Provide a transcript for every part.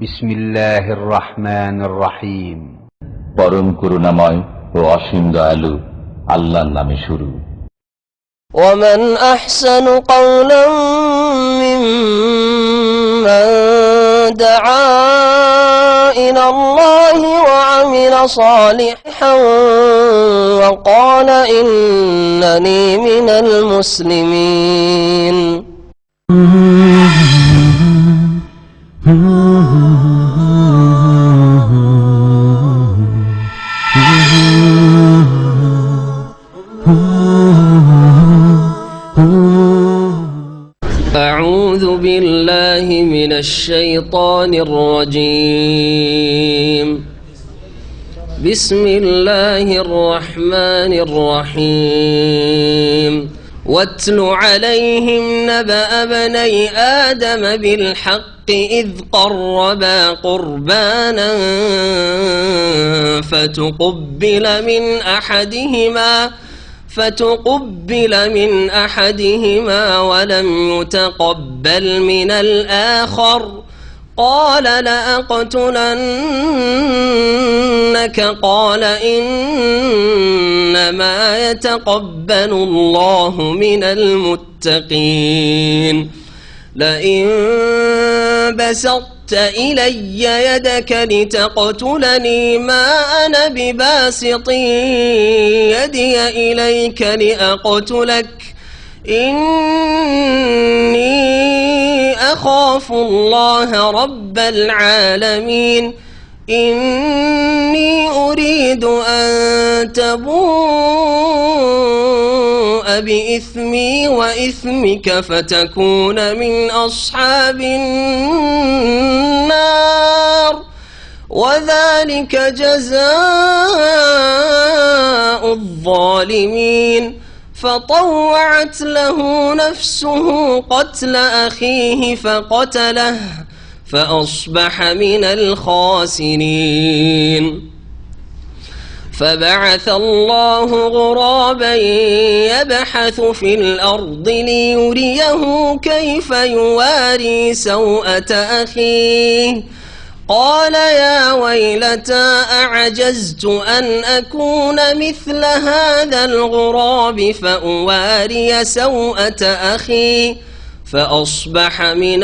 বিসমিল্লাহির রহমানির রহিম। পরম করুণাময় ও অসীম দয়ালু আল্লাহর নামে শুরু। ومن أحسن قولا ممن دعا إلى الله وعمل صالحا وقال إنني من المسلمين. أعوذ بالله من الشيطان الرجيم. بسم الله الرحمن الرحيم. واتل عليهم نبأ بني آدم بالحق إذ قربا قربانا فتقبل من أحدهما ولم يتقبل من الآخر قال لأقتلنك قال إنما يتقبل الله من المتقين. لئن بسطت إلي يدك لتقتلني ما أنا بباسط يدي إليك لأقتلك إني أخاف الله رب العالمين. إني أريد أن تبوء بإثمي وإثمك فتكون من أصحاب النار وذلك جزاء الظالمين. فطوعت له نفسه قتل أخيه فقتله فأصبح من الخاسرين. فبعث الله غرابا يبحث في الأرض ليريه كيف يواري سوءة أخيه قال يا ويلتى أعجزت أن أكون مثل هذا الغراب فأواري سوءة أخي فأصبح من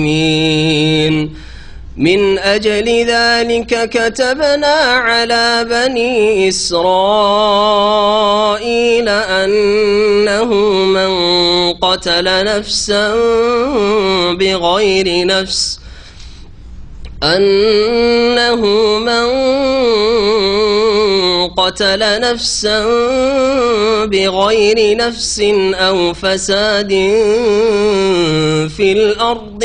النادمين. من أجل ذلك كتبنا على بني إسرائيل أنه من قتل نفسا بغير نفس أو فساد في الأرض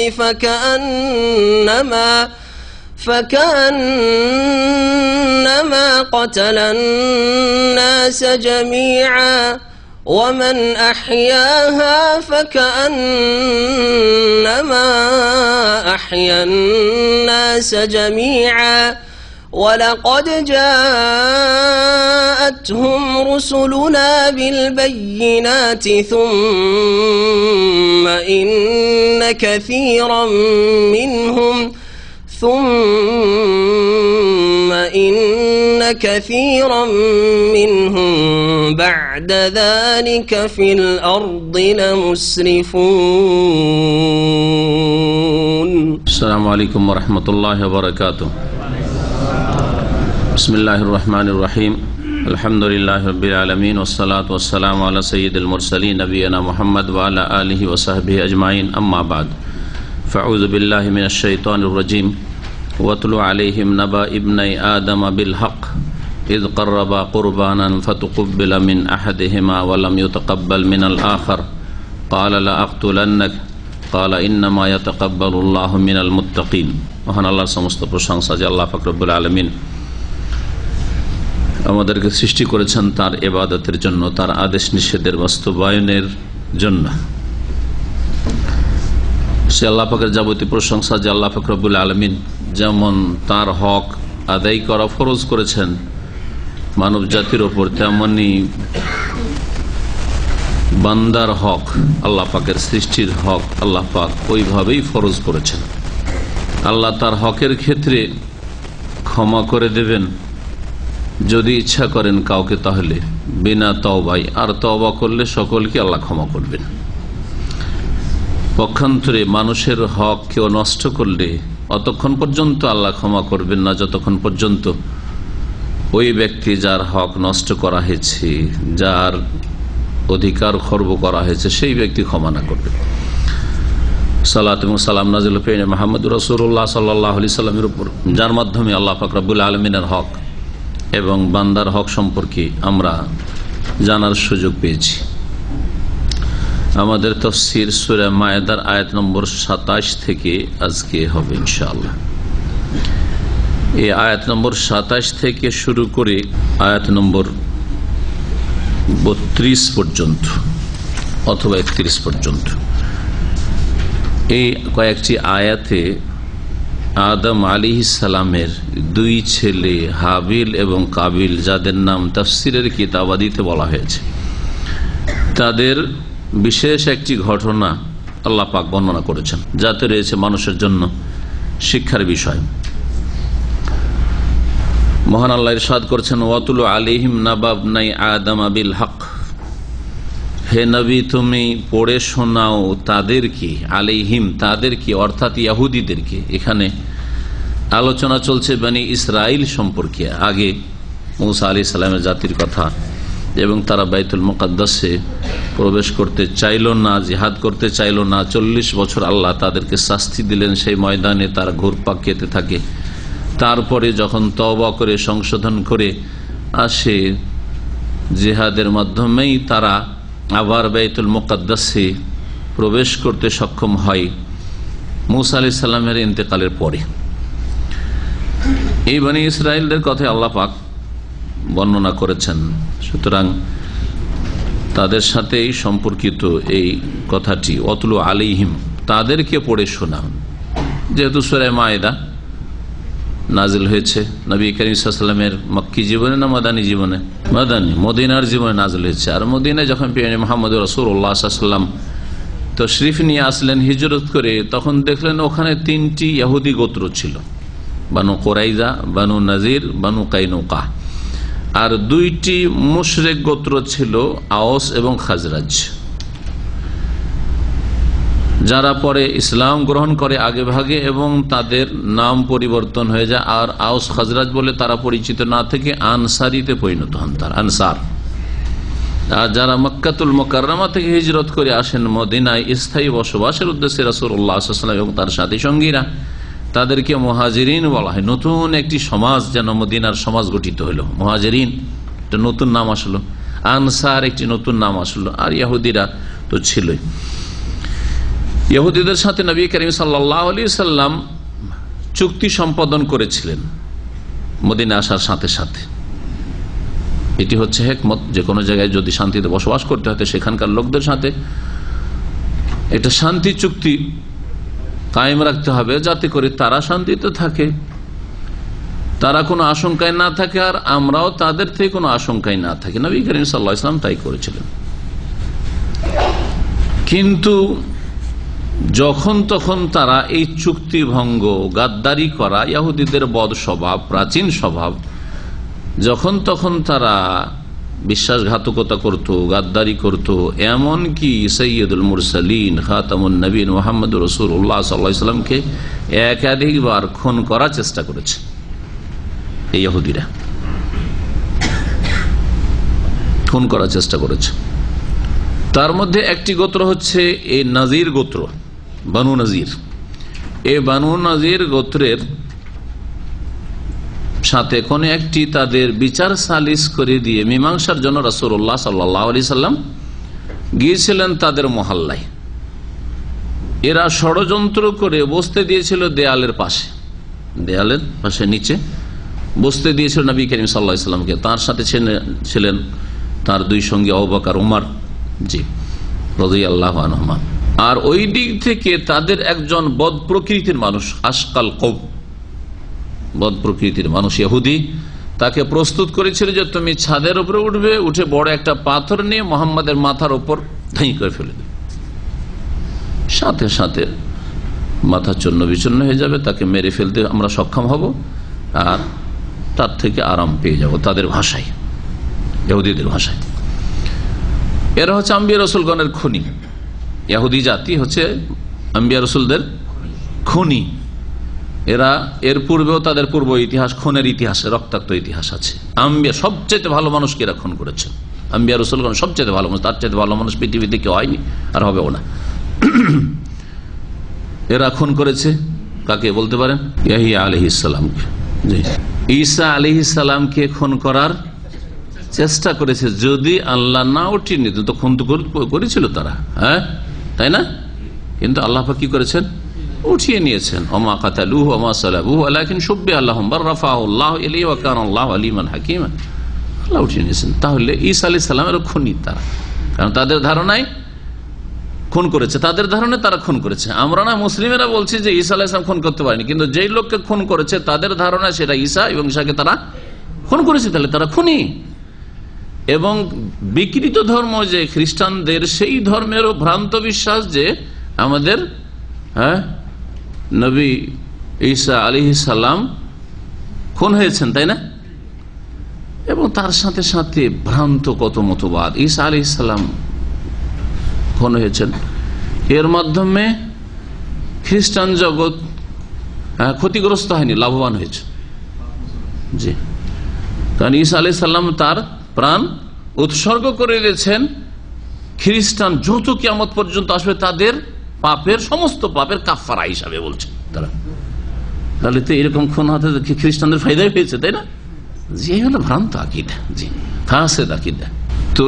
فكأنما قتل الناس جميعا ومن أحياها فكأنما أحيا الناس جميعا ولقد جاءتهم رسلنا بالبينات ثم إن كثيرا منهم بعد ذلك في الأرض لمسرفون. السلام عليكم ورحمة الله وبركاته. بسم الله الرحمن الرحيم. الحمد لله رب العالمين والصلاة والسلام على سيد المرسلين نبينا محمد وعلى آله وصحبه أجمعين. أما بعد فأعوذ بالله من الشيطان الرجيم. واتل عليهم نبأ ابني آدم بالحق إذ قربا قربانا فتقبل من أحدهما ولم يتقبل من الآخر قال لأقتلنك قال إنما يتقبل الله من المتقين. মহান আল্লাহর সমস্ত প্রশংসা যে আল্লাহ পাক রব্বুল আলামিন আমাদেরকে সৃষ্টি করেছেন তার ইবাদতের জন্য, তার আদেশ নিষেধের বাস্তবায়নের জন্য। সে আল্লাহ পাকের যাবতীয় প্রশংসা যে আল্লাহ পাক রব্বুল আলামিন যেমন তার হক আদায় করা ফরজ করেছেন মানব জাতির ওপর, তেমনি বান্দার হক, আল্লাহ পাকের সৃষ্টির হক আল্লাহ পাক ওইভাবেই ফরজ করেছেন। আল্লাহ তার হকের ক্ষেত্রে ক্ষমা করে দেবেন যদি ইচ্ছা করেন কাউকে, তাহলে বিনা তওবায়, আর তওবা করলে সকলকে আল্লাহ ক্ষমা করবেন। পক্ষান্তরে মানুষের হক কেউ নষ্ট করলে অতক্ষণ পর্যন্ত আল্লাহ ক্ষমা করবেন না যতক্ষণ পর্যন্ত ওই ব্যক্তি যার হক নষ্ট করা হয়েছে, যার অধিকার খর্ব করা হয়েছে, সেই ব্যক্তি ক্ষমা না করবে। সালাত এবং সালাম নাযিল পেয়ে মুহাম্মদ রাসূলুল্লাহ সাল্লাল্লাহু আলাইহি সাল্লামের উপর, যার মাধ্যমে আল্লাহ পাক রব্বুল আলামিনের হক এবং বান্দার হক সম্পর্কে আমরা জানার সুযোগ পেয়েছি। আমাদের তাফসীর সূরা মায়েদার আয়াত নম্বর 27 থেকে আজকে হবে ইনশাআল্লাহ। এই আয়াত নম্বর 27 থেকে শুরু করে আয়াত নম্বর 32 পর্যন্ত অথবা 31 পর্যন্ত এই কয়েকটি আয়াতে আদম আলাইহিস সালামের দুই ছেলে হাবিল এবং কাবিল, যাদের নাম তাফসীরের কিতাবাদিতে বলা হয়েছে, তাদের বিশেষ একটি ঘটনা আল্লাহ পাক বর্ণনা করেছেন, যাতে রয়েছে মানুষের জন্য শিক্ষার বিষয়। মহান আল্লাহ ইরশাদ করেছেন, ওয়াতুলু আলাইহিম নাবাব নাই আদম বিল হক। হে নবী, তুমি পড়ে শোনাও তাদেরকে, আলাইহিম তাদেরকে, অর্থাৎ ইহুদিদেরকে। এখানে আলোচনা চলছে বনি ইসরাইল সম্পর্কে। আগে মূসা আলাইহিস সালামের জাতির কথা, এবং তারা বাইতুল মুকাদ্দাসে প্রবেশ করতে চাইল না, জিহাদ করতে চাইল না। 40 বছর আল্লাহ তাদেরকে শাস্তি দিলেন, সেই ময়দানে তারা ঘুরপাক খেতে থাকে। তারপরে যখন তওবা করে সংশোধন করে আসে, জিহাদের মাধ্যমেই তারা আবার বাইতুল মুকাদ্দাসে প্রবেশ করতে সক্ষম হয় মূসা আলাইহিস সালামের ইন্তেকালের পরে। এই বনি ইসরাইলদের কথা আল্লাহ পাক বর্ণনা করেছেন, সুতরাং তাদের সাথেই সম্পর্কিত এই কথাটি, ওয়াতুলু আলাইহিম তাদেরকে পড়ে শোনান। যেহেতু সূরা মায়েদা নাজিল হয়েছে নবী করিম সাল্লাল্লাহু আলাইহি ওয়াসাল্লামের মক্কি জীবনে না মাদানী জীবনে, মাদানী মদিনার জীবনে নাজিল হয়েছে। আর মদিনায় যখন প্রিয় মুহাম্মদ রাসূলুল্লাহ সাল্লাল্লাহু আলাইহি ওয়াসাল্লাম তশরিফ নিয়ে আসলেন হিজরত করে, তখন দেখলেন ওখানে 3টি ইহুদি গোত্র ছিল, বানু কুরাইজা, বানু নাজির, বানু কাইনুকা। আর 2টি মুশরিক গোত্র ছিল, আওস এবং খাজরাজ, যারা পরে ইসলাম গ্রহণ করে আগে ভাগে এবং তাদের নাম পরিবর্তন হয়ে যায়। আর আওস খাজরাজ বলে তারা পরিচিত না থেকে আনসারিতে পরিণত হন, তার আনসার। আর যারা মক্কাতুল মুকাররমা থেকে হিজরত করে আসেন মদিনায় স্থায়ী বসবাসের উদ্দেশ্যে রাসূলুল্লাহ সাল্লাল্লাহু আলাইহি ওয়াসাল্লাম এবং তার সাথী সঙ্গীরা, তাদেরকে মুহাজিরিন বলা হয়। নতুন একটি সমাজ যেন মদিনার সমাজ গঠিত হলো। মুহাজিরিন একটা নতুন নাম আসলো, আনসার একটি নতুন নাম আসলো, আর ইহুদিরা তো ছিলই। ইহুদিদের সাথে নবী করিম সাল্লাল্লাহু আলাইহি ওয়াসাল্লাম চুক্তি সম্পাদন করেছিলেন মদিনা আসার সাথে সাথে। এটি হচ্ছে হিকমত, যে কোনো জায়গায় যদি শান্তিতে বসবাস করতে হয় সেখানকার লোকদের সাথে একটা শান্তি চুক্তি কায়েম রাখতে হবে, যাতে করে তারা শান্তিতে থাকে, তারা কোনো আশঙ্কায় না থাকে, আর আমরাও তাদের থেকে কোনো আশঙ্কায় না থাকি। নবী করিম সাল্লাল্লাহু আলাইহি ওয়াসাল্লাম তাই করেছিলেন। কিন্তু যখন তখন তারা এই চুক্তি ভঙ্গ, গাদ্দারি করা, ইহুদিদের বদ স্বভাব, প্রাচীন স্বভাব, যখন তখন তারা বিশ্বাসঘাতকতা করত, গাদ্দারি করত, এমনকি সৈয়দুল মুরসালিন খাতামুন নবীন মুহাম্মদুর রাসূলুল্লাহ সাল্লাল্লাহু আলাইহি ওয়াসাল্লামকে একাধিকবার খুন করার চেষ্টা করেছে এই ইহুদিরা, খুন করার চেষ্টা করেছে। তার মধ্যে একটি গোত্র হচ্ছে এই নাজির গোত্র, বানু নাজির। এই বানু নাজির গোত্রের সাথে কোন একটি তাদের বিচার সালিস করে দিয়ে মীমাংসার জন্য রাসূলুল্লাহ সাল্লাল্লাহু আলাইহি সাল্লাম গিয়েছিলেন তাদের মহল্লায়। এরা ষড়যন্ত্র করে বসতে দিয়েছিল দেয়ালের পাশে, দেয়ালের পাশে নিচে বসতে দিয়েছিল নবী করিম সাল্লাল্লাহু আলাইহি সাল্লামকে। তার সাথে ছিলেন তার দুই সঙ্গী আবু বকর, ওমর রাদিয়াল্লাহু আনহুমা। আর ওই দিক থেকে তাদের একজন বদ প্রকৃতির মানুষ, আশকাল কওম, বদ প্রকৃতির মানুষ ইহুদি, তাকে প্রস্তুত করেছিল যে তুমি ছাদের উপরে উঠবে, উঠে বড় একটা পাথর নিয়ে মুহাম্মাদের মাথার উপর ধাই করে ফেলে দেবে, সাথে সাথে মাথা চন্ন বিচন্ন হয়ে যাবে, তাকে মেরে ফেলতে আমরা সক্ষম হব আর তার থেকে আরাম পেয়ে যাব। তাদের ভাষায়, ইহুদিদের ভাষায় এরা হচ্ছে আম্বিয়া রসুলগণের খুনি। ইহুদি জাতি হচ্ছে আম্বিয়া রসুলদের খুনি। এরা এর পূর্বেও তাদের পূর্ব ইতিহাস, খুনের ইতিহাসে রক্তাক্ত ইতিহাস আছে। আম্বিয়া সবচেয়ে ভালো মানুষকে এরা খুন করেছে। আম্বিয়া রসুলগণ সবচেয়ে ভালো মানুষ, তার চাইতে ভালো মানুষ পৃথিবীতে কেউ হয়নি আর হবেও না। এরা খুন করেছে কাকে বলতে পারেন? ইয়াহিয়া আলাইহিস সালামকে। ঈসা আলাইহিস সালামকে খুন করার চেষ্টা করেছে, যদি আল্লাহ না উঠিয়ে নিত তো খুন তো করেছিল তারা, হ্যাঁ তাই না? কিন্তু আল্লাহ পাক কি করেছেন? উঠিয়ে নিয়েছেন। ওমা কাতালুহু ওমা সালাবুহু ওয়ালাকিন শুব্বিহা লাহুম বার রাফাহু আল্লাহু ইলাইহি ওয়া কানা আল্লাহু আলিমান হাকীমা। আল্লাহ উঠিয়ে নিয়েছেন। তাহলে ঈসা আলাইহিস সালামের খুনি তারা, কারণ তাদের ধারণায় খুন করেছে, তাদের ধারণায় তারা খুন করেছে। আমরা না মুসলিমেরা বলছি যে ঈসা আলাইহিস সালাম খুন করতে পারেনি, কিন্তু যেই লোককে খুন করেছে তাদের ধারণা সেটা ঈসা, এবং ঈসাকে তারা খুন করেছে, তাহলে তারা খুনি। এবং বিকৃত ধর্ম যে খ্রিস্টানদের, সেই ধর্মেরও ভ্রান্ত বিশ্বাস যে আমাদের নবী ঈসা আলাইহিস সালাম খুন হয়েছেন, তাই না? এবং তার সাথে সাথে ভ্রান্ত কত মতবাদ। ঈসা আলাইহিস সালাম খুন হয়েছেন, এর মাধ্যমে খ্রিস্টান জগৎ ক্ষতিগ্রস্ত হয়নি, লাভবান হয়েছে। জি, কারণ ঈসা আলাইহিস সালাম তার প্রাণ উৎসর্গ করে দিয়েছেন। খ্রিস্টান যত কিয়ামত পর্যন্ত আসবে তাদের পাপের, সমস্ত পাপের কাফারা হিসাবে বলছে তারা। তাহলে তো এরকম খুন হতে খ্রিস্টানদের ফায়দাই হয়েছে, তাই না? যে হলো ভ্রান্ত আকীদা, জি ফাসেদ আকীদা। তো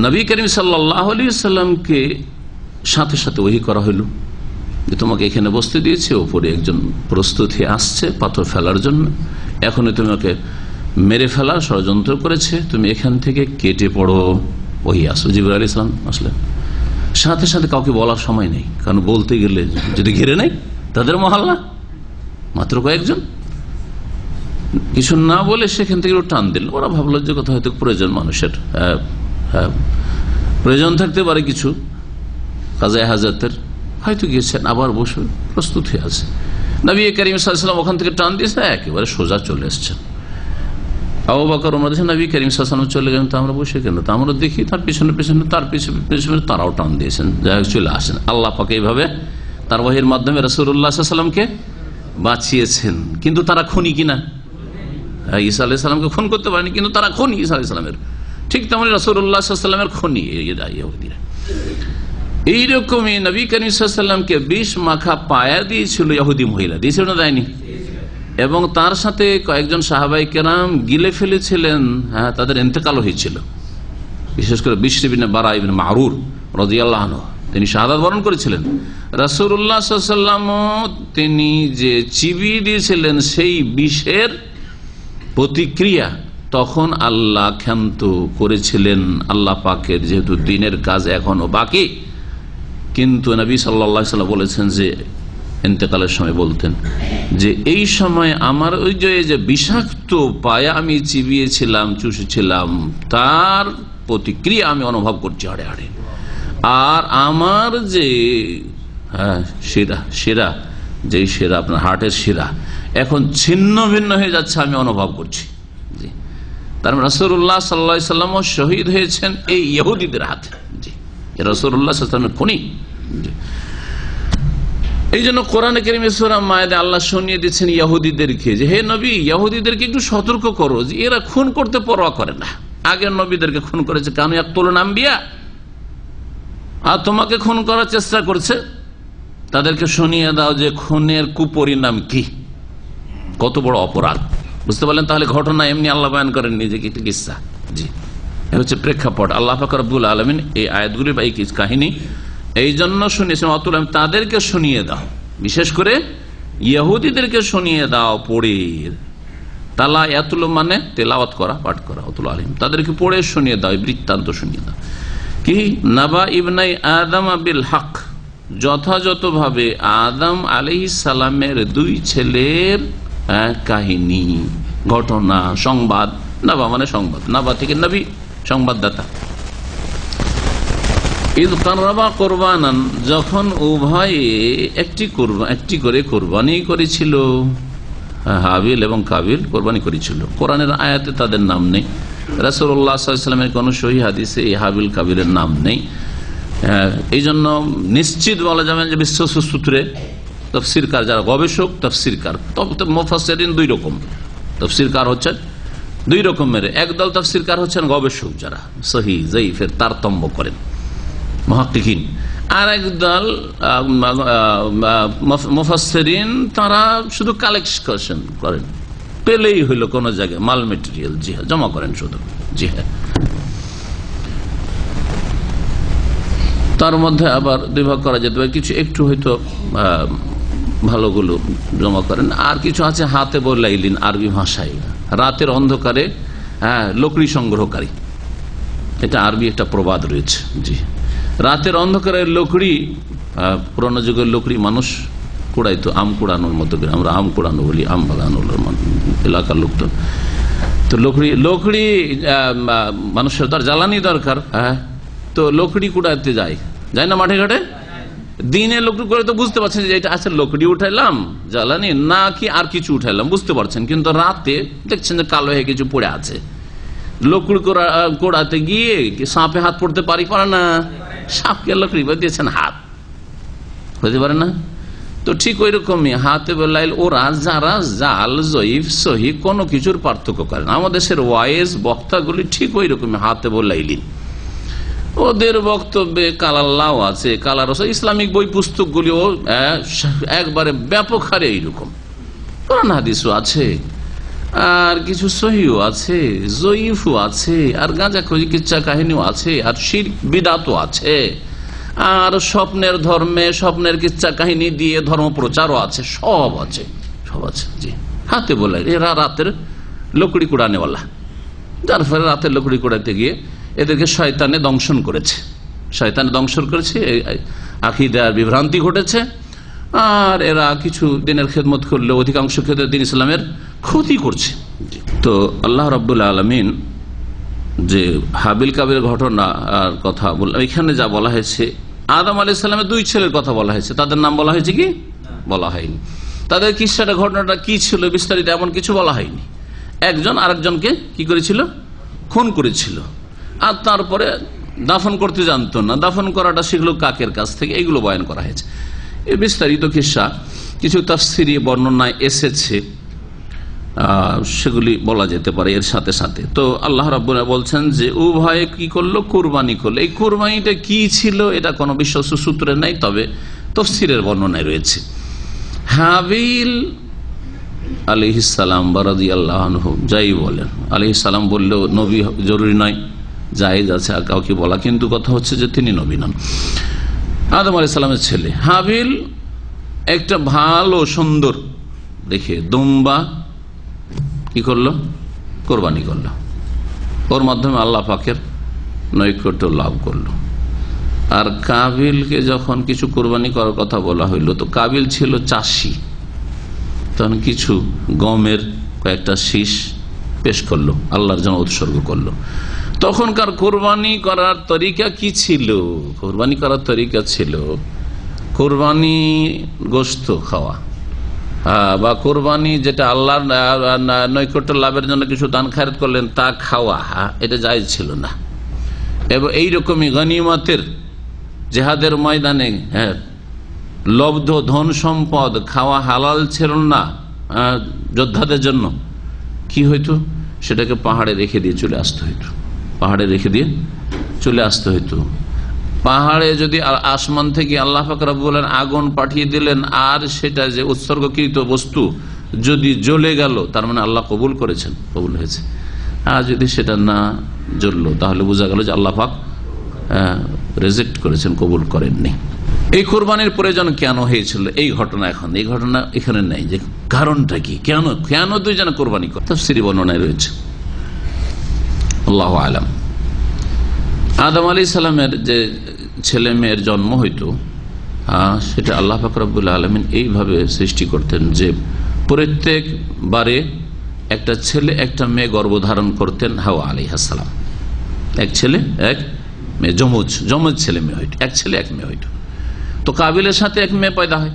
নবী করিম সাল্লাল্লাহু আলাইহি ওয়াসাল্লামকে সাথে সাথে ওহী করা হলো যে তোমাকে এখানে বসতে দিয়েছে, ওপরে একজন প্রস্তুত হয়ে আসছে পাথর ফেলার জন্য, এখনই তোমাকে মেরে ফেলার ষড়যন্ত্র করেছে, তুমি এখান থেকে কেটে পড়ো। ওহী আসো, জিবরাইল আলাইহিস সালাম আসলেন। সাথে সাথে কাউকে বলার সময় নেই, কারণ বলতে গেলে যদি ঘিরে নেই তাদের মহল্লা, মাত্র কয়েকজন, কিছু না বলে সেখান থেকে টান দিল। ওরা ভাবলো যে কথা হয়তো প্রয়োজন, মানুষের প্রয়োজন থাকতে পারে কিছু কাজায়ে হাজাতের, হয়তো গিয়েছেন, আবার বসে প্রস্তুত হয়ে আছে। নবী করিম সাল্লাল্লাহু আলাইহি ওয়াসাল্লাম ওখান থেকে টান দিয়েছে, একেবারে সোজা চলে এসছেন। আবু বকর ওমর নবী করিম সাল্লাল্লাহু আলাইহি ওয়াসাল্লাম চলে গেলেন, তো আমরা বসে কেন? তো আমরা দেখি তার পিছনে পিছনে, তার পিছনে তারাও টান দিয়েছেন, যাই হোক চলে আসেন। আল্লাহ পাক এইভাবে তার ওহীর মাধ্যমে রাসূলুল্লাহ সাল্লাল্লাহু আলাইহি ওয়াসাল্লামকে বাঁচিয়েছেন। কিন্তু তারা খুনি কিনা? ঈসা আলাইহিস সালামকে খুন করতে পারেনি, কিন্তু তারা খুনি ঈসা আলাইহিস সালামের। ঠিক তেমনি রাসূলুল্লাহ সাল্লাল্লাহু আলাইহি ওয়াসাল্লামের খুনি ইহুদিরা। এইরকমই নবী করিম সাল্লাল্লাহু আলাইহি ওয়াসাল্লামকে বিষ মাখা পায়া দিয়েছিল ইহুদি মহিলা, দিয়েছিল না দেয়নি? এবং তার সাথে কয়েকজন সাহাবায়ে কেরাম গিলে ফেলেছিলেন, হ্যাঁ তাদের ইন্তেকাল হয়েছিল। বিশেষ করে বিশর ইবনে বারা ইবনে মারুর রাদিয়াল্লাহু আনহু, তিনি শাহাদাত বরণ করেছিলেন। রাসূলুল্লাহ সাল্লাল্লাহু আলাইহি ওয়াসাল্লাম তিনি যে চিবিয়ে দিয়েছিলেন সেই বিষের প্রতিক্রিয়া তখন আল্লাহ ক্ষান্ত করেছিলেন। আল্লাহ পাকের যেহেতু দিনের কাজ এখনো বাকি, কিন্তু নবী সাল্লাল্লাহু আলাইহি ওয়াসাল্লাম বলেছেন যে ইন্তেকালের সময় বলতেন যে এই সময় আমার ওই যে বিষাক্ত পায়া আমি চিবিয়েছিলাম, চুষেছিলাম, তার প্রতিক্রিয়া আমি অনুভব করছি হাড়ে হাড়ে। আর আমার যে শিরা, যেই শিরা আপনার হার্টের শিরা, এখন ছিন্ন ভিন্ন হয়ে যাচ্ছে, আমি অনুভব করছি। জি, তার রাসূলুল্লাহ সাল্লাল্লাহু আলাইহি ওয়াসাল্লাম শহীদ হয়েছেন এই ইহুদিদের হাতে। জি, রাসূলুল্লাহ সাল্লাল্লাহু আলাইহি ওয়াসাল্লামের খুনি। এই জন্য কোরআনে কারীমে সূরা মায়েদা আল্লাহ শুনিয়ে দিচ্ছেন ইহুদিদেরকে যে হে নবী, ইহুদিদেরকে একটু সতর্ক করো যে এরা খুন করতে পরোয়া করে না। আগের নবীদেরকে খুন করেছে, কানু ইয়াকতুলুন আম্বিয়া, আর তোমাকে খুন করার চেষ্টা করছে। তাদেরকে শুনিয়ে দাও যে খুনের কুপরিণাম কি, কত বড় অপরাধ। বুঝতে পারলেন? তাহলে ঘটনা এমনি আল্লাহ বয়ান করেন নিজেকে, একটি কিসসা। জি, এটা হচ্ছে প্রেক্ষাপট। আল্লাহ পাক রব্বুল আলামিন এই আয়াতগুলি বা এই কাহিনী এই জন্য শুনিয়েছেন, অতুল তাদেরকে শুনিয়ে দাও, বিশেষ করে ইহুদিদেরকে শুনিয়ে দাও পড়ে। তালা ইয়াতুল মানে তেলাওয়াত করা, পাঠ করা, অতুল আলিম, তাদেরকে পড়ে শুনিয়ে দাও, বৃত্তান্ত শুনিয়ে দাও। কি নাবা ইবনাই আদম বিল হক, যথাযথভাবে আদম আলাইহিস সালামের দুই ছেলের কাহিনী, ঘটনা, সংবাদ। নাবা মানে সংবাদ, নাবা থেকে নবী, সংবাদদাতা। ঈদ কাররাবা কোরবানান, যখন উভয়ে একটি করে কোরবানি করেছিল, হাবিল এবং কাবিল কোরবানি করেছিল। কোরআনের আয়াতে তাদের নাম নেই, রাসূলুল্লাহ সাল্লাল্লাহু আলাইহি ওয়াসাল্লামের কোন সহিহ হাদিসে এই হাবিল কাবিলের নাম নেই। এই জন্য নিশ্চিত বলা যাবে যে বিশ্বস্ত সূত্রে তাফসীরকার যারা গবেষক তাফসীরকার, তবে মুফাসসিরিন দুই রকম, তাফসীরকার হচ্ছেন দুই রকমের। একদল তাফসীরকার হচ্ছেন গবেষক যারা সহিহ যায়িফের তারতম্য করেন, মুহাক্কিকিন। আর একদল মুফাসসিরিন তারা শুধু কালেকশন করেন, পেলেই হইল কোন জায়গায় মাল মেটেরিয়াল, জি হ্যাঁ, জমা করেন শুধু, জি হ্যাঁ। তার মধ্যে আবার দুই ভাগ করা যেতে পারে, কিছু একটু হয়তো ভালোগুলো জমা করেন, আর কিছু আছে হাতে বলাইলিন, আরবি ভাষায় রাতের অন্ধকারে লকড়ি সংগ্রহকারী, এটা আরবি একটা প্রবাদ রয়েছে। জি, রাতের অন্ধকারে লকড়ি, পুরোনো যুগের লকড়ি মানুষ কুড়াইতো আম কুড়ানোর মতো, আমরা আম কুড়ানো বলি, আম বাগানোর এলাকার লোক। তো লকড়ি মানুষের তার জ্বালানি দরকার, তো লকড়ি কুড়াইতে যায় না মাঠে ঘাটে। দিনে লকড়ি করে তো বুঝতে পারছেন যে এটা আছে লকড়ি উঠাইলাম জ্বালানি, না কি আর কিছু উঠাইলাম বুঝতে পারছেন, কিন্তু রাতে দেখছেন যে কালো হয়ে কিছু পড়ে আছে। লকড়ি কোড়াতে গিয়ে সাপে হাত পড়তে পারে না, সাপকে লকড়ি দিয়েছেন হাত হতে পারে না। তো ঠিক ওই রকমই হাতে বেলাইল ওরা যারা জাল জয়ীফ সহি কোনো কিছুর পার্থক্য করে না। আমাদের দেশের ওয়াইজ বক্তাগুলি ঠিক ওই রকমই হাতে বেলাইলি, ওদের বক্তব্যে কালাল্লাহ আছে, কালার ইসলামিক বই পুস্তকগুলিও একবারে ব্যাপক হারে এইরকম। কোরআন হাদিসও আছে, আর কিছু সহিও আছে, জয়ীফও আছে, আর গাঁজা খোঁজি কিচ্ছা কাহিনীও আছে, আর শিরক বিদআতও আছে, আর স্বপ্নের ধর্মে স্বপ্নের কিচ্ছা কাহিনী দিয়ে ধর্ম প্রচারও আছে, সব আছে, সব আছে। জি, হাতে বলে এরা রাতের লকড়ি কুড়ানেওয়ালা, যার ফলে রাতের লকড়ি কুড়াতে গিয়ে এদেরকে শয়তানে দংশন করেছে, আকীদার বিভ্রান্তি ঘটেছে, আর এরা কিছু দিনের খেদমত করলে অধিকাংশ ক্ষেত্রে দিন ইসলামের ক্ষতি করছে। তো আল্লাহ রাব্বুল আলামিন যে হাবিল কাবিল ঘটনার কথা বললাম, এখানে যা বলা হয়েছে আদম আলাইহিস সালামের দুই ছেলের কথা বলা হয়েছে, তাদের নাম বলা হয়েছে কি? বলা হয়নি। তাদের কিসসাটা ঘটনাটা কি ছিল বিস্তারিত এমন কিছু বলা হয়নি। একজন আরেকজনকে কি করেছিল? খুন করেছিল, আর তারপরে দাফন করতে জানতো না, দাফন করাটা শিখলো কাকের কাছ থেকে, এইগুলো বয়ান করা হয়েছে। এই বিস্তারিত কিসসা কিছু তাফসিরি বর্ণনায় এসেছে, সেগুলি বলা যেতে পারে এর সাথে সাথে। তো আল্লাহ রাব্বুল বলছেন যে উভয়ে কি করলো? কুরবানি করলো। এই কুরবানিটা কি ছিল এটা কোনো বিশ্বস্ত সূত্রে নাই, তবে তাফসিরের বর্ণনায় রয়েছে। হাবিল আলাইহিস সালাম রাদিয়াল্লাহু আনহু যাই বলেন, আলাইহিস সালাম বললেও নবী জরুরি নয়, জায়েজ আছে আর কাউকে বলা, কিন্তু কথা হচ্ছে যে তিনি নবী নন। আদম আলাইহিস সালামের ছেলে হাবিল একটা ভালো সুন্দর দেখে দুম্বা কি করলো? কোরবানি করলো। ওর মাধ্যমে আল্লাহ পাকের নৈকট্য লাভ করলো। আর কাবিলকে যখন কিছু কোরবানি করার কথা বলা হইল, তো কাবিল ছিল চাষি, তখন কিছু গমের কয়েকটা শীষ পেশ করলো, আল্লাহর জন্য উৎসর্গ করলো। তখনকার কোরবানি করার তরিকা কি ছিল? কোরবানি করার তরিকা ছিল কোরবানি গোশত খাওয়া, বা কোরবানি যেটা আল্লাহর নৈকট্য লাভের জন্য কিছু দান খায়রাত করলেন তা খাওয়া, এটা জায়েজ ছিল না। এবং এইরকমই গনিমতের জেহাদের ময়দানে লব্ধ ধন সম্পদ খাওয়া হালাল ছিল না যোদ্ধাদের জন্য। কি হইতো? সেটাকে পাহাড়ে রেখে দিয়ে চলে আসতে হইতো, পাহাড়ে রেখে দিয়ে চলে আসতে হইতো। পাহাড়ে যদি আসমান থেকে আল্লাহ পাক রব্বুল আলামিন আগুন পাঠিয়ে দিলেন, আর সেটা যে উৎসর্গকৃত বস্তু যদি জ্বলে গেল, তার মানে আল্লাহ কবুল করেছেন, কবুল হয়েছে। আর যদি সেটা না জ্বললো, তাহলে বোঝা গেল যে আল্লাহ পাক রিজেক্ট করেছেন, কবুল করেননি। এই কোরবানির প্রয়োজন কেন হয়েছিল? এই ঘটনা এখানে নেই, যে কারণটা কি, কেন দুই জন কোরবানি করে, তাফসীরি বর্ণনায় রয়েছে, আল্লাহু আলাম। আদম আলাইহিস সালামের যে ছেলে মেয়ের জন্ম হইতো, সেটা আল্লাহ পাক রব্বুল আলামিন এইভাবে সৃষ্টি করতেন যে প্রত্যেকবারে একটা ছেলে একটা মেয়ে গর্ভধারণ করতেন হাওয়া আলাইহিস সালাম, এক ছেলে এক মেয়ে, যমজ ছেলে মেয়ে হইত, এক ছেলে এক মেয়ে হইত। তো কাবিলের সাথে এক মেয়ে পয়দা হয়,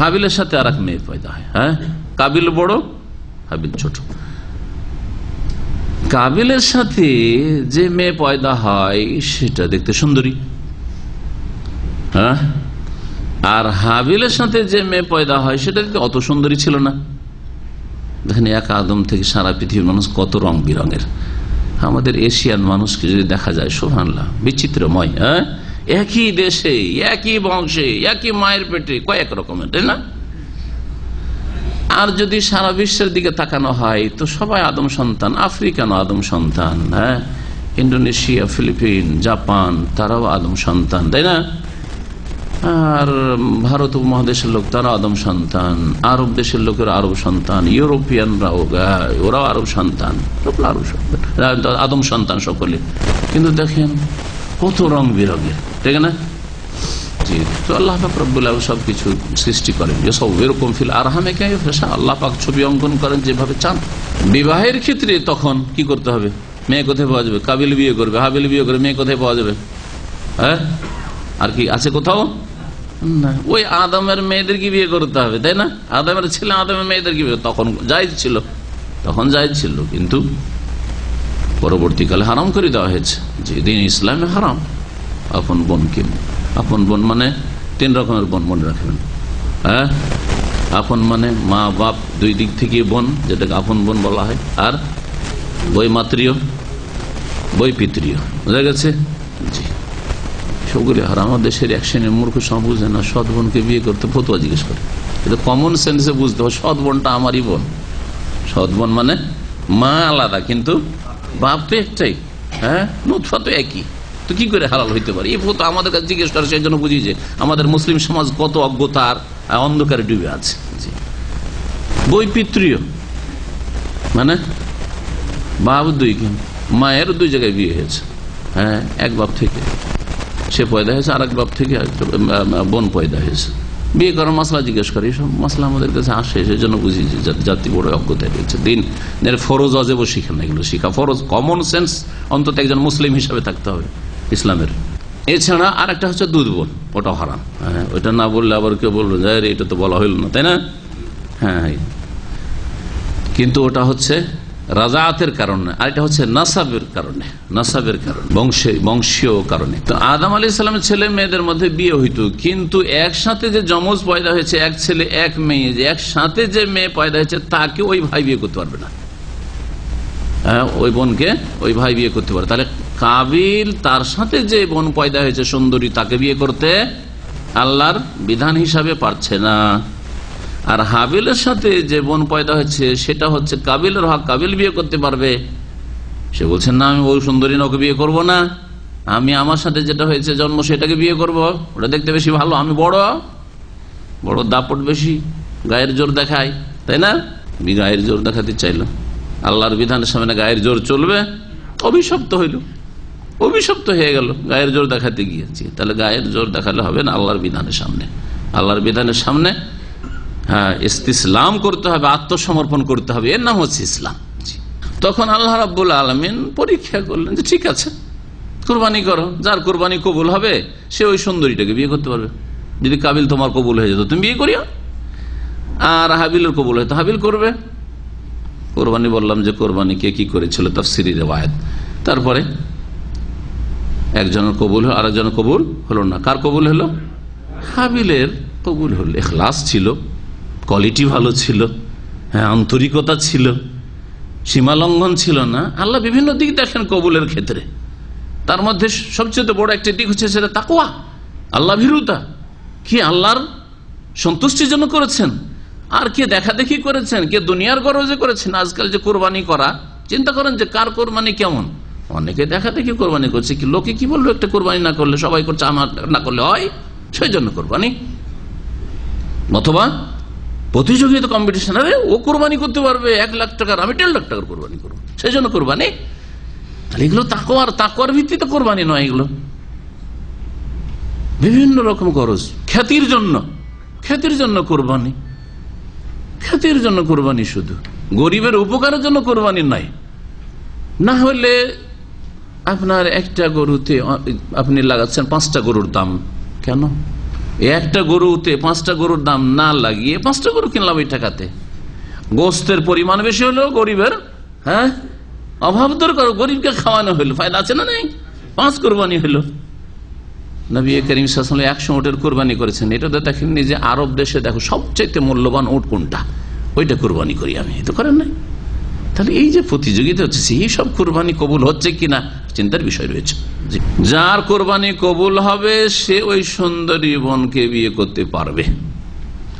হাবিলের সাথে আর এক মেয়ে পয়দা হয়। হ্যাঁ, কাবিল বড়, হাবিল ছোট। কাবিলের সাথে যে মেয়ে পয়দা হয় সেটা দেখতে সুন্দরী, হ্যাঁ, আর হাবিলের সাথে যে মেয়ে পয়দা হয় সেটা দেখতে অত সুন্দরী ছিল না। দেখেন, এক আদম থেকে সারা পৃথিবীর মানুষ কত রং বিরঙের। আমাদের এশিয়ান মানুষকে যদি দেখা যায়, সুবহানাল্লাহ, বিচিত্রময়। হ্যাঁ, একই দেশে, একই বংশে, একই মায়ের পেটে কয়েক রকমের, তাই না? আর যদি সারা বিশ্বের দিকে তাকানো হয় তো সবাই আদম সন্তান, আফ্রিকান আদম সন্তান, হ্যাঁ, ইন্দোনেশিয়া, ফিলিপিন, জাপান, তারাও আদম সন্তান, তাই না? আর ভারত উপমহাদেশের লোক, তারা আদম সন্তান, আরব দেশের লোকের আরব সন্তান, ইউরোপিয়ানরাও ওরাও আরব সন্তান, আদম সন্তান সকলে। কিন্তু দেখেন কত রং বিরঙের, ঠিক না? জি, তো আল্লাহ পাক রব্বুল আলামিন সবকিছু সৃষ্টি করেন, সব এরকম ফিল আরহামে কাইফা, আল্লাহ পাক ছবি অঙ্কন করেন যেভাবে চান। বিবাহের ক্ষেত্রে তখন কি করতে হবে? মেয়ে কোথায় পাওয়া যাবে? কাবিল বিয়ে করবে, হাবিল বিয়ে করবে, মেয়ে কোথায় পাওয়া যাবে? হ্যাঁ, আর কি আছে কোথাও? না, ওই আদমের মেয়েদেরকে বিয়ে করতে হবে, তাই না? আদমের ছেলে আদমের মেয়েদেরকে বিয়ে, তখন জায়েজ ছিল, কিন্তু পরবর্তীকালে হারাম করে দেওয়া হয়েছে। যেদিন ইসলামে হারাম, আপন বোনকে, আপন বোন মানে 3 রকমের বোন, মনে রাখবেন। হ্যাঁ, আপন মানে মা বাপ দুই দিক থেকে বোন, যেটাকে আপন বোন বলা হয়, আর বৈমাত্রীয়, বৈপিত্রীয়, বোঝা গেছে? জি, সবগুলি হারাম। আমার দেশের এক শ্রেণীর মূর্খ সব বুঝে না, সৎ বোনকে বিয়ে করতে ফতোয়া জিজ্ঞেস করে। এটা কমন সেন্সে বুঝতে হবে, সৎ বোনটা আমারই বোন। সৎ বোন মানে মা আলাদা কিন্তু বাপ তো একটাই, হ্যাঁ, নুতফা তো একই, তো কি করে হালাল হইতে পারে? এই ফতোয়া আমাদের কাছে জিজ্ঞেস করে, সেই জন্য বুঝি যে আমাদের মুসলিম সমাজ কত অজ্ঞতার অন্ধকারে ডুবে আছে। জি, বৈপিত্রীয় মানে বাপ দুই, মায়ের 2 জায়গায় বিয়ে হয়েছে। হ্যাঁ, এক বাপ থেকে সে পয়দা হয়েছে, আর এক বাপ থেকে বোন পয়দা হয়েছে। বিয়ে করার মশলা জিজ্ঞেস করে, এইসব মশলা আমাদের কাছে আসে, সেই জন্য বুঝি যে জাতি বড় অজ্ঞতায় রয়েছে। দিনের ফরজ অজেব শিখে না, এগুলো শিখা ফরজ। কমন সেন্স অন্তত একজন মুসলিম হিসাবে থাকতে হবে ইসলামের। এছাড়া আর একটা হচ্ছে দুধ বোন, ওটাও হারাম। হ্যাঁ, ওইটা না বললে আবার কেউ বললো যে এটা তো বলা হইল না, তাই না? হ্যাঁ, কিন্তু ওটা হচ্ছে রাজাতের কারণে, আর এটা হচ্ছে নাসাবের কারণে, বংশীয় কারণে। তো আদম আলাইহিস সালামের ছেলে মেয়েদের মধ্যে বিয়ে হইতো, কিন্তু একসাথে যে যমজ পয়দা হয়েছে, এক ছেলে এক মেয়ে, একসাথে যে মেয়ে পয়দা হয়েছে তাকে ওই ভাই বিয়ে করতে পারবে না। হ্যাঁ, ওই বোনকে ওই ভাই বিয়ে করতে পারে। তাহলে কাবিল তার সাথে যে বোন পয়দা হয়েছে সুন্দরী, তাকে বিয়ে করতে আল্লাহর বিধান হিসাবে পারছে না। আর হাবিলের সাথে যে বোন পয়দা হয়েছে সেটা হচ্ছে কাবিলের হক, কাবিল বিয়ে করতে পারবে। সে বলছেন না, আমি ওই সুন্দরী নৌকে বিয়ে করব না, আমি আমার সাথে যেটা হয়েছে জন্ম সেটাকে বিয়ে করব, ওটা দেখতে বেশি ভালো, আমি বড় দাপট বেশি, গায়ের জোর দেখায়, তাই না? গায়ের জোর দেখাতে চাইল, আল্লাহর বিধানের সামনে গায়ের জোর চলবে, অভিশপ্ত হয়ে গেল গায়ের জোর দেখাতে গিয়েছি। তাহলে গায়ের জোর দেখালে হবে না, আল্লাহর বিধানের সামনে হ্যাঁ ইস্তিসলাম করতে হবে, আত্মসমর্পণ করতে হবে, এর নাম হচ্ছে ইসলাম। তখন আল্লাহ রাব্বুল আলামিন পরীক্ষা করলেন যে ঠিক আছে, কুরবানি করো, যার কুরবানি কবুল হবে সে ওই সুন্দরীটাকে বিয়ে করতে পারবে। যদি কাবিল তোমার কবুল হয়ে যেত তুমি বিয়ে করিও, আর হাবিলের কবুল হয়তো হাবিল করবে। কোরবানি বললাম যে কোরবানি কে কি করেছিল তাফসিরি রিওয়ায়াত। তারপরে একজনের কবুল হলো, আরেকজনের কবুল হলো না। কার কবুল হলো? হাবিলের কবুল হলো। ইখলাস ছিল, কোয়ালিটি ভালো ছিল, হ্যাঁ, আন্তরিকতা ছিল, সীমালঙ্ঘন ছিল না। আল্লাহ বিভিন্ন দিক দেখেন কবুলের ক্ষেত্রে। তার মধ্যে সবচেয়ে বড় একটা দিক হচ্ছে সেটা তাকওয়া, আল্লাহ ভীরুতা। কি আল্লাহর সন্তুষ্টির জন্য করেছেন, আর কে দেখা দেখি করেছেন, কে দুনিয়ার গরজে করেছেন। আজকাল যে কোরবানি করা, চিন্তা করেন যে কার কোরবানি কেমন। অনেকে দেখা দেখি কোরবানি করছে, কি লোকে কি বললো, একটা কোরবানি না করলে সবাই করছে, আমার না করলে হয়, সেই জন্য কোরবানি। অথবা প্রতিযোগিতা, কম্পিটিশন, আরে ও কোরবানি করতে পারবে 1 লাখ টাকার, আমি 1.5 লাখ টাকার কোরবানি করবো, সেই জন্য কোরবানি। তাহলে এগুলো তাকওয়ার ভিত্তিতে কোরবানি নয়, এগুলো বিভিন্ন রকম গরজ, খ্যাতির জন্য কোরবানি, খ্যাতির জন্য কোরবানি, শুধু গরিবের উপকারের জন্য কোরবানি নয়। না হলে আপনার একটা গরুতে আপনি লাগাচ্ছেন 5টা গরুর দাম, কেন? একটা গরুতে 5টা গরুর দাম না লাগিয়ে 5টা গরু কিনলাম এই টাকাতে। গোস্তের পরিমাণ বেশি হলো, গরিবের অভাব দূর করো, গরিবকে খাওয়ানো হলো, ফায়দা আছে না নেই? 5 কোরবানি হলো। নবী করিম সাল্লাল্লাহু আলাইহি ওয়াসাল্লাম 100 উটের কোরবানি করেছেন। এটা তো দেখেননি যে আরব দেশে দেখো সবচেয়ে মূল্যবান উট কোনটা, ওইটা কোরবানি করি আমি, তো করেন নাই? তাহলে এই যে প্রতিযোগিতা হচ্ছে, সেই সব কোরবানি কবুল হচ্ছে কিনা চিন্তার বিষয় রয়েছে। যার কোরবানি কবুল হবে সে ওই সুন্দরী বোনকে বিয়ে করতে পারবে।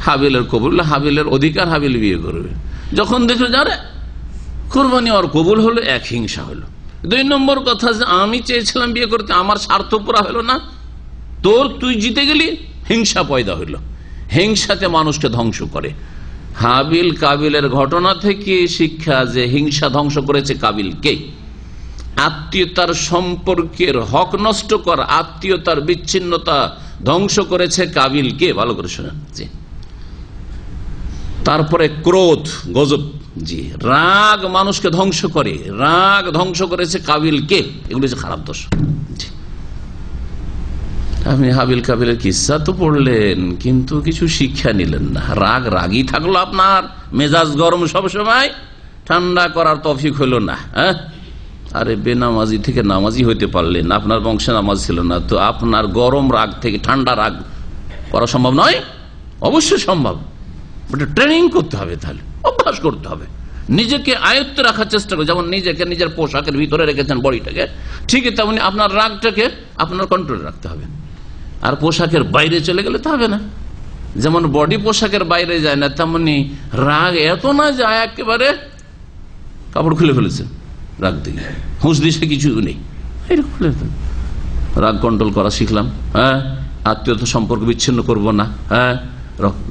হাবিলের কবুল, হাবিলের অধিকার, হাবিল বিয়ে করবে। যখন দেখলো যারে কোরবানি আর কবুল হলো, এক হিংসা হলো। 2 নম্বর কথা, যে আমি চেয়েছিলাম বিয়ে করতে, আমার স্বার্থ পুরা হলো না, তুই জিতে গেলি, হিংসা পয়দা হইল। হিংসাতে মানুষকে ধ্বংস করে। হাবিল কাবিলের ঘটনা থেকে শিক্ষা যে হিংসা ধ্বংস করেছে কাবিলকে। আত্মীয়তার সম্পর্কের হক নষ্ট করা, আত্মীয়তার বিচ্ছিন্নতা ধ্বংস করেছে কাবিলকে। ভালো করে শোনেন জি। তারপরে ক্রোধ, গজব, জি, রাগ মানুষকে ধ্বংস করে, রাগ ধ্বংস করেছে কাবিলকে। এগুলো হচ্ছে খারাপ দোষ। আপনি হাবিল কাবিলের কিসসা তো পড়লেন, কিন্তু কিছু শিক্ষা নিলেন না। রাগ রাগই থাকলো, আপনার মেজাজ গরম, সবসময় ঠান্ডা করার তৌফিক হলো না। আরে বেনামাজি থেকে নামাজি হইতে পারলেন, আপনার বংশে নামাজ ছিল না, তো আপনার গরম রাগ থেকে ঠান্ডা রাগ করা সম্ভব নয়? অবশ্যই সম্ভব। ওটা ট্রেনিং করতে হবে, তাহলে অভ্যাস করতে হবে, নিজেকে আয়ত্তে রাখার চেষ্টা করে। যেমন নিজেকে নিজের পোশাকের ভিতরে রেখেছেন বডিটাকে, ঠিক তেমনি আপনার রাগটাকে আপনার কন্ট্রোলে রাখতে হবে। আর পোশাকের বাইরে চলে গেলে তো হবে না। যেমন বডি পোশাকের বাইরে যায় না, তেমনি রাগ এত না যায় একেবারে কাপড় খুলে ফেলেছেন রাগ থেকে, হুঁশ দিশে কিছু নেই, রাগ কন্ট্রোল করা শিখলাম। আত্মীয়তা সম্পর্ক বিচ্ছিন্ন করব না।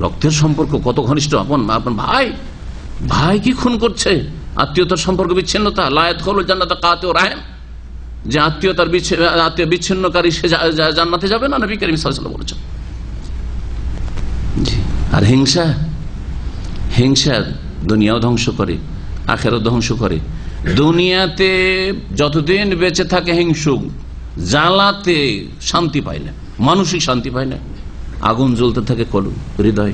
রক্তের সম্পর্ক কত ঘনিষ্ঠ, আপন ভাই, ভাই কি খুন করছে? আত্মীয়তার সম্পর্ক বিচ্ছিন্নতা, লায়াত হল জান্নাতে কাতে ও রাহেম, যে আত্মীয়তার আত্মীয় বিচ্ছিন্নকারী সে জান্নাতে যাবে না, নবী করিম সাল্লাল্লাহু আলাইহি ওয়াসাল্লাম বলেছেন। আর হিংসা, হিংসা দুনিয়াও ধ্বংস করে, আখিরাত ধ্বংস করে। দুনিয়াতে যতদিন বেঁচে থাকে হিংসুক, জ্বালাতে শান্তি পায় না, মানসিক শান্তি পায় না। আগুন জ্বলতে থাকে কলব, হৃদয়,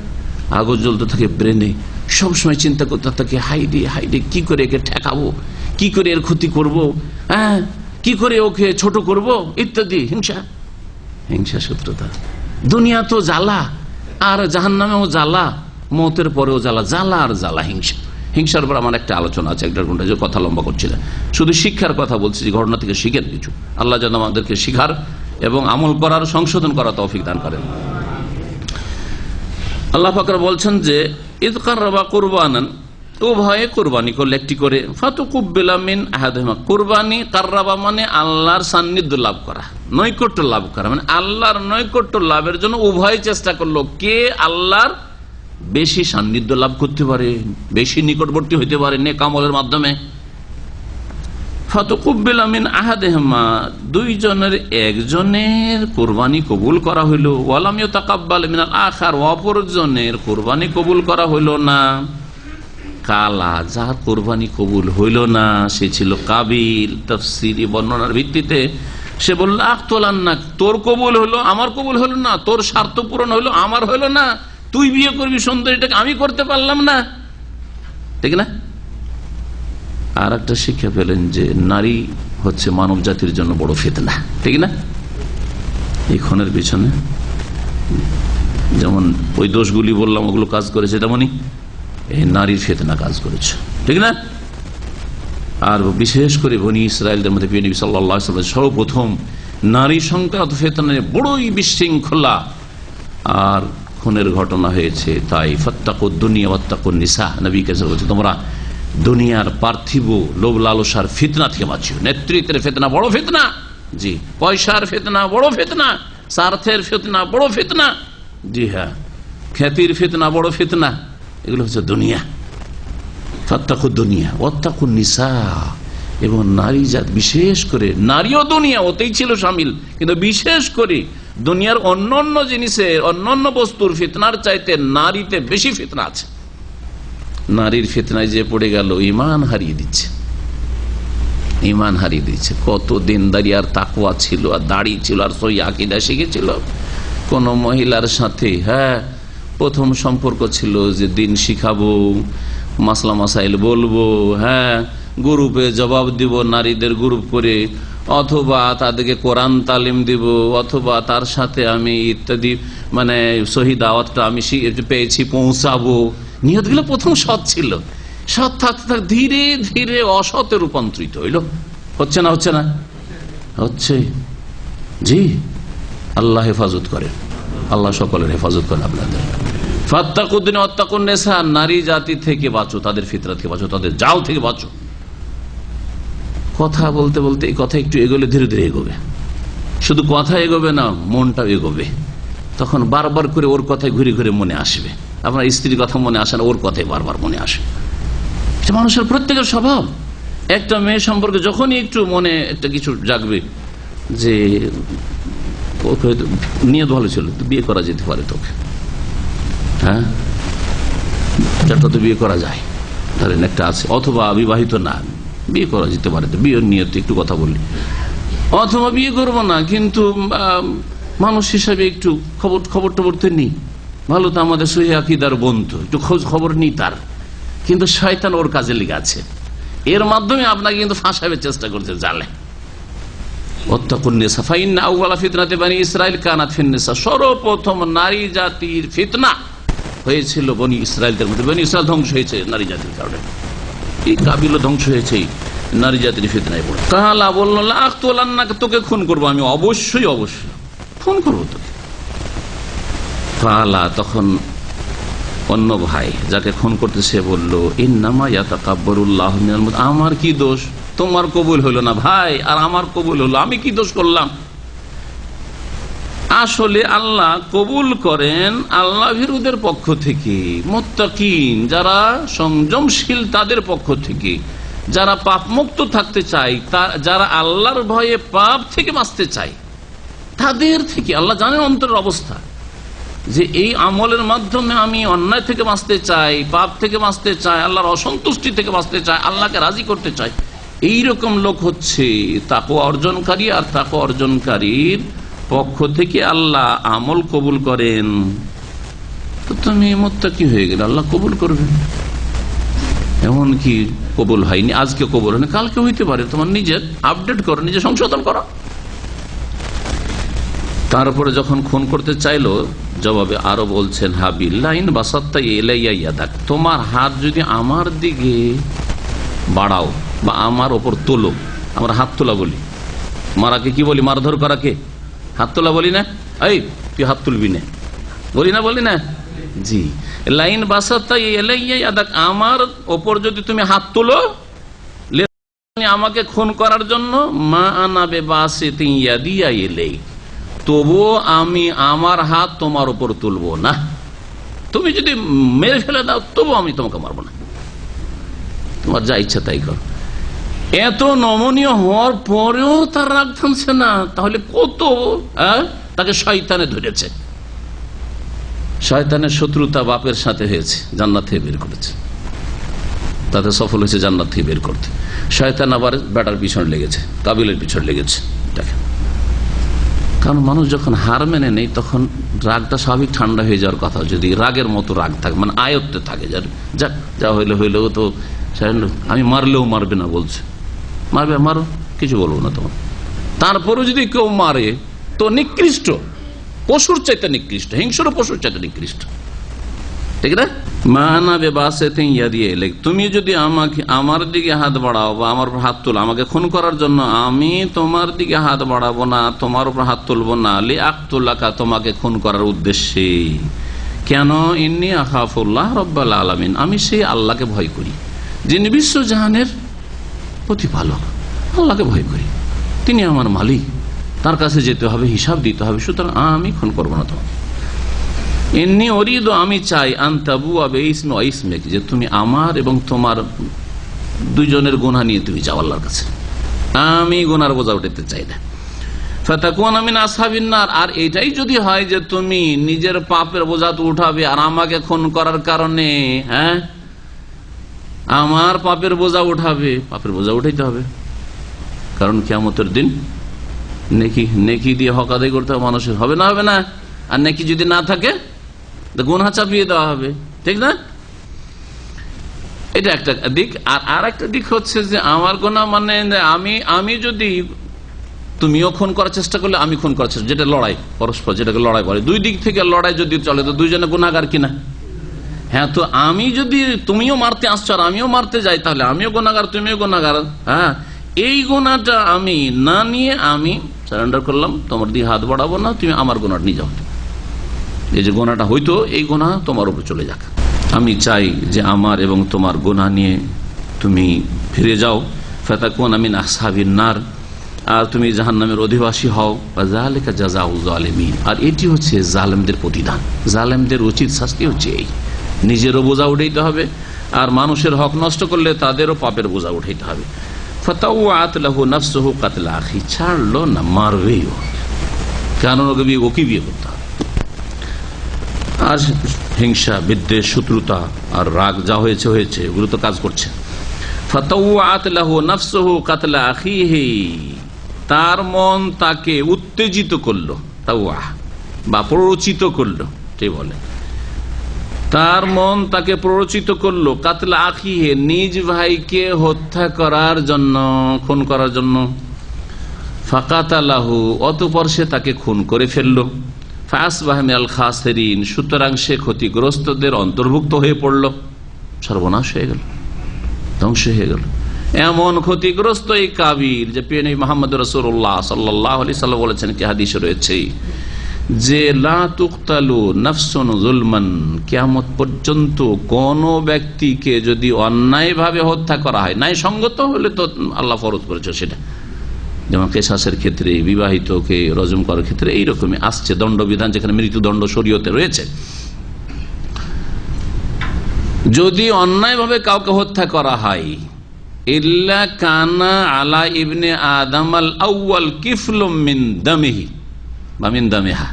আগুন জ্বলতে থাকে ব্রেনে, সবসময় চিন্তা করতে থাকে, হাইডে হাইডে কি করে একে ঠেকাবো, কি করে এর ক্ষতি করব, কি করে ওকে ছোট করব, ইত্যাদি। হিংসা, হিংসা শত্রুতা। দুনিয়া তো জ্বালা, আর জাহান্নামেও জ্বালা, মওতের পরেও জ্বালা, জ্বালা আর জ্বালা। হিংসা, হিংসার উপর আমার একটা আলোচনা আছে, 1.5 ঘন্টা, যে কথা লম্বা করছি না, শুধু শিক্ষার কথা বলছি, যে ঘটনা থেকে শিখেন কিছু। আল্লাহ যেন আমাদেরকে শিখার এবং আমল করার, সংশোধন করার তৌফিক দান করেন। আল্লাহ পাক বলছেন যে ইয কাররাবা কুরবানান, উভয়ে কুরবানি করলে একটি করে, ফাতুকুব্বিলা মিন আহাদিহিমা। কুরবানি কাররাবা মানে আল্লাহর সান্নিধ্য লাভ করা, নৈকট্য লাভ করা, মানে আল্লাহর নৈকট্য লাভের জন্য উভয় চেষ্টা করলো। কে আল্লাহর বেশি সান্নিধ্য লাভ করতে পারে, বেশি নিকটবর্তী হইতে পারে নেক আমলের মাধ্যমে। ফাতুকুব্বিলা মিন আহাদিহিমা, দুইজনের একজনের কুরবানি কবুল করা হইল। ওয়ালাম ইউতাকাব্বাল মিনাল আখার, অপরজনের কুরবানি কবুল করা হইল না। কালা, যার কোরবানি কবুল হইল না সে ছিল কাবিল। তাফসীরি বর্ণনার ভিত্তিতে সে বলল, আখতলান্নাক, তোর কবুল হলো, আমার কবুল হলো না, তোর স্বার্থ পূরণ হলো, আমার হলো না, তুই বিয়ে করবি সুন্দরীটাকে, আমি করতে পারলাম না, ঠিক না? আর একটা শিক্ষা পেলেন যে নারী হচ্ছে মানব জাতির জন্য বড় ফিতনা, ঠিক না? এই খুনের পিছনে যেমন ওই দোষগুলি বললাম, ওগুলো কাজ করেছে, তেমনি এই নারীর ফিতনা কাজ করেছে, ঠিক না? আর বিশেষ করে বনি ইসরায়েলদের মধ্যে নবী সাল্লাল্লাহু আলাইহি ওয়াসাল্লাম সর্বপ্রথম নারী সংক্রান্ত ফিতনা বড়ই বিশৃঙ্খলা আর খুনের ঘটনা হয়েছে। তাই ফাত্তাকুদ দুনিয়া ওয়াত্তাকুন নিসা, নবী কাছে বলছে, তোমরা দুনিয়ার পার্থিব লোভ লালসার ফিতনা থেকে বাঁচিও। নেতৃত্বের ফিতনা বড় ফিতনা, জি, পয়সার ফিতনা বড় ফিতনা, স্বার্থের ফিতনা বড় ফিতনা, জি হ্যাঁ, খ্যাতির ফিতনা বড় ফিতনা, এগুলো হচ্ছে দুনিয়া। ফাত্তাকুদ দুনিয়া ওয়াত্তাকুন নিসা, এবং নারী জাত, বিশেষ করে নারীও দুনিয়া ওতেই ছিল শামিল, কিন্তু বিশেষ করে দুনিয়ার অন্যান্য জিনিসের, অন্যান্য বস্তুর ফিতনার চাইতে নারীতে বেশি ফিতনা আছে। নারীর ফিতনায় যে পড়ে গেল ইমান হারিয়ে দিচ্ছে, ইমান হারিয়ে দিয়েছে। কত দিনদারি আর তাকওয়া ছিল, আর দাড়ি ছিল, আর সই আকীদা শিখেছিল। কোন মহিলার সাথে প্রথম সম্পর্ক ছিল যে দিন শিখাবো, মাসলা মাসাইল বলবো, গ্রুপে জবাব দিব নারীদের গ্রুপ করে, অথবা তাদেরকে কোরআন তালিম দিব, অথবা তার সাথে আমি ইত্যাদি মানে সহি দাওয়াতটা আমি পেয়েছি পৌঁছাবো। নিয়তগুলো প্রথম সৎ ছিল। সৎ থাকতে থাকতে ধীরে ধীরে অসতে রূপান্তরিত হইল। হচ্ছে না? হচ্ছে না? হচ্ছে। জি, আল্লাহ হেফাজত করে, আল্লাহ সকলের হেফাজত করে আপনাদের। ফাত্তাকুদ্দিন ওয়াত্তাকুন নিসা, নারী জাতি থেকে বাঁচো, তাদের ফিতরাত থেকে বাঁচো, তাদের জাল থেকে বাঁচো। কথা বলতে বলতে এই কথা একটু এগোলে ধীরে ধীরে এগোবে। শুধু কথা এগোবে না, মনটাও এগোবে। তখন বারবার করে ওর কথায় ঘুরে ঘুরে মনে আসবে। আপনার স্ত্রীর কথা মনে আসে না, ওর কথাই বারবার মনে আসে। এটা মানুষের প্রত্যেকের স্বভাব। একটা মেয়ে সম্পর্কে যখনই একটু মনে একটা কিছু জাগবে যে নিয়ত ভালো ছিল, বিয়ে করা যেতে পারে তোকে, চারটা তো বিয়ে করা যায়, ধরেন একটা আছে, অথবা বিবাহিত না, বিয়ে করা যেতে পারে, তো বিয়ের নিয়তে একটু কথা বললি, অথবা বিয়ে করবো না কিন্তু মানুষ হিসাবে একটু খবর টবর তো নিই, ভালো তো আমাদের সহিহ আকীদার বন্ধু, একটু খোঁজ খবর নিই তার। কিন্তু শয়তান ওর কাজে লেগে আছে, এর মাধ্যমে আপনাকে কিন্তু ফাঁসাবে চেষ্টা করছে জালে। সর্বপ্রথম নারী জাতির ফিতনা হয়েছিল বনি ইসরায়েলদের মধ্যে। বনি ইসরায়েল ধ্বংস হয়েছে নারী জাতির কারণে, এই কাবিল ধ্বংস হয়েছে নারী জাতির ফিতনায় পড়ে। কালা বলল তোকে খুন করবো আমি, অবশ্যই অবশ্যই খুন করবো তোকে। কালা তখন অন্য ভাই যাকে খুন করতে সে বললো ইন্নামা ইয়াতাকাব্বারুল্লাহু মিনাল মুত্তাকিন, আমার কি দোষ, তোমার কবুল হলো না ভাই আর আমার কবুল হলো, আমি কি দোষ করলাম? আসলে আল্লাহ কবুল করেন আল্লাহ ভীরুদের পক্ষ থেকে, মুত্তাকিন যারা সংযমশীল তাদের পক্ষ থেকে, যারা পাপ মুক্ত থাকতে চায়, যারা আল্লাহর ভয়ে পাপ থেকে বাঁচতে চায় তাদের থেকে। আল্লাহ জানেন অন্তরের অবস্থা, যে এই আমলের মাধ্যমে আমি অন্যায় থেকে বাঁচতে চাই, পাপ থেকে বাঁচতে চাই, আল্লাহর অসন্তুষ্টি থেকে বাঁচতে চাই, আল্লাহকে রাজি করতে চাই, এইরকম লোক হচ্ছে তাকওয়া অর্জনকারী। আর তাকওয়া অর্জনকারীর পক্ষ থেকে আল্লাহ আমল কবুল করেন। তো তুমি মুত্তাকি হয়ে গেলে আল্লাহ কবুল করবেন। এমন কি কবুল হয়নি, আজকে কবুল হয়নি, কালকে হইতে পারে। তোমার নিজের আপডেট করো, নিজে সংশোধন করো। তারপরে যখন খুন করতে চাইলো জবাবে আরো বলছেন হাবিল লাইন বাসাত্তা ইলাইয়া ইয়াদাক, তোমার হাত যদি আমার দিকে বাড়াও বা আমার ওপর তোলো, আমরা হাত তোলা বলি, মারাকে কি বলি, মারধর করাকে হাত তোলা বলি না, এই তুই হাত তুলবি না বলি না জি। লাইন বাসাত্তা ইলাইয়া ইয়াদাক, আমার ওপর যদি তুমি হাত তোলো আমাকে খুন করার জন্য, মা আনাবে বাসিতি ইয়াদিয়া ইলাই, তবুও আমি আমার হাত তোমার উপর তুলবো না। তুমি যদি মেরে ফেলে দাও তবু আমি তোমাকে মারবো না, তোমার যা ইচ্ছা তাই কর। এত নমনীয় হওয়ার পরেও তার রাগ থামছে না, তাহলে কত তাকে শয়তানে ধরেছে। শয়তানের শত্রুতা বাপের সাথে হয়েছে, জান্নাত থেকে বের করেছে, তাতে সফল হয়েছে জান্নাত থেকে বের করতে। শয়তান আবার বেটার পিছনে লেগেছে, কাবিলের পিছনে লেগেছে। দেখেন, কারণ মানুষ যখন হার মেনে নেই তখন রাগটা স্বাভাবিক ঠান্ডা হয়ে যাওয়ার কথা। যদি রাগের মতো রাগ থাকে, মানে আয়ত্তে থাকে, যাক যা হইলেও তো আমি মারলেও মারবে না বলছে, মারবে মারো, কিছু বলবো না তোমার। তারপরেও যদি কেউ মারে তো নিকৃষ্ট, পশুর চাইতে নিকৃষ্ট, হিংস্র পশুর চাইতে নিকৃষ্ট, ঠিক না? তুমি যদি আমার দিকে হাত বাড়াও বা আমার হাত তোলো আমাকে খুন করার জন্য, আমি তোমার দিকে হাত বাড়াবো না, তোমার উপর হাত তুলবো না, লি আকতুল্লাকা, তোমাকে খুন করার উদ্দেশ্যে। কেন? ইন্নী আখাফুল্লাহ রব্বাল আলামিন, আমি সেই আল্লাহকে ভয় করি যিনি বিশ্বজাহানের প্রতিপালক। আল্লাহকে ভয় করি, তিনি আমার মালিক, তার কাছে যেতে হবে, হিসাব দিতে হবে, সুতরাং আমি খুন করবো না তোমাকে। এমনি অরিদ, আমি চাই আনতাবু আবে ইসমে ইসমেক, যে তুমি আমার এবং তোমার দুইজনের গুনাহ নিয়ে তুমি যাও আল্লাহর কাছে, আমি গুনার বোঝা উঠাতে চাই না। ফাতাকুন মিন আসহাবিন নার, আর এটাই যদি হয় যে তুমি নিজের পাপের বোঝা তো উঠাবে আর আমাকে খুন করার কারণে আমার পাপের বোঝা উঠাবে, পাপের বোঝা উঠাইতে হবে, কারণ কিয়ামতের দিন নেকি দিয়ে হক আদায় করতে হবে মানুষের, হবে না? আর নেকি যদি না থাকে তো গুনাহ চাপিয়ে দেওয়া হবে, ঠিক না? এটা একটা দিক। আর একটা দিক হচ্ছে যে আমার গুনাহ মানে আমি যদি, তুমিও খুন করার চেষ্টা করলে আমি খুন করার চেষ্টা, যেটা লড়াই পরস্পর, যেটাকে লড়াই বলে, দুই দিক থেকে লড়াই যদি চলে তো দুইজনে গুনাহগার কিনা? হ্যাঁ, তো আমি যদি, তুমিও মারতে আসছো আর আমিও মারতে যাই, তাহলে আমিও গুনাহগার তুমিও গুনাহগার। হ্যাঁ, এই গুনাহটা আমি না নিয়ে আমি সারেন্ডার করলাম, তোমার দিয়ে হাত বাড়াবো না, তুমি আমার গুনাহটা নিয়ে যাও। এই যে গুনাহটা হইতো, এই গুনাহ তোমার উপর চলে যাক। আমি চাই যে আমার এবং তোমার গুনাহ নিয়ে তুমি ফিরে যাও, ফাতাকুনা মিন আসহাবিন নার, আর তুমি জাহান্নামের অধিবাসী হও। যালিকা জাযাউ যালিমিন, আর এটি হচ্ছে জালেমদের প্রতিদান। জালেমদের উচিত শাস্তি হচ্ছে এই, নিজেরও বোঝা উঠাইতে হবে, আর মানুষের হক নষ্ট করলে তাদেরও পাপের বোঝা উঠাইতে হবে। ফাতাওয়াত লাহু নাফসুহু কাতলা আখি, ছাড়লো না, মারবেই ও, কেন ওকে বিয়ে করতে হবে। আর হিংসা, বিদ্বেষ, শত্রুতা আর রাগ যা হয়েছে ওগুলো তো কাজ করছে। ফাতাওয়াত লাহু নাফসুহু কাতলা আখিহি, তার মন তাকে উত্তেজিত করলো, তাওয়া বা প্ররোচিত করলো, ঠিক বলে, তার মন তাকে প্ররোচিত করলো কাতলা আখিহি, নিজ ভাইকে হত্যা করার জন্য, খুন করার জন্য। ফাকাতালাহু, অতঃপর সে তাকে খুন করে ফেললো। ফাসবাহা মিনাল খাসিরিন, সুতরাং সে ক্ষতিগ্রস্তদের অন্তর্ভুক্ত হয়ে পড়ল, সর্বনাশ হয়ে গেল, ধ্বংস হয়ে গেল। এমন ক্ষতিগ্রস্ত এই কাবিল যে প্রিয় নবী মুহাম্মদ রাসূলুল্লাহ সাল্লাল্লাহু আলাইহি সাল্লাম বলেছেন, কি হাদিসে রয়েছে যে লা তুকতালু নাফসুন যুলমান, কিয়ামত পর্যন্ত কোন ব্যক্তিকে যদি অন্যায়ভাবে হত্যা করা হয়, ন্যায়সঙ্গত হলে তো আল্লাহ ফরজ করেছে সেটা, যেমন কেসাসের ক্ষেত্রে, বিবাহিতকে রজম করার ক্ষেত্রে এইরকমই আসছে দণ্ডবিধান, যেখানে মৃত্যুদণ্ড শরীয়তে রয়েছে। যদি অন্যায়ভাবে কাউকে হত্যা করা হয়, ইল্লা কানা আলা ইবনে আদম আল আউয়াল কিফলুম মিন দামিহি বা মিন দামিহা,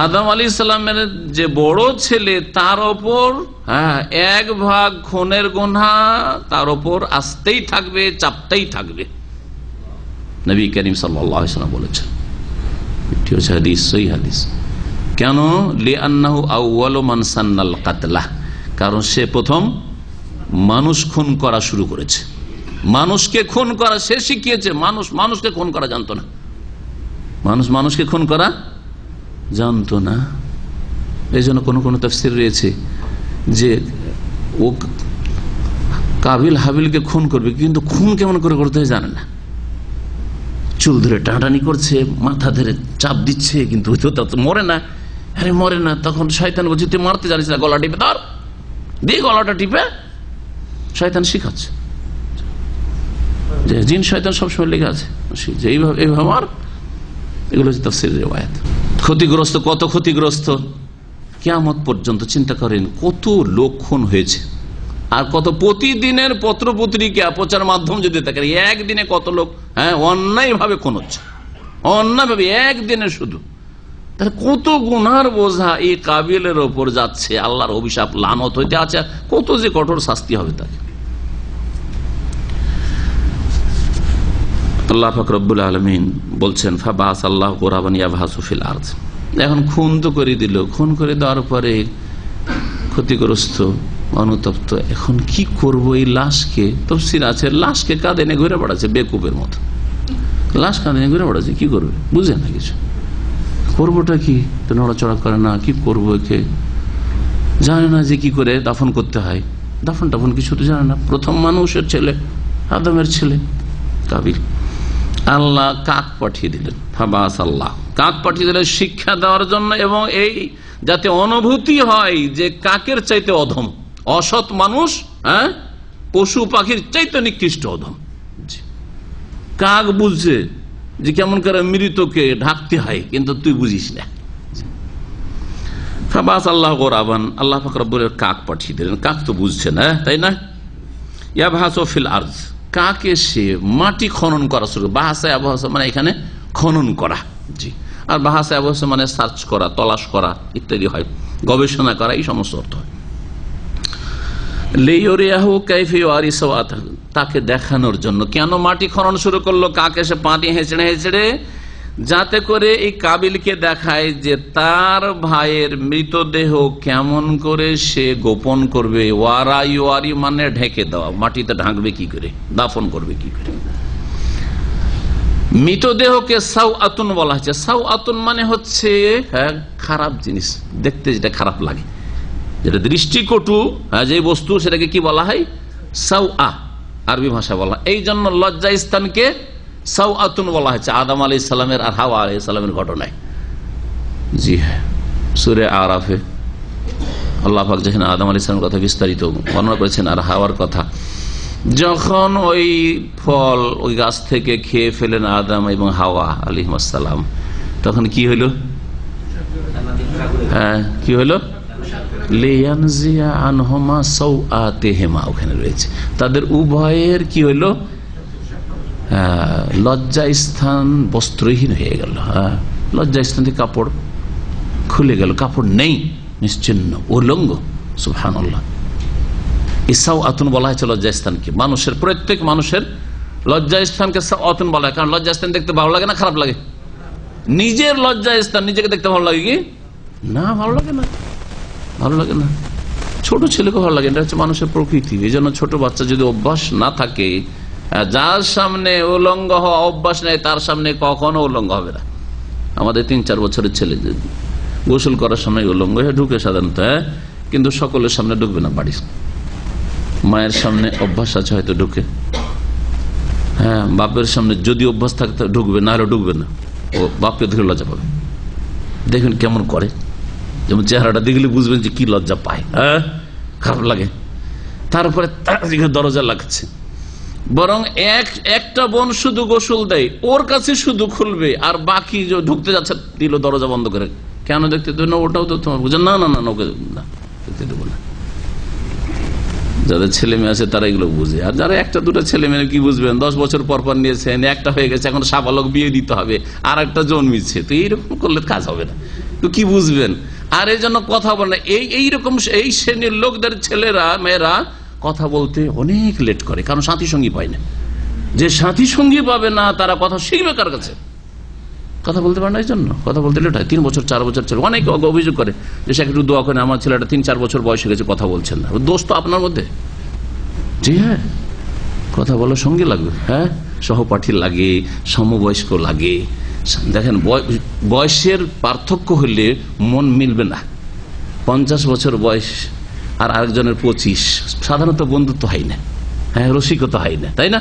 আদম আলাইহিস সালামের যে বড় ছেলে তার ওপর এক ভাগ খুনের গুনাহ তার ওপর আসতেই থাকবে, চাপতেই থাকবে। নবী করিম সাল্লাল্লাহু আলাইহি ওয়াসাল্লাম বলেছেন, এটি হচ্ছে হাদিস, সহিহ হাদিস। কেন? লিআন্নাহু আউয়ালু মান সান্নাল কাতলা, কারণ সে প্রথম মানুষ খুন করা শুরু করেছে, মানুষকে খুন করা সে শিখিয়েছে। মানুষকে খুন করা জানতো না, মানুষকে খুন করা জানতো না। এই জন্য কোন তাফসীর রয়েছে যে ও কাবিল হাবিলকে খুন করবে, কিন্তু খুন কেমন করে করতে হয় জানে না। চুল ধরে টানাটানি করছে, মাথা ধরে চাপ দিচ্ছে, কিন্তু মরে না। আরে মরে না, তখন শয়তান বলছে তুই মারতে জানিস না, গলা টিপে ধর, দিয়ে গলাটা টিপে শয়তান শিখাচ্ছে। যে জিন শয়তান সবসময় লেগে আছে যে এইভাবে মার। এগুলো হচ্ছে তাফসীরের রিওয়ায়াত। ক্ষতিগ্রস্ত, কত ক্ষতিগ্রস্ত কিয়ামত পর্যন্ত। চিন্তা করেন কত লোক খুন হয়েছে, আর কত প্রতিদিনের পত্র পত্রিকা প্রচার মাধ্যম যদি দেখেন, একদিনে কত লোক অন্যায় ভাবে খুন হচ্ছে, অন্যায় ভাবে একদিনে শুধু। তাহলে কত গুনার বোঝা এই কাবিলের ওপর যাচ্ছে, আল্লাহর অভিশাপ লানত হইতে আছে, কত যে কঠোর শাস্তি হবে তাকে। আল্লাহ পাক রব্বুল আলামিন বলছেন ফাবাস আল্লাহ গুরাবান ইয়াবহাসু ফিল আরদ। এখন খুন তো করে দিল, খুন করে দেওয়ার পরে ক্ষতিগ্রস্ত, অনুতপ্ত, এখন কি করব এই লাশকে? তাফসীর আছে লাশকে কাঁধে নিয়ে ঘুরে বেড়াচ্ছে বেকুবের মতো, লাশ কাঁধে নিয়ে ঘুরে বেড়াচ্ছে, কি করবে বুঝে না কিছু, করবোটা কি, তো নড়াচড়া করে না, কি করবো, একে জানে না যে কি করে দাফন করতে হয়, দাফন টাফন কিছু তো জানে না। প্রথম মানুষের ছেলে, আদমের ছেলে কাবিল। আল্লাহ কাক পাঠিয়ে দিলেন, ফাবাস আল্লাহ, কাক পাঠিয়ে দিলেন শিক্ষা দেওয়ার জন্য, এবং এই যাতে অনুভূতি হয় যে কাকের চাইতে অধম, অসৎ মানুষ পশু পাখির চাইতে নিকৃষ্ট অধম। কাক বুঝছে যে কেমন করে মৃতকে ঢাকতে হয়, কিন্তু তুই বুঝিস না। ফাবাস আল্লাহ গোরাবান, আল্লাহ পাক রব্বুল কাক পাঠিয়ে দিলেন। কাক তো বুঝছে না, তাই না? ইয়াবহাসু ফিল আরদ, কাক এসে মাটি খনন করা শুরু। বাহাসা আবহাসা মানে এখানে খনন করা, জি। আর বাহাসা আবহাসা মানে সার্চ করা, তলাশ করা ইত্যাদি হয়, গবেষণা করা, এই সমস্ত অর্থ হয়। লিইউরিয়াহু কাইফা ইউআরি সাওয়াতাহু, তাকে দেখানোর জন্য। কেন মাটি খনন শুরু করলো? কাক এসে পাটি হেঁচড়ে হেঁচড়ে, যাতে করে এই কাবিলকে দেখায় যে তার ভাইয়ের মৃতদেহ কেমন করে সে গোপন করবে। ওয়ারি মানে ঢেকে দেওয়া, মাটিতে ঢাকবে কি করে, দাফন করবে কি করে। মৃতদেহকে সাওআতুন বলা হচ্ছে। সাওআতুন মানে হচ্ছে খারাপ জিনিস, দেখতে যেটা খারাপ লাগে, যেটা দৃষ্টিকটু, যে বস্তু, সেটাকে কি বলা হয়? সাওআ, আরবি ভাষা বলা। এই জন্য লজ্জা স্থানকে সাওআতুন বলা হয়েছে আদম আলাইহিস সালামের আর হাওয়া আলাইহিস সালামের ঘটনায়। জি হ্যাঁ, সূরা আরাফে আল্লাহ পাক যেখানে আদম আলাইহিস সালামের কথা বিস্তারিত বর্ণনা করেছেন আর হাওয়ার কথা, যখন ওই ফল ওই গাছ থেকে খেয়ে ফেলেন আদম এবং হাওয়া আলাইহিস সালাম, তখন কি হইল? কি হইল? লিয়ানজিয়া আনহুমা সাওআতিহিমা, ওখানে রয়েছে তাদের উভয়ের কি হইল? লজ্জা স্থান বস্ত্রহীন হয়ে গেল। লজ্জা স্থান থেকে কাপড় খুলে গেল, কাপড় নেই, নিশ্চিন্ন, উলঙ্গ। সুবহানাল্লাহ। সাওআতুন বলা হয়েছে লজ্জা স্থানকে। মানুষের, প্রত্যেক মানুষের লজ্জা স্থানকে সাওআতুন বলা হয়। কারণ লজ্জা স্থান দেখতে ভালো লাগে না খারাপ লাগে? নিজের লজ্জা স্থান নিজেকে দেখতে ভালো লাগে কি না? ভালো লাগে না, ভালো লাগে না। ছোট ছেলেকে ভালো লাগে, এটা হচ্ছে মানুষের প্রকৃতি। এই জন্য ছোট বাচ্চা যদি অভ্যাস না থাকে, যার সামনে উলঙ্গ হওয়া অভ্যাস নেই, তার সামনে কখনো উলঙ্গ হবে না। আমাদের 3-4 বছরের ছেলে গোসল করার সময় উলঙ্গ হয়ে ঢুকে সাধারণত, কিন্তু সকলের সামনে ঢুকবে না। বাড়ির মায়ের সামনে অভ্যাস আছে হয়তো ঢুকে, বাপের সামনে যদি অভ্যাস থাকে ঢুকবে, না হলে ঢুকবে না। ও বাপকে ধরে লজ্জা পাবে। দেখুন কেমন করে, যেমন চেহারাটা দেখলে বুঝবেন যে কি লজ্জা পায়, খারাপ লাগে। তারপরে দরজা লাগছে, বরং একটা বোন শুধু গোসল দেয়, ওর কাছে শুধু খুলবে, আর বাকি যে ঢুকতে যাচ্ছে দিল দরজা বন্ধ করে। কেন দেখতে দেবো না? ওটাও তো তোমার বুঝে না, না না ওকে না দেখতে দেবো না। যাদের ছেলে মেয়ে আছে তারা এগুলো বুঝে, আর যারা 1-2 ছেলে মেয়ে কি বুঝবেন? 10 বছর পর নিয়েছেন, একটা হয়ে গেছে, এখন সাবালক বিয়ে দিতে হবে, আর একটা জন্মিচ্ছে, তো এইরকম করলে কাজ হবে না, তো কি বুঝবেন? আর এই জন্য কথা বলে এইরকম এই শ্রেণীর লোকদের ছেলেরা মেয়েরা কথা বলতে অনেক লেট করে, কারণ সাথী সঙ্গী পায় না। যে সাথী সঙ্গী পাবে না তারা কথা শিখবে কার কাছে? কথা বলতে পারে না, এই জন্য কথা বলতে লেট হয়। 3 বছর 4 বছর ছেলে অনেক অভিযোগ করে যে সে একটু দোয়া করে, আমার ছেলেটা 3-4 বছর বয়স হয়ে গেছে, কথা বলছেন না। দোষ তো আপনার মধ্যে। জি হ্যাঁ, কথা বলার সঙ্গে লাগবে, সহপাঠী লাগে, সমবয়স্ক লাগে। দেখেন বয়সের পার্থক্য হলে মন মিলবে না। 50 বছর বয়স আর আরেকজনের 25, সাধারণত বন্ধুত্ব হয় না, রসিকতা হয় না, তাই না?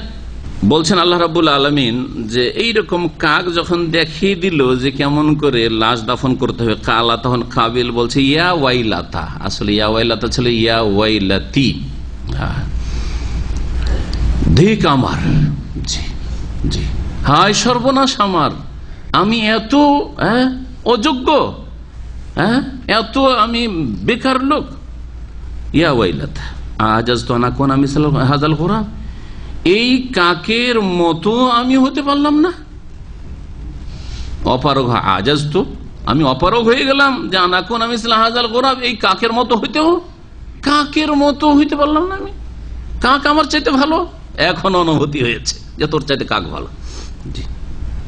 বলছেন আল্লাহ রাব্বুল আলামিন যে এইরকম কাক যখন দেখিয়ে দিল যে কেমন করে লাশ দাফন করতে হবে, কালা, তখন কাবিল বলছে ইয়া ওয়াইলাতা। আসলে ইয়া ওয়াইলাতা ছিল ইয়া ওয়াইলাতি, দিক আমার, জি জি, হায় সর্বনাশ আমার, আমি এত অযোগ্য, এত আমি বেকার লোক। ইয়া ওয়াইলাতা আজাজতু আন আকুনা মিসলা হাযাল গুরাব, এই কাকের মতো আমি হতে পারলাম না। অপারগ, আজাজতু, আমি অপারগ হয়ে গেলাম যে আন আকুনা মিসলা হাযাল গুরাব, এই কাকের মতো হইতেও, কাকের মতো হইতে পারলাম না আমি। কাক আমার চাইতে ভালো, এখন অনুভূতি হয়েছে যে তোর চাইতে কাক ভালো। জি,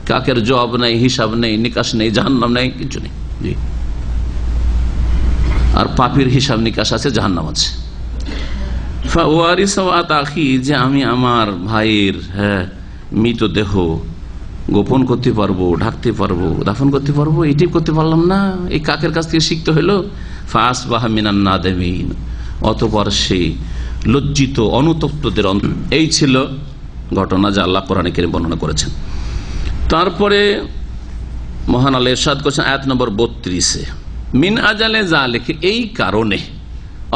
কাকের জবাব নেই, হিসাব নেই, নিকাশ নেই, জাহান্নাম নেই, কিছু নেই। জি, আর পাপীর হিসাব নিকাশ আছে, জাহান্নাম আছে। যে আমি আমার ভাইয়ের মৃতদেহ গোপন করতে পারবো, ঢাকতে পারবো, দাফন করতে পারবো, এটি করতে পারলাম না। এই কাকের কাছ থেকে শিখতে হলো। ফাসবাহা মিনান নাদিমিন, অতঃপর সে লজ্জিত অনুতপ্তদের। এই ছিল ঘটনা যা আল্লাহ কোরআনে কারীমে বর্ণনা করেছেন। তারপরে মহান আল্লাহ ইরশাদ করেছেন আয়াত নম্বর 32-এ, মিন আজালে জালিক, এই কারণে,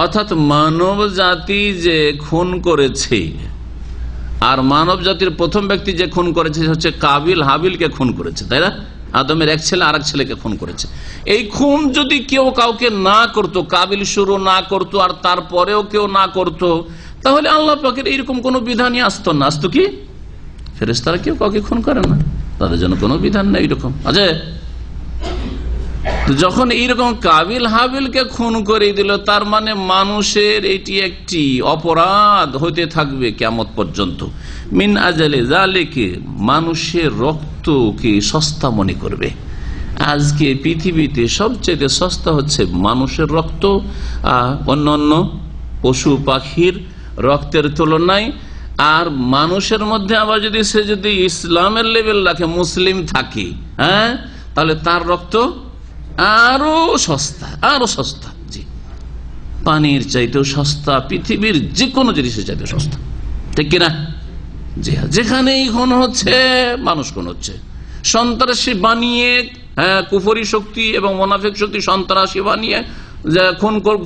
অর্থাৎ মানব জাতি যে খুন করেছে, আর মানব জাতির প্রথম ব্যক্তি যে খুন করেছে হচ্ছে কাবিল হাবিলকে খুন করেছে, তাই না? আদমের এক ছেলে আরেক ছেলেকে খুন করেছে। এই খুন যদি কেউ কাউকে না করত, কাবিল শুরু না করত, আর তারপরেও কেউ না করত, তাহলে আল্লাহ পাকের এইরকম কোন বিধানই আসতো না। আসতো কি? ফেরেশতারা কেউ কাউকে খুন করে না, তাদের জন্য কোনো বিধান নেই এরকম। আচ্ছা, যখন এইরকম কাবিল হাবিলকে খুন করে দিল, তার মানে মানুষের এটি একটি অপরাধ হতে থাকবে কিয়ামত পর্যন্ত। মিন আজালে জালেকে, মানুষের রক্তকে সস্তা মনে করবে। আজকে পৃথিবীতে সবচেয়ে সস্তা হচ্ছে মানুষের রক্ত, অন্যান্য পশু পাখির রক্তের তুলনায়। আর মানুষের মধ্যে আবার সে যদি ইসলামের লেভেল রাখে, মুসলিম থাকে, হ্যাঁ, তাহলে তার রক্ত আরো সস্তা। জি, পানির চাইতেও সস্তা, পৃথিবীর যে কোনো জিনিসের চাইতে সস্তা, ঠিক কিনা? জি হ্যাঁ, যেখানেই খুন হচ্ছে মানুষ খুন হচ্ছে। সন্ত্রাসী বানিয়ে, হ্যাঁ, কুফরি শক্তি এবং মুনাফিক শক্তি সন্ত্রাসী বানিয়ে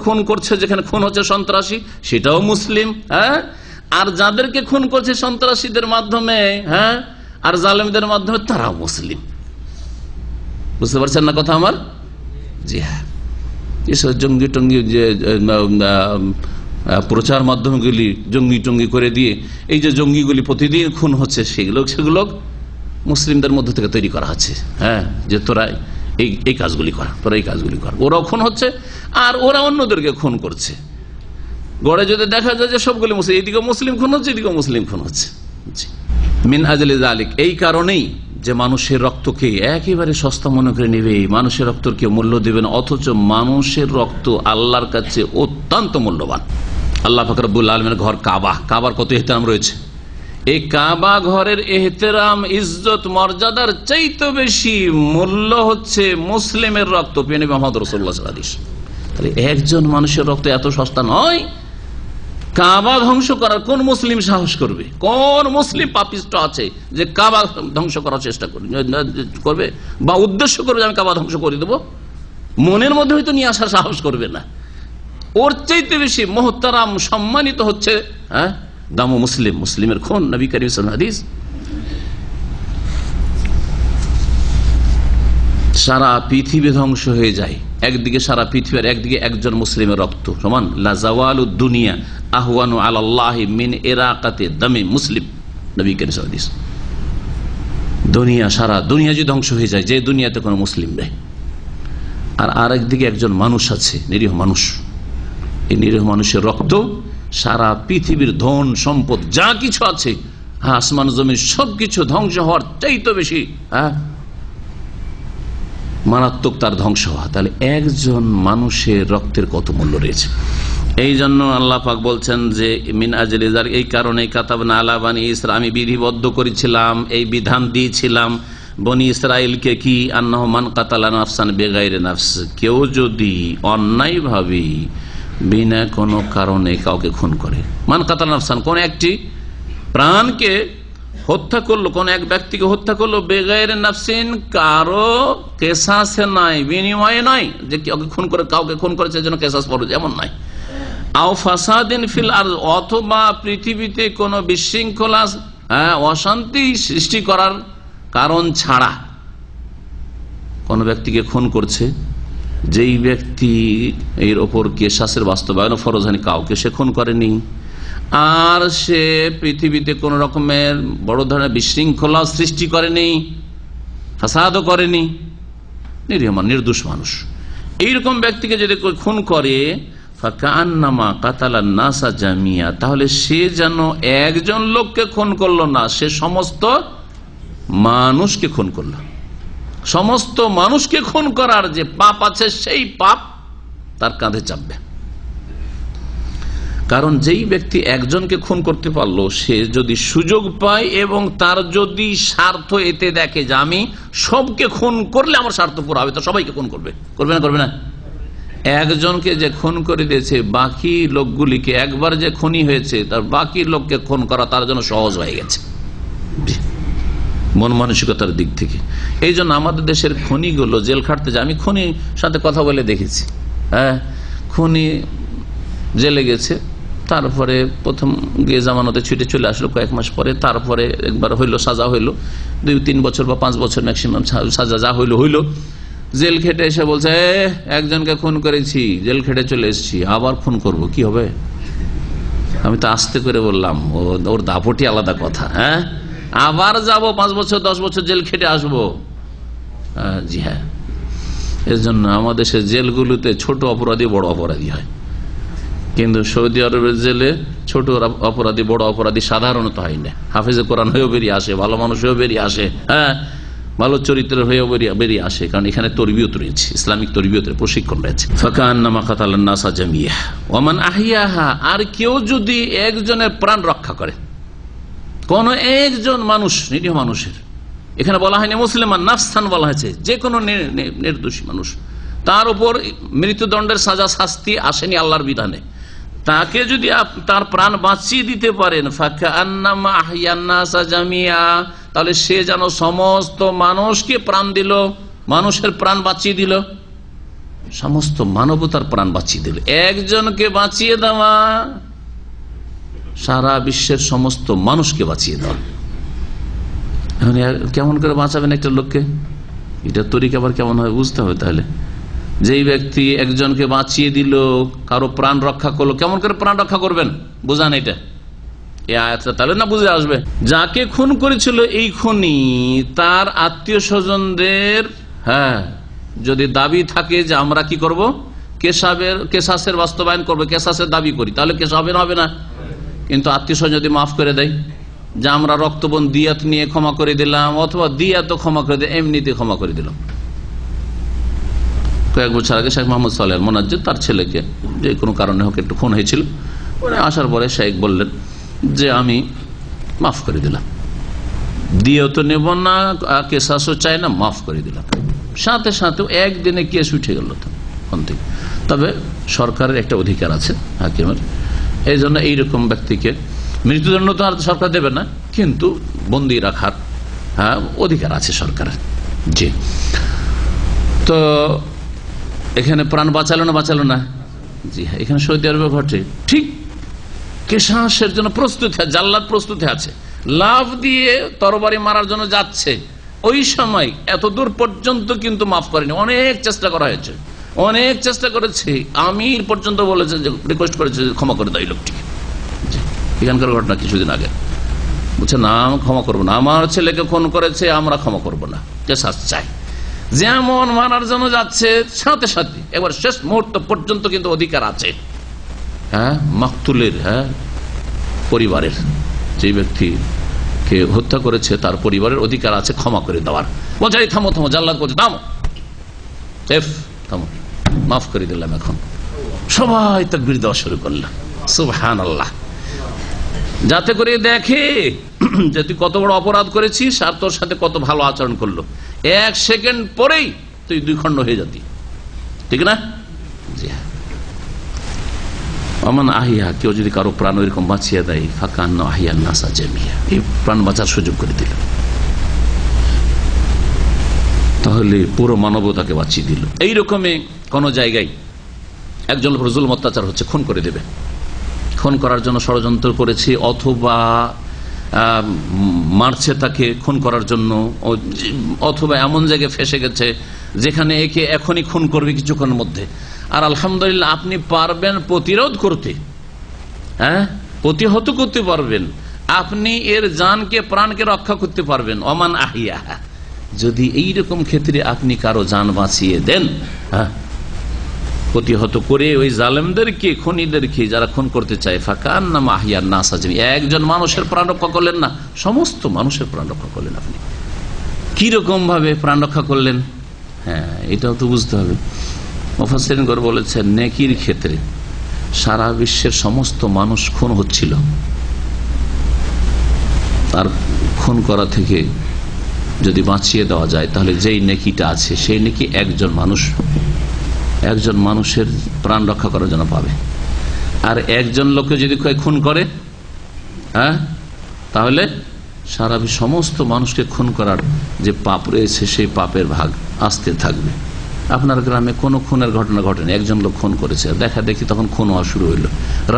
খুন করছে, যেখানে খুন হচ্ছে সন্ত্রাসী, সেটাও মুসলিম। হ্যাঁ, আর যাদেরকে খুন করছে সন্ত্রাসীদের মাধ্যমে, হ্যাঁ, আর জালেমদের মাধ্যমে, তারাও মুসলিম। বুঝতে পারছেন না কথা আমার? জি হ্যাঁ, এসব জঙ্গি টঙ্গি যে প্রচার মাধ্যমগুলি জঙ্গি টঙ্গি করে দিয়ে এই যে জঙ্গিগুলি প্রতিদিন খুন হচ্ছে, সেগুলো মুসলিমদের মধ্যে থেকে তৈরি করা হচ্ছে। হ্যাঁ, যে তোরা এই কাজগুলি কর, তোরা এই কাজগুলি কর। ওরাও খুন হচ্ছে আর ওরা অন্যদেরকে খুন করছে। গড়ে যদি দেখা যায় যে সবগুলি মুসলিম, এদিকে মুসলিম খুন হচ্ছে, এদিকে মুসলিম খুন হচ্ছে। মিন আজলি যালিক, এই কারণেই যে মানুষের রক্তকে একেবারে সস্তা মনে করে নেবে, মানুষের রক্তকে মূল্য দেবে না, অথচ মানুষের রক্ত আল্লাহর কাছে অত্যন্ত মূল্যবান। আল্লাহ পাক রব্বুল আলামিনের ঘর কাবার কত ইহতিরাম রয়েছে। এই কাবা ঘরের ইহতিরাম, ইজ্জত, মর্যাদার চাইতে বেশি মূল্য হচ্ছে মুসলিমের রক্ত। প্রিয় নবী মুহাম্মদ রাসূলুল্লাহ সাল্লাল্লাহু আলাইহি ওয়াসাল্লাম। তাহলে একজন মানুষের রক্ত এত সস্তা নয়। কাবা ধ্বংস করার কোন মুসলিম সাহস করবে? কোন মুসলিম পাপিষ্ট আছে যে কাবা ধ্বংস করার চেষ্টা করবে বা উদ্দেশ্য করবে আমি কাবা ধ্বংস করে দেবো? মনের মধ্যে হয়তো নিয়ে আসার সাহস করবে না। ওর চাইতে বেশি মুহতারাম, সম্মানিত হচ্ছে, হ্যাঁ, দামু মুসলিমের খুন। নবী করিম সাল্লাল্লাহু আলাইহি ওয়াসাল্লাম হাদিস, সারা পৃথিবী ধ্বংস হয়ে যায় একদিকে, সারা পৃথিবীর একদিকে একজন মুসলিমের রক্ত সমান। লা জাওয়ালুদ দুনিয়া আহওয়ানু আলাল্লাহি মিন ইরাকাতি দামি মুসলিম। নবী করিম সাল্লাল্লাহু আলাইহি ওয়াসাল্লাম। দুনিয়া, সারা দুনিয়া যদি ধ্বংস হয়ে যায়, যে দুনিয়াতে কোনো মুসলিম নেই, আর আরেকদিকে একজন মানুষ আছে, নিরীহ মানুষ, এই নিরীহ মানুষের রক্ত সারা পৃথিবীর ধন সম্পদ যা কিছু আছে, হ্যাঁ, আসমান জমিন সবকিছু ধ্বংস হওয়ার চাইতে বেশি, হ্যাঁ, মারাত্মক তার ধ্বংস হওয়া। তাহলে একজন মানুষের রক্তের কত মূল্য রয়েছে। এই জন্য আল্লাহ পাক বলছেন যে মিন আজলি যালিক, এই কারণে কাতাবনা আলা বানি ইসরাঈল, আমি বিধিবদ্ধ করেছিলাম, এই বিধান দিয়েছিলাম বনি ইসরাইলকে, কি আন্নাহু মান কাতালা নাফসান বিগাইরি নাফস, কেউ যদি অন্যায়ভাবে বিনা কোনো কারণে কাউকে খুন করে, মান কাতালা নাফসান, কোন একটি প্রাণকে হত্যা করলো, কোন এক ব্যক্তিকে হত্যা করলো, বেগাইরে নাফসিন, কারো কেসাসে নাই, বিনিময়ে নয়, যে কাউকে খুন করে, কাউকে খুন করেছে যেন কেসাস পড়ে, যেমন নাই। আও ফাসাদিন ফিল আরদ, অথবা পৃথিবীতে কোনো বিশৃঙ্খলা, অশান্তি সৃষ্টি করার কারণ ছাড়া কোন ব্যক্তিকে খুন করছে, যেই ব্যক্তি এর ওপর কেসাসের বাস্তবায়ন ফরজ হয়নি, কাউকে সে খুন করেনি, আর সে পৃথিবীতে কোন রকমের বড় ধরনের বিশৃঙ্খলা সৃষ্টি করেনি, ফাসাদও করেনি, নিরীহ নির্দোষ মানুষ, এইরকম ব্যক্তিকে যদি খুন করে, ফাকান্নামা কাতালান নাসা জামিয়া, তাহলে সে যেন একজন লোককে খুন করলো না, সে সমস্ত মানুষকে খুন করলো। সমস্ত মানুষকে খুন করার যে পাপ আছে, সেই পাপ তার কাঁধে চাপবে। কারণ যেই ব্যক্তি একজনকে খুন করতে পারলো, সে যদি সুযোগ পায় এবং তার যদি স্বার্থ এতে দেখে যে আমি সবকে খুন করলে আমার স্বার্থ পুরো হবে, তো সবাইকে খুন করবে, করবে না? একজনকে যে খুন করে দিয়েছে, বাকি লোকগুলিকে, একবার যে খুনি হয়েছে, তার বাকি লোককে খুন করা তার জন্য সহজ হয়ে গেছে মন মানসিকতার দিক থেকে। এই জন্য আমাদের দেশের খনিগুলো জেল খাটতে যায়। আমি খনির সাথে কথা বলে দেখেছি, হ্যাঁ, খনি জেলে গেছে, তারপরে প্রথম গিয়ে জামানতে ছুটে চলে আসলো, কয়েক মাস পরে তারপরে একবার হইলো, সাজা হইলো, 2-3 বছর বা 5 বছর ম্যাক্সিমাম সাজা, যা হইলো। জেল খেটে এসে বলছে, একজনকে খুন করেছি, জেল খেটে চলে এসেছি, আবার খুন করব, কি হবে? আমি তো আস্তে করে বললাম, ওর দাপটি আলাদা কথা, হ্যাঁ, আবার যাব 5 বছর 10 বছর জেল খেটে আসবো। জি হ্যাঁ, এর জন্য আমাদের দেশের জেলগুলোতে ছোট অপরাধী বড় অপরাধী হয়, কিন্তু সৌদি আরবের জেলে ছোট অপরাধী বড় অপরাধী সাধারণত হয় না। হাফেজে কোরআন হয়েও বেরিয়ে আসে, ভালো মানুষ হয়েও বেরিয়ে আসে, হ্যাঁ, ভালো চরিত্রের হয়েও বেরিয়ে আসে, কারণ এখানে তরবিয়ত রয়েছে, ইসলামিক তরবিয়তের প্রশিক্ষণ রয়েছে। ফাকান্নামা কাতালান নাসা জামিয়া ওয়া মান আহইয়াহা, আর কেউ যদি একজনের প্রাণ রক্ষা করে, কোন একজন মানুষ, নিরীহ মানুষের, এখানে বলা হয়নি মুসলিমান, নাফসান বলা হয়েছে, যে কোনো নির্দোষী মানুষ, তার উপর মৃত্যুদণ্ডের সাজা শাস্তি আসেনি আল্লাহর বিধানে, তাকে যদি তার প্রাণ বাঁচিয়ে দিতে পারেন, ফাকান্নামা আহইয়ান নাসা জামিয়া, তাহলে সে যেন সমস্ত মানুষকে প্রাণ দিল, মানুষের প্রাণ বাঁচিয়ে দিল, সমস্ত মানবতার প্রাণ বাঁচিয়ে দিল। একজনকে বাঁচিয়ে দেওয়া সারা বিশ্বের সমস্ত মানুষকে বাঁচিয়ে দেওয়া। এখন কেমন করে বাঁচাবেন একটা লোককে? এটা তরিকা আবার কেমন হবে বুঝতে হবে। তাহলে যেই ব্যক্তি একজনকে বাঁচিয়ে দিল, কারো প্রাণ রক্ষা করলো, কেমন করে প্রাণ রক্ষা করবেন বুঝান এটা, এই আয়াতটা তাহলে না বুঝে আসবে। যাকে খুন করেছিল এই খুনি তার আত্মীয় স্বজনদের, হ্যাঁ, যদি দাবি থাকে যে আমরা কি করব, কেসাসের বাস্তবায়ন করবো, কেসাসের দাবি করি, তাহলে কেস হবে না? হবে না। কিন্তু আত্মীয় স্বজন যদি মাফ করে দেয়, যে আমরা রক্তবন দিয়াত নিয়ে ক্ষমা করে দিলাম, অথবা দিয়াত ক্ষমা করে দিলাম, এমনিতে ক্ষমা করে দিলাম। কয়েক বছর আগে শেখ মোহাম্মদ সালেহ মোনাজ্জেদ তার ছেলেকে যে কোনো কারণে হোক একটু খুন হয়েছিল, মানে আসার পরে শেখ বললেন যে আমি মাফ করে দিলাম, দিয়েও তো নেব না, কেসাসও চাই না, মাফ করে দিলাম। সাথে সাথে একদিনে কেস উঠে গেল তখন থেকে। তবে সরকারের একটা অধিকার আছে হাকিমের, এই জন্য এইরকম ব্যক্তিকে মৃত্যুদণ্ড তো আর সরকার দেবে না, কিন্তু বন্দী রাখার অধিকার আছে সরকারের। জি, তো এখানে প্রাণ বাঁচালো না? জি হ্যাঁ, এখানে সৌদি আরবে ঘটে ঠিক কেসাসের জন্য প্রস্তুতি, জাল্লাদ প্রস্তুতি আছে, লাভ দিয়ে তরবারি মারার জন্য যাচ্ছে, ওই সময় এত দূর পর্যন্ত কিন্তু মাফ করেনি, অনেক চেষ্টা করা হয়েছে, অনেক চেষ্টা করেছে, আমির পর্যন্ত বলেছে, রিকোয়েস্ট করেছে ক্ষমা করে দেয় লোকটিকে। এখানকার ঘটনা কিছুদিন আগে, বলছে না ক্ষমা করবো না, আমার ছেলেকে খুন করেছে, আমরা ক্ষমা করবো না, কেসাস চাই। যেমন মারার জন্য যাচ্ছে, সাথে সাথে একবার শেষ মুহূর্ত পর্যন্ত কিন্তু অধিকার আছে, হ্যাঁ, মাকতুলের, হ্যাঁ, পরিবারের, যে ব্যক্তিকে হত্যা করেছে তার পরিবারের অধিকার আছে ক্ষমা করে দেওয়ার। বলছে থামো, জাল্লাদ বলছে থামো, থামো, মাফ করে দিলাম। এখন সবাই তাকবীর দেওয়া শুরু করলাম, সুবহানাল্লাহ, যাতে করে দেখে যে তুই কত বড় অপরাধ করেছিস আর তোর সাথে কত ভালো আচরণ করলো। 1 সেকেন্ড পরেই তুই 2 খণ্ড হয়ে যাতি, ঠিক না? জি হ্যাঁ। আমান আহিয়া, কেউ যদি কারো প্রাণ ওইরকম বাঁচিয়ে দেয়, ফাকান্না আহিয়ান নাসা জামিয়া, এই প্রাণ বাঁচার সুযোগ করে দিল, তাহলে পুরো মানবতাকে বাঁচিয়ে দিল। এইরকমই কোন জায়গায় একজনের উপর জুলুম অত্যাচার হচ্ছে, খুন করে দেবে, খুন করার জন্য ষড়যন্ত্র করেছে, অথবা মারছে তাকে খুন করার জন্য, অথবা এমন জায়গায় ফেসে গেছে যেখানে একে এখনই খুন করবে কিছুক্ষণের মধ্যে, আর আলহামদুলিল্লাহ আপনি পারবেন প্রতিরোধ করতে, হ্যাঁ, প্রতিহত করতে পারবেন, আপনি এর জানকে প্রাণকে রক্ষা করতে পারবেন। ওমান আহিয়া, যদি এইরকম ক্ষেত্রে আপনি কারো জান বাঁচিয়ে দেন, হ্যাঁ, প্রতিহত করে ওই জালেমদেরকে, খুনিদেরকে, যারা খুন করতে চায়, ফাকান্নামা আহিয়ান নাসা জামিয়া, একজন মানুষের প্রাণ রক্ষা করলেন না, সমস্ত মানুষের প্রাণ রক্ষা করলেন। আপনি কিরকম ভাবে প্রাণ রক্ষা করলেন? হ্যাঁ, এটাও তো বুঝতে হবে। মুফাসসিরিনগণ বলেছেন, নেকির ক্ষেত্রে সারা বিশ্বের সমস্ত মানুষ খুন হচ্ছিল, তার খুন করা থেকে যদি বাঁচিয়ে দেওয়া যায়, তাহলে যেই নেকিটা আছে সেই নেকি একজন মানুষের প্রাণ রক্ষা করার জন্য পাবে। আর একজন লোককে যদি খুন করে, হ্যাঁ, তাহলে সারা সমস্ত মানুষকে খুন করার যে পাপ রয়েছে সেই পাপের ভাগ আসতে থাকবে। আপনার গ্রামে কোনো খুনের ঘটনা ঘটেনি, একজন লোক খুন করেছে, দেখা দেখি তখন খুন হওয়া শুরু হইল।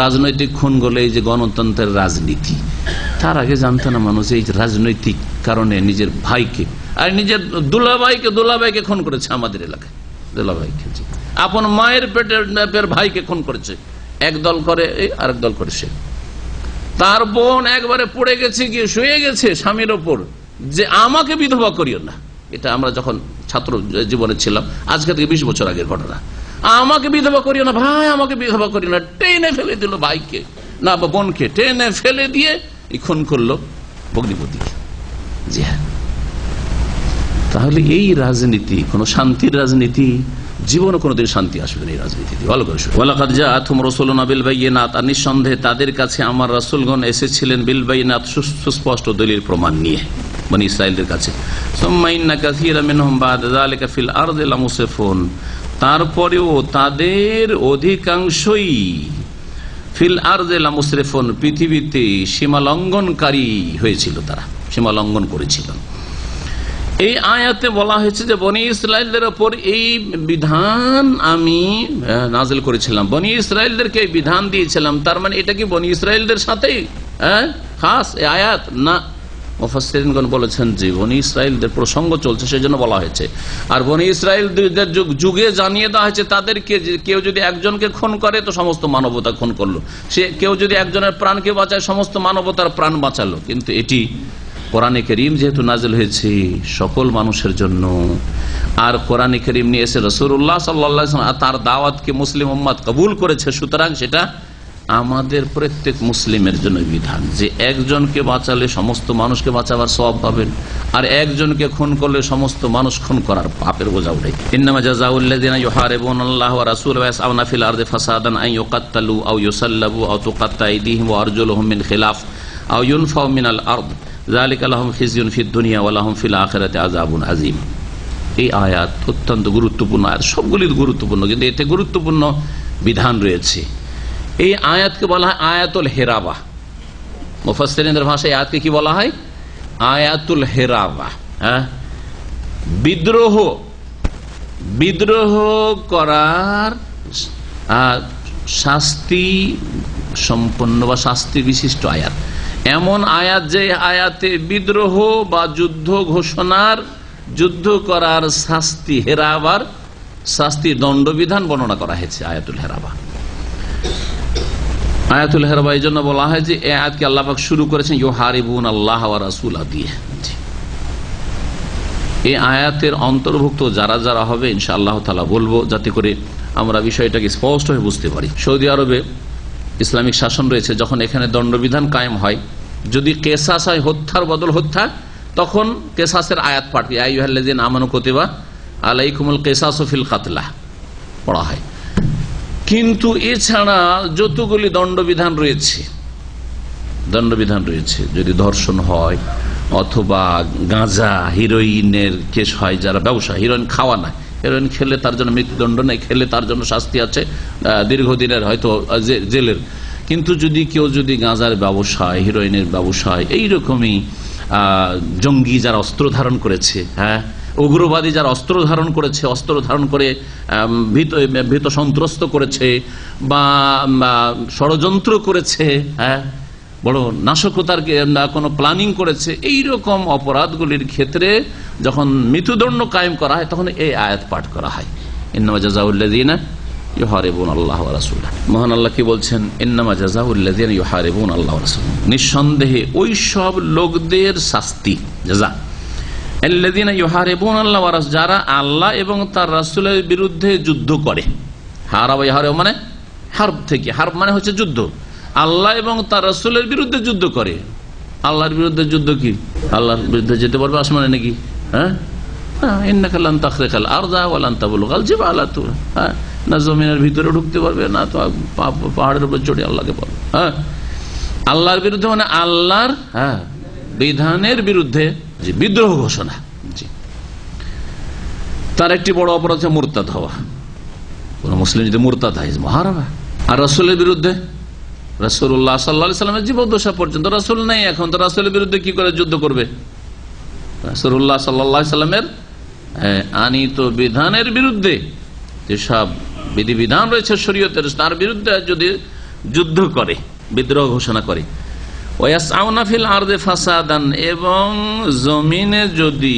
রাজনৈতিক খুন বলে এই যে গণতন্ত্রের রাজনীতি, তার আগে জানতো না মানুষ এই রাজনৈতিক কারণে নিজের ভাইকে আর নিজের দুলাভাইকে খুন করেছে। আমাদের এলাকায় দুলাভাইকে, আপন মায়ের পেটের ভাইকে খুন করেছে, এক দল করে আরেক দল করে সে। তার বোন একবারে পড়ে গেছে, গিয়ে শুয়ে গেছে স্বামীর ওপর, যে আমাকে বিধবা করিও না, এটা আমরা যখন ছাত্র জীবনে ছিলাম, আজকে থেকে 20 বছর আগের ঘটনা। আমাকে বিধবা করিও না ভাই, আমাকে বিধবা করিও না, টেনে ফেলে দিল ভাইকে না বা বোনকে, টেনে ফেলে দিয়ে খুন করলো ভগ্নিপতিকে। জি হ্যাঁ, তাহলে এই রাজনীতি কোন শান্তির রাজনীতি? জীবনে কোনোদিন শান্তি আসবে না এই রাজনীতিতে। ভালো করে শুনুন। ওয়ালাকাদ জাআতহুম রাসূলুনা বিল বায়িনাত, আর নিঃসন্দেহে তাদের কাছে আমার রাসূলগণ এসেছিলেন বিল বায়িনাত, সুস্পষ্ট দলিল প্রমাণ নিয়ে বনি ইসরাইলদের কাছে। সুম্মা ইন্না কাসীরাম মিনহুম বা'দা যালিকা ফিল আরদি লামুসরিফুন, তারপরেও তাদের অধিকাংশই ফিল আরদি লামুসরিফুন, পৃথিবীতে সীমালঙ্ঘনকারী হয়েছিল, তারা সীমালঙ্ঘন করেছিল। এই আয়াতে বলা হয়েছে যে বনি ইসরায়েলদের ওপর এই বিধান আমি নাজিল করেছিলাম, বনি ইসরায়েলদেরকে এই বিধান দিয়েছিলাম। তার মানে এটা কি বনি ইসরায়েলদের সাথেই খাস এই আয়াত? না, মুফাসসিরিনগণ বলেছেন যে বনি ইসরায়েলদের প্রসঙ্গ চলছে সেজন্য বলা হয়েছে। আর বনি ইসরায়েলদের যুগে জানিয়ে দেওয়া হয়েছে তাদেরকে যে কেউ যদি একজনকে খুন করে তো সমস্ত মানবতা খুন করলো, সে কেউ যদি একজনের প্রাণকে বাঁচায় সমস্ত মানবতার প্রাণ বাঁচালো। কিন্তু এটি কোরআনে কারীম যেহেতু নাজিল হয়েছে সকল মানুষের জন্য, আর কোরআনে কারীম নিয়ে এসে রাসূলুল্লাহ সাল্লাল্লাহু আলাইহি ওয়াসাল্লাম তার দাওয়াতকে মুসলিম উম্মাত কবুল করেছে, সুতরাং সেটা আমাদের প্রত্যেক মুসলিমের জন্য বিধান যে একজনকে বাঁচালে সমস্ত মানুষকে বাঁচাবার সওয়াব পাবেন, আর একজনকে খুন করলে সমস্ত মানুষ খুন করার পাপের বোঝা উঠে। ইন্নামা জাযাউল্লাযিনা ইউহারিবুনাল্লাহা ওয়া রাসূলাহু ওয়া ইয়াসআউনা ফিল আরদি ফাসাদান আন ইউকাত্তালু আও ইউসাল্লাবু আও তুকাত্তা আইদিহিম ওয়া আরজুলুহুম মিন খিলাফ আও ইউনফাউ মিনাল আরদ যালিকা লাহুম খিজয়ুন ফিদ দুনিয়া ওয়া লাহুম ফিল আখিরাতি আযাবুন আযীম। এই আয়াত অত্যন্ত গুরুত্বপূর্ণ আয়াত, সবগুলি গুরুত্বপূর্ণ, কিন্তু এতে গুরুত্বপূর্ণ বিধান রয়েছে। এই আয়াতকে বলা হয় আয়াতুল হেরাবা। মুফাসসিরিনদের ভাষায় আয়াতকে কি বলা হয়? আয়াতুল হেরাবা। বিদ্রোহ করার শাস্তি সম্পন্ন বা শাস্তি বিশিষ্ট আয়াত, এমন আয়াত যে আয়াতে বিদ্রোহ বা যুদ্ধ ঘোষণার, যুদ্ধ করার শাস্তি, হেরাবার শাস্তি, দণ্ডবিধান বর্ণনা করা হয়েছে আয়াতুল হেরাবা। আয়াতুল হেরাবা এই জন্য বলা হয় যে এই আয়াতকে আল্লাহ পাক শুরু করেছেন ইউহারিবুন আল্লাহ ওয়া রাসূলা দিয়ে। এই আয়াতের অন্তর্ভুক্ত যারা যারা হবে ইনশাআল্লাহ তাআলা বলবো, যাতে করে আমরা বিষয়টাকে স্পষ্ট হয়ে বুঝতে পারি। সৌদি আরবে ইসলামিক শাসন রয়েছে, যখন এখানে দণ্ডবিধান কায়েম হয়, যদি কেসাস হয় হত্যার বদল হত্যা, তখন কেসাসের আয়াত পাঠ ইয়া আইয়ুহাল্লাযীনা আমানু কুতিবা আলাইকুমুল কিসাসু ফিল কাতলা পড়া হয়। কিন্তু এছাড়া যতগুলি দণ্ডবিধান রয়েছে, যদি ধর্ষণ হয় অথবা গাঁজা হিরোইনের কেস হয়, যারা ব্যবসা, হিরোইন খাওয়া না, হেরোইন খেলে তার জন্য মৃত্যুদণ্ড নেই, খেলে তার জন্য শাস্তি আছে দীর্ঘদিনের হয়তো জেলের। কিন্তু যদি কেউ যদি গাঁজার ব্যবসায়, হিরোইনের ব্যবসায়, এইরকমই জঙ্গি যারা অস্ত্র ধারণ করেছে, উগ্রবাদী যারা অস্ত্র ধারণ করেছে, অস্ত্র ধারণ করে ভীত সন্ত্রস্ত করেছে বা ষড়যন্ত্র করেছে, বড় নাশকতার কোনো প্ল্যানিং করেছে, এইরকম অপরাধগুলির ক্ষেত্রে যখন মৃত্যুদণ্ড কায়েম করা হয় তখন এই আয়াত পাঠ করা হয়। ইন্নামা জাযাউল্লাযিনা ইউহারিবুন আল্লাহ ওয়া রাসূলা। মহান আল্লাহ কি বলছেন? ইন্নামা জাযাউল্লাযিনা ইউহারিবুন আল্লাহ ওয়া রাসূলা, নিঃসন্দেহে ওই সব লোকদের শাস্তি, জাযা আল্লাযিনা ইউহারিবুন আল্লাহ ওয়া রাসূলা, যারা আল্লাহ এবং তার রাসূলের বিরুদ্ধে যুদ্ধ করে। হারাবা ইহারে মানে হারব থেকে, হারব মানে হচ্ছে যুদ্ধ। আল্লাহ এবং তার রাসূলের বিরুদ্ধে যুদ্ধ করে। আল্লাহর বিরুদ্ধে যুদ্ধ কি? আল্লাহর বিরুদ্ধে যেতে পারবে আসমানে নাকি? ইন্নাকা লান তাখরিকাল আরদা ওয়া লান তাবলুগাল জিবালা তুরা, না জমিনের ভিতরে ঢুকতে পারবে, না তো পাহাড়ের উপর চড়ে আল্লাহকে পারবে। আল্লাহর বিরুদ্ধে মানে আল্লাহর বিধানের বিরুদ্ধে যে বিদ্রোহ ঘোষণা, জি, তার একটি বড় অপরাধ হচ্ছে মুরতাদ হওয়া। কোন মুসলিম যদি মুরতাদ হয় মহারাবা। আর রাসূলের বিরুদ্ধে, রাসূলুল্লাহ সাল্লাল্লাহু আলাইহি ওয়াসাল্লামের জীবদ্দশা পর্যন্ত রাসূল নেই এখন, তো রাসূলের বিরুদ্ধে কি করে যুদ্ধ করবে? রাসূলুল্লাহ সাল্লাল্লাহু আলাইহি ওয়াসাল্লামের আনিত বিধানের বিরুদ্ধে যেসব বিধিবিধান রয়েছে শরীয়তের, তার বিরুদ্ধে যদি যুদ্ধ করে, বিদ্রোহ ঘোষণা করে, ওয়াসআউনা ফিল আরদি ফাসাদান, এবং জমিনে যদি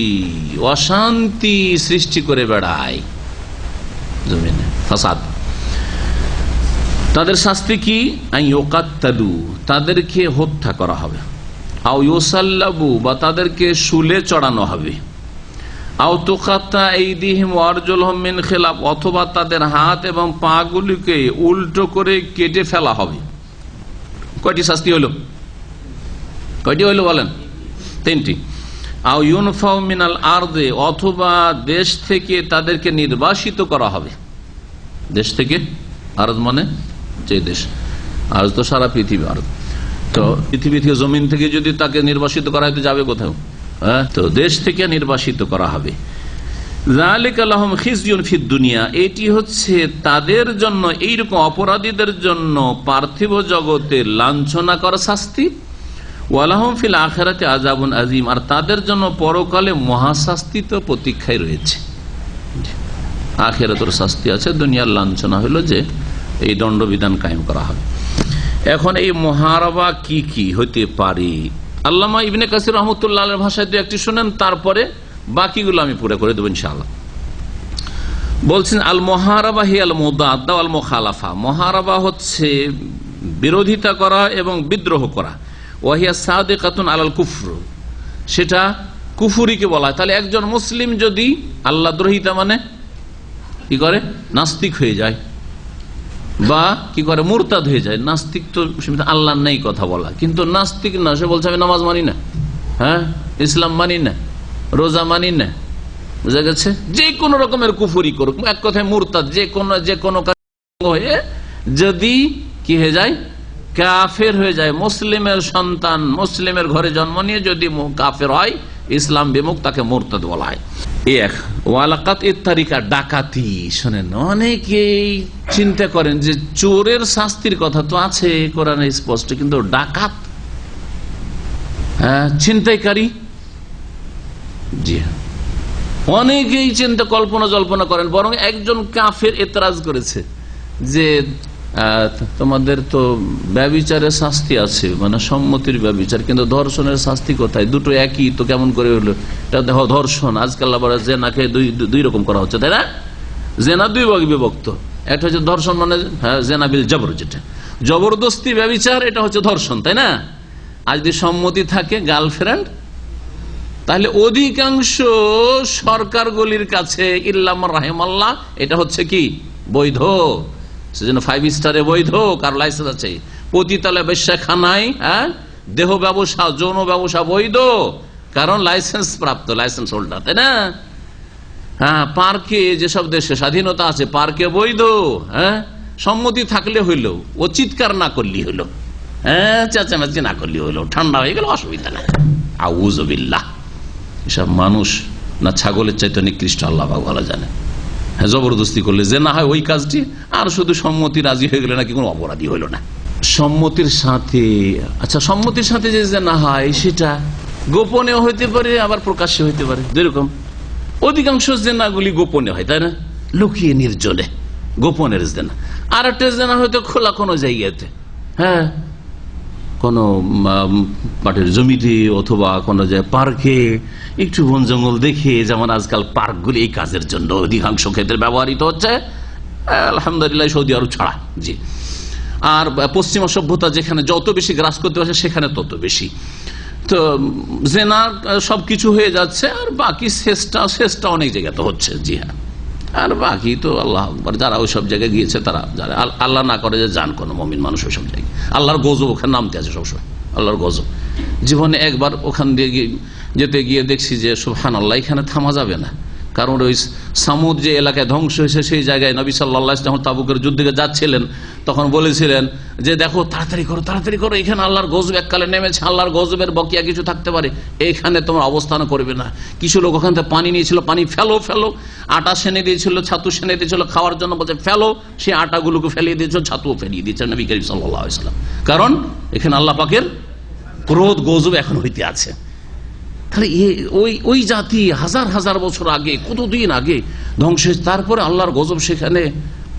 অশান্তি সৃষ্টি করে বেড়ায়, জমিনে ফাসাদ, তাদের শাস্তি কি? আইয়ুকাত্তালু, তাদেরকে হত্যা করা হবে, আও ইউসাল্লাবু, বা তাদেরকে শুলে চড়ানো হবে, অথবা তাদের হাত এবং পা গুলিকে উল্টো করে কেটে ফেলা হবে। কয়টি শাস্তি হলো? কয়টি হইলো বলেন? তিনটি। আও ইউনফাউ মিনাল আরদে, অথবা দেশ থেকে তাদেরকে নির্বাসিত করা হবে। দেশ থেকে, আরদ মানে যে দেশ, আজ তো সারা পৃথিবী আরদ, তো পৃথিবী থেকে জমিন থেকে যদি তাকে নির্বাসিত করা হয় তো যাবে কোথাও? হ্যাঁ, তো দেশ থেকে নির্বাসিত করা হবে। যালিকা লাহুম খিজয়ুন ফিদ দুনিয়া, এটি হচ্ছে তাদের জন্য, এইরকম অপরাধীদের জন্য পার্থিব জগতে লাঞ্ছনা করা শাস্তি। ওয়ালাহুম ফিল আখিরাতি আযাবুন আযীম, আর তাদের জন্য পরকালে মহাশাস্তি তো প্রতীক্ষায় রয়েছে। আখিরাতের শাস্তি আছে, দুনিয়ার লাঞ্ছনা হলো যে এই দণ্ডবিধান কায়েম করা হবে। এখন এই মুহারাবা কি কি হতে পারে? আল্লামা ইবনে কাসির রহমতুল্লাহ আলাইহির ভাষায় একটি শুনেন, তারপরে বাকিগুলো আমি পুরো করে দেবো ইনশাআল্লাহ। বলছেন আল মুহারাবা হি আল মুদাদ্দা ওয়াল মুখালাফা, মুহারাবা হচ্ছে বিরোধিতা করা এবং বিদ্রোহ করা। ওয়াহিয়া সাদিকাতুন আলাল কুফর, সেটা কুফুরিকে বলা হয়। তাহলে একজন মুসলিম যদি আল্লাহ দ্রোহিতা মানে কি করে? নাস্তিক হয়ে যায়, বা কি করে? মুরতাদ হয়ে যায়। নাস্তিক তো আল্লাহর নেই কথা বলা, কিন্তু নাস্তিক না, সে বলছে আমি নামাজ মানি না, হ্যাঁ ইসলাম মানি না, রোজা মানি না, বুঝা গেছে? যে কোনো রকমের কুফরি করুক, এক কথায় মুরতাদ, যে কোনো হয়ে যদি কি হয়ে যায়? কাফের হয়ে যায়। মুসলিমের সন্তান মুসলিমের ঘরে জন্ম নিয়ে যদি কাফের হয়, ইসলাম বিমুখ, তাকে মুরতাদ বলা হয়। এক ওয়ালাকাত ইত্তারিকা, ডাকাতি। শোনেন, অনেকেই চিন্তা করেন যে চোরের শাস্তির কথা তো আছে কোরআনে স্পষ্ট, কিন্তু ডাকাত, হ্যাঁ ছিনতাইকারী, জি হ্যাঁ, অনেকেই চিন্তা কল্পনা জল্পনা করেন। বরং একজন কাফের এতরাজ করেছে যে তোমাদের তো ব্যভিচারের শাস্তি আছে, মানে সম্মতির ব্যভিচার, কিন্তু ধর্ষণের শাস্তি কোথায়? দুটো একই তো, কেমন করে হলো? এটা দেখো ধর্ষণ, আজকাল আবার জেনাকে দুই রকম করা হচ্ছে, তাই না? জেনা দুই ভাগে বিভক্ত। একটা হচ্ছে ধর্ষণ মানে জেনা বিল জবর, যেটা জবরদস্তি ব্যভিচার, এটা হচ্ছে ধর্ষণ, তাই না? আর যদি সম্মতি থাকে গার্লফ্রেন্ড, তাহলে অধিকাংশ সরকারগুলির কাছে ইল্লাম রাহিমাল্লাহ এটা হচ্ছে কি? বৈধ। সেজন্য 5 স্টারে বৈধ, কার লাইসেন্স আছে। পতিতালয় বেশ্যাখানায় দেহ ব্যবসা, যৌন ব্যবসা বৈধ, কারণ লাইসেন্স প্রাপ্ত, লাইসেন্স হোল্ডার, তাই না? হ্যাঁ, পার্কে যেসব দেশে স্বাধীনতা আছে, পার্কে বৈধ। হ্যাঁ, সম্মতি থাকলে হইলো, ও চিৎকার না করলি হইলো, হ্যাঁ চেঁচামেচি না করলি হইলো, ঠান্ডা হয়ে গেল, অসুবিধা নাই। আউযুবিল্লাহ, এসব মানুষ না ছাগলের চাইতে নিকৃষ্ট, আল্লাহ ভালো জানে। হ্যাঁ, জবরদস্তি করলে যে না হয় ওই কাজটি, আর শুধু সম্মতি রাজি হয়ে গেলে নাকি কোনো অপরাধী হইল না। সম্মতির সাথে, আচ্ছা সম্মতির সাথে যে না হয় সেটা গোপনেও হইতে পারে, আবার প্রকাশ্যে হইতে পারে। যেরকম অধিকাংশ জেনাগুলি গোপনে হয়, তাই না? লুকিয়ে নির্জনে গোপনের জেনা। আর একটা জেনা হয়তো খোলা কোনো জায়গাতে, হ্যাঁ কোনো মাঠের জমিতে অথবা কোনো পার্কে, একটু বন জঙ্গল দেখে, যেমন আজকাল পার্কগুলি এই কাজের জন্য অধিকাংশ ক্ষেত্রে ব্যবহৃত হচ্ছে, আলহামদুলিল্লাহ, সৌদি আরব ছাড়া। জি, আর পশ্চিমা সভ্যতা যেখানে যত বেশি গ্রাস করতে পারছে সেখানে তত বেশি তো জেনা সবকিছু হয়ে যাচ্ছে। আর বাকি শেষটা অনেক জায়গাতে হচ্ছে। জি হ্যাঁ, আর বাকি তো আল্লাহ আকবার, যারা ওই সব জায়গায় গিয়েছে তারা, যারা আল্লাহ না করে যে যান কোনো মুমিন মানুষ ওই সব জায়গায়, আল্লাহর গজব ওখানে নামতে আছে সবসময়, আল্লাহর গজব। জীবনে একবার ওখান দিয়ে যেতে গিয়ে দেখছি যে সুবহানাল্লাহ, এখানে থামা যাবে না, কারণ ওই সামুদ যে এলাকায় ধ্বংস হয়েছে সেই জায়গায় নবী সাল্লাল্লাহু আলাইহি ওয়াসাল্লাম তাবুকের যুদ্ধে যাচ্ছিলেন, তখন বলেছিলেন যে দেখো তাড়াতাড়ি করো, এখানে আল্লাহর গজব এককালে নেমেছে, আল্লাহর গজবের বকিয়া কিছু থাকতে পারে, এইখানে তোমরা অবস্থান করবে না। কিছু লোক ওখান থেকে পানি নিয়েছিল, পানি ফেলো, আটা সেনে দিয়েছিল, ছাতু সেনে দিয়েছিল খাওয়ার জন্য, বলছে ফেলো, সেই আটাগুলোকে ফেলিয়ে দিয়েছিল, ছাতুও ফেলিয়ে দিয়েছে নবী করিম সাল্লাল্লাহু আলাইহি ওয়াসাল্লাম, কারণ এখানে আল্লাহ পাকের ক্রোধ গজব এখন হইতে আছে। তাহলে ওই জাতি হাজার বছর আগে, কতদিন আগে ধ্বংস হয়েছে, তারপরে আল্লাহর গজব সেখানে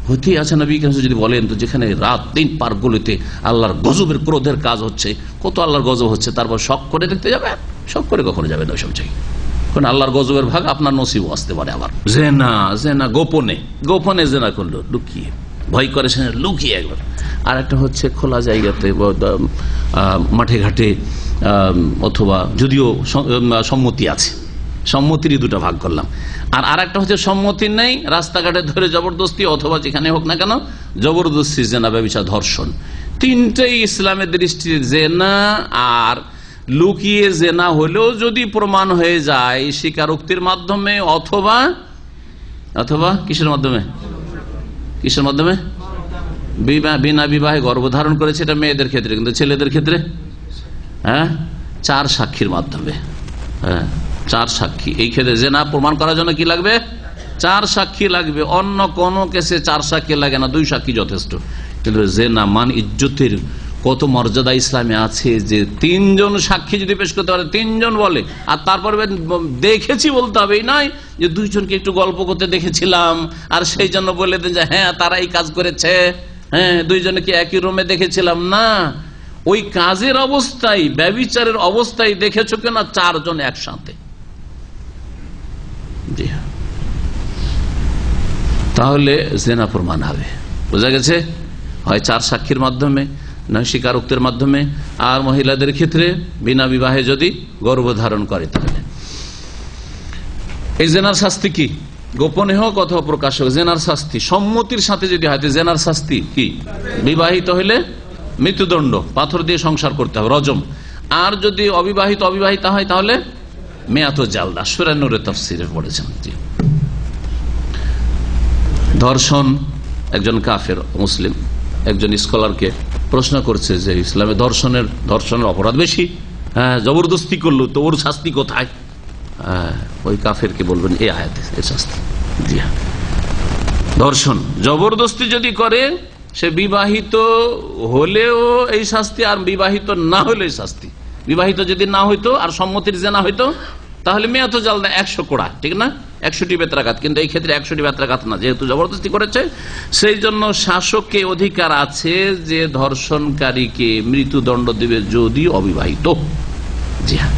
হইতেই আছে। নবী যদি বলেন তো, যেখানে রাত দিন পার্কগুলিতে আল্লাহর গজবের ক্রোধের কাজ হচ্ছে, কত আল্লাহর গজব হচ্ছে, তারপর শখ করে দেখতে যাবে? শখ করে কখনো যাবে না ওইসব জায়গায়। কারণ আল্লাহর গজবের ভাগ আপনার নসিবও আসতে পারে। আবার জেনা গোপনে জেনা করলো, লুকিয়ে, ভয় করে সে লুকিয়ে একবার। আর একটা হচ্ছে খোলা জায়গাতে, মাঠে ঘাটে, অথবা যদিও সম্মতি আছে সম্মতিরই দুটো ভাগ করলাম। আর একটা হচ্ছে সম্মতি নেই, রাস্তাঘাটে ধরে জবরদস্তি অথবা যেখানে হোক না কেন জবরদস্তি, জেনা, ব্যভিচার, ধর্ষণ, তিনটেই ইসলামের দৃষ্টিতে জেনা। আর লুকিয়ে জেনা হলেও যদি প্রমাণ হয়ে যায় স্বীকারোক্তির মাধ্যমে অথবা কিসের মাধ্যমে বিনা বিবাহে গর্ভধারণ করেছে, এটা মেয়েদের ক্ষেত্রে, কিন্তু ছেলেদের ক্ষেত্রে 4 সাক্ষীর মাধ্যমে। 4 সাক্ষী। এই ক্ষেত্রে জেনা প্রমাণ করার জন্য কি লাগবে? 4 সাক্ষী লাগবে। অন্য কোন কেসে 4 সাক্ষী লাগে না, 2 সাক্ষী যথেষ্ট। কিন্তু জেনা মান ইজ্জতের কত মর্যাদা ইসলামে আছে যে 3 জন সাক্ষী যদি পেশ করতে পারে, 3 জন বলে, আর তারপরে দেখেছি বলতে হবে, এই নয় যে 2 জনকে একটু গল্প করতে দেখেছিলাম আর সেই জন্য বলে দেন যে হ্যাঁ তারা এই কাজ করেছে, 2 জনকে একই রুমে দেখেছিলাম। না, ওই কাজের অবস্থায়, ব্যভিচারের অবস্থায় দেখেছো কিনা 4 জন একসাথে। তাহলে জেনা প্রমাণ হবে। বোঝা গেছে? হয় 4 সাক্ষীর মাধ্যমে, নয় স্বীকারোক্তির মাধ্যমে। আর মহিলাদের ক্ষেত্রে বিনা বিবাহে যদি গর্ভধারণ করে, তাহলে এই জেনার শাস্তি কি? গোপনে হোক অথবা প্রকাশ হোক, জেনার শাস্তি সম্মতির সাথে যদি হয়, জেনার শাস্তি কি? বিবাহিত হইলে মৃত্যুদণ্ড, পাথর দিয়ে সংসার করতে হবে, রজম। আর যদি অবিবাহিতা হয় তাহলে মেয়াত জালদা। সূরা নূরের তাফসীরে পড়েছেন। ধর্ষণ, একজন কাফের মুসলিম একজন স্কলারকে প্রশ্ন করছে যে ইসলামে ধর্ষণের অপরাধ বেশি, জবরদস্তি করলো তো ওর শাস্তি কোথায়? ওই কাফেরকে বলবেন এই আয়াতে এর শাস্তি। ধর্ষণ জবরদস্তি যদি করে, সে বিবাহিত হলেও এই শাস্তি, আর বিবাহিত না হলে এই শাস্তি। বিবাহিত যদি না হইতো আর সম্মতির জেনা হইতো তাহলে মেয়াত জালদা 100 কোড়া, ঠিক না? 100টি বেত্রাঘাত। কিন্তু এই ক্ষেত্রে 100টি বেত্রাঘাত না, যেহেতু জবরদস্তি করেছে, সেই জন্য শাসককে অধিকার আছে যে ধর্ষণকারীকে মৃত্যুদণ্ড দেবে যদি অবিবাহিত। জি হ্যাঁ।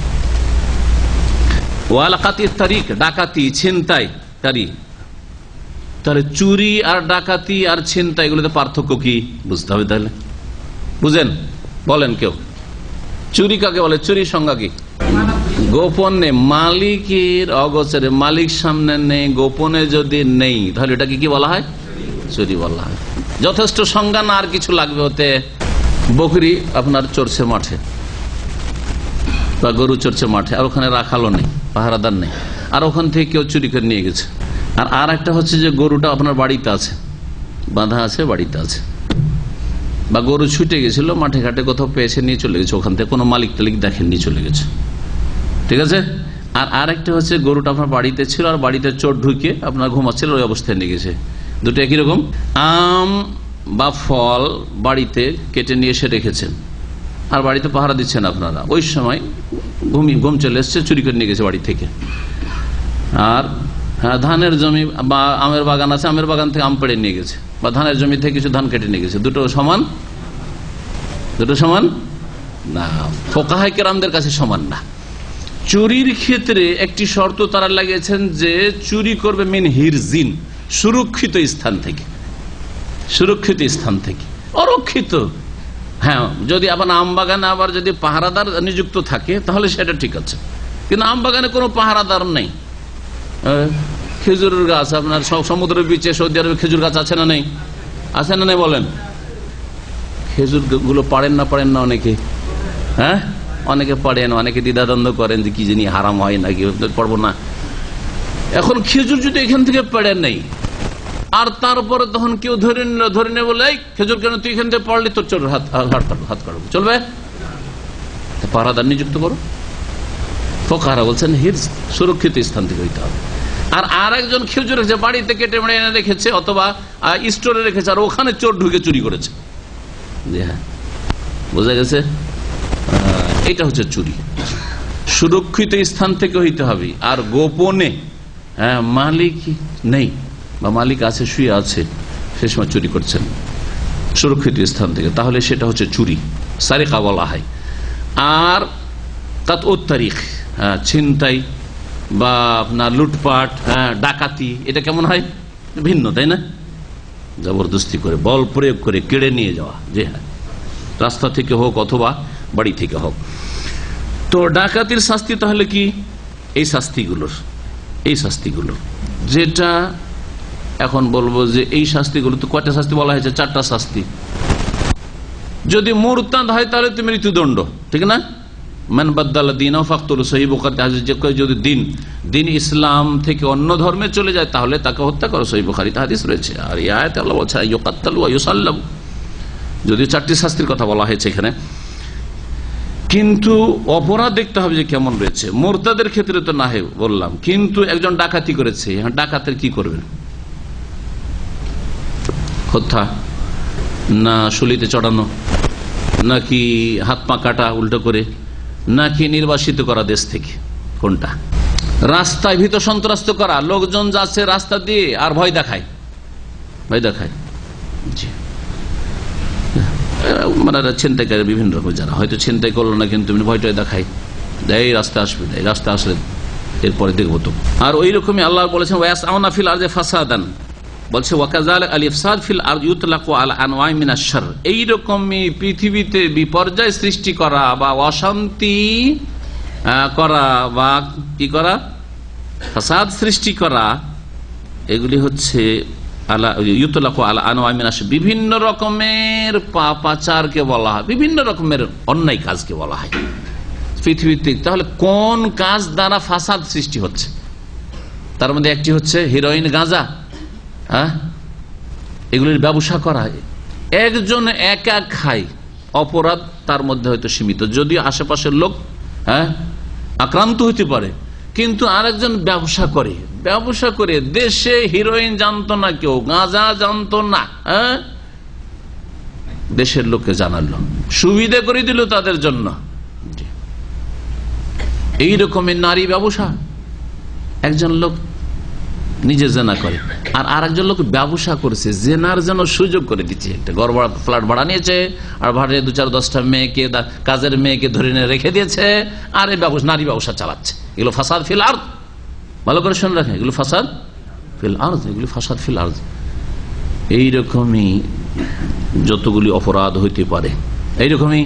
ওয়ালাকাতির তারিক, ডাকাতি, ছিনতাইকারী। তাহলে চুরি আর ডাকাতি আর ছিনতাই, এগুলোতে পার্থক্য কি বুঝতে হবে। তাহলে বুঝেন, বলেন কেউ। চুরি কাকে বলে? চুরির সংজ্ঞা কি? গোপনে, মালিকের অগোচরে, মালিক সামনে নেই, গোপনে যদি নেই, তাহলে এটাকে কি বলা হয়? চুরি বলা হয়। যথেষ্ট সংজ্ঞা না, আর কিছু লাগবে হতে। বকরি আপনার চড়ছে মাঠে বা গরু চড়ছে মাঠে, আর ওখানে রাখালও নেই, পাহারাদার নেই, আর ওখান থেকে কেউ চুরি করে নিয়ে গেছে। আর একটা হচ্ছে যে গরুটা আপনার বাড়িতে আছে, বাঁধা আছে, বাড়িতে আছে, বা গরু ছুটে গেছিল, মাঠে ঘাটে কোথাও পেয়েছে, নিয়ে চলে গেছে, ওখান থেকে কোনো মালিক টালিক দেখেন, নিয়ে চলে গেছে, ঠিক আছে। আর একটা হচ্ছে গরুটা আপনার বাড়িতে ছিল, আর বাড়িতে চোর ঢুকে আপনার ঘুমাচ্ছিল, ওই অবস্থায় নিয়ে গেছে। দুটো একই রকম। আম বা ফল বাড়িতে কেটে নিয়ে এসে রেখেছেন, আর বাড়িতে পাহারা দিচ্ছেন আপনারা, ওই সময় ঘুম চলে এসছে, চুরি করে নিয়ে গেছে বাড়ি থেকে। আর ধানের জমি বা আমের বাগান আছে, আমের বাগান থেকে আম পেড়ে নিয়ে গেছে, বা ধানের জমি থেকে কিছু ধান কেটে নিয়ে গেছে। দুটো সমান না, ফোকাহায়ে কেরামদের কাছে সমান না। চুরির ক্ষেত্রে একটি শর্ত তারা লাগিয়েছেন যে চুরি করবে মিন হিরজিন, সুরক্ষিত স্থান থেকে, অরক্ষিত। হ্যাঁ, যদি আবার আম বাগানে আবার যদি পাহারাদার নিযুক্ত থাকে তাহলে সেটা ঠিক আছে, কিন্তু আম বাগানে কোনো পাহারাদার নেই। খেজুরের গাছ আপনার সমুদ্রের বিচে সৌদি আরবে খেজুর গাছ আছে না নেই? আছে না নেই বলেন? খেজুর গুলো পারেন না অনেকে, অনেকে পড়েন, অনেকে দ্বিধাদ্বন্দ্ব করেন যে কি জানি হারাম হয় নাকি, পড়বো না। এখন খেজুর যদি এখান থেকে পেড়ে নেই, আর তারপরে তখন কেউ ধরে নিল বলে খেজুর কেন তুই এখান থেকে পড়লি, তোর চোর হাত কাটবো, চলবে? পাহারাদার নিযুক্ত করো। ফোকাহারা বলছেন হিরজ, সুরক্ষিত স্থান থেকে হইতে হবে। আর একজন খেজুর রেখেছে, বাড়িতে কেটে মেড়ে এনে রেখেছে অথবা স্টোরে রেখেছে, আর ওখানে চোর ঢুকে চুরি করেছে। জি হ্যাঁ, বোঝা গেছে? এটা হচ্ছে চুরি। সুরক্ষিত স্থান থেকে হইতে হবে। আর গোপনে, মালিক নেই বা মালিক আছে, শুয়ে আছে, সে সময় চুরি করছেন সুরক্ষিত স্থান থেকে, তাহলে সেটা হচ্ছে চুরি, সারিকা বলা হয়। আর কাতউত তারিক, ছিনতাই বা আপনার লুটপাট, ডাকাতি, এটা কেমন হয়? ভিন্ন, তাই না? জবরদস্তি করে, বল প্রয়োগ করে কেড়ে নিয়ে যাওয়া। জি হ্যাঁ, রাস্তা থেকে হোক অথবা বাড়ি থেকে হোক। তো ডাকাতির শাস্তি তাহলে কি? এই শাস্তিগুলোর যেটা এখন বলবো যে এই শাস্তিগুলো তো কয়টা শাস্তি বলা হয়েছে? 4টা শাস্তি। যদি মুরতাদ হয় তাহলে তো মৃত্যুদণ্ড, ঠিক না? মান বাদ্দালা দীনাহু ফাকতুলু, সহিহ বুখারীতে হাদিস, যে যদি দিন ইসলাম থেকে অন্য ধর্মে চলে যায় তাহলে তাকে হত্যা করো, সহিহ বুখারীতে হাদিস রয়েছে। আর এই আয়াতে আল্লাহ বলছে ইউকাত্তালু ওয়া ইউসাল্লাবু, যদিও 4টি শাস্তির কথা বলা হয়েছে এখানে, কিন্তু অপরাধ দেখতে হবে যে কেমন রয়েছে। মুরতাদের ক্ষেত্রে তো না হয় বললাম, কিন্তু একজন ডাকাতি করেছে, ডাকাতের কি করবেন? হত্যা, না শুলিতে চড়ানো, নাকি হাত পা কাটা উল্টো করে, নাকি নির্বাসিত করা দেশ থেকে? কোনটা? রাস্তায় ভীত সন্ত্রস্ত করা, লোকজন যাচ্ছে রাস্তা দিয়ে আর ভয় দেখায় জি, মানে ছিনতাইকারী বিভিন্ন রকম, যারা হয়তো ছিনতাই করলো না কিন্তু ভয়টাই দেখায়, এই রাস্তা আসবে, এই রাস্তা আসলে এরপরে দেখবো তো। আর ওই রকমই আল্লাহ বলেছেন ওয়াসআউনা ফিল আরদি ফাসাদান, বলছে ওয়াকাযালিকা আল ইফসাদ ফিল আরদি ইউতলাকু আলা আনওয়াই মিনাশ শার, এই রকমই পৃথিবীতে বিপর্যয় সৃষ্টি করা বা অশান্তি করা বা কি করা, ফাসাদ সৃষ্টি করা, এগুলি হচ্ছে আলা ইউতলাকু আলা আনওয়াই মিনাশ, বিভিন্ন রকমের পাপাচারকে বলা হয়, বিভিন্ন রকমের অন্যায় কাজকে বলা হয় পৃথিবীতে। তাহলে কোন কাজ দ্বারা ফাসাদ সৃষ্টি হচ্ছে? তার মধ্যে একটি হচ্ছে হেরোইন, গাঁজা, এগুলির ব্যবসা করা। একজন একা খায়, অপরাধ তার মধ্যে হয়তো সীমিত, যদিও আশেপাশের লোক আক্রান্ত হতে পারে, কিন্তু আরেকজন ব্যবসা করে দেশে হিরোইন জানতো না কেউ, গাঁজা জানতো না, দেশের লোককে জানালো, সুবিধা করে দিল তাদের জন্য। এই রকমের নারী ব্যবসা, একজন লোক নিজে জেনা করে আর আরেকজন লোক ব্যবসা করেছে, জেনার জন্য সুযোগ করে দিচ্ছে, একটা ঘর ভাড়া, ফ্ল্যাট ভাড়া নিয়েছে আর ভাড়া 2-4-10টা মেয়েকে, কাজের মেয়েকে ধরে নিয়ে রেখে দিয়েছে আর এই নারী ব্যবসা চালাচ্ছে। এগুলো ফাসাদ ফিল আরদ, ভালো করে শুনে রাখেন, এগুলো ফাসাদ ফিল আরদ, এগুলো ফাসাদ ফিল আরদ। এইরকমই যতগুলি অপরাধ হইতে পারে, এইরকমই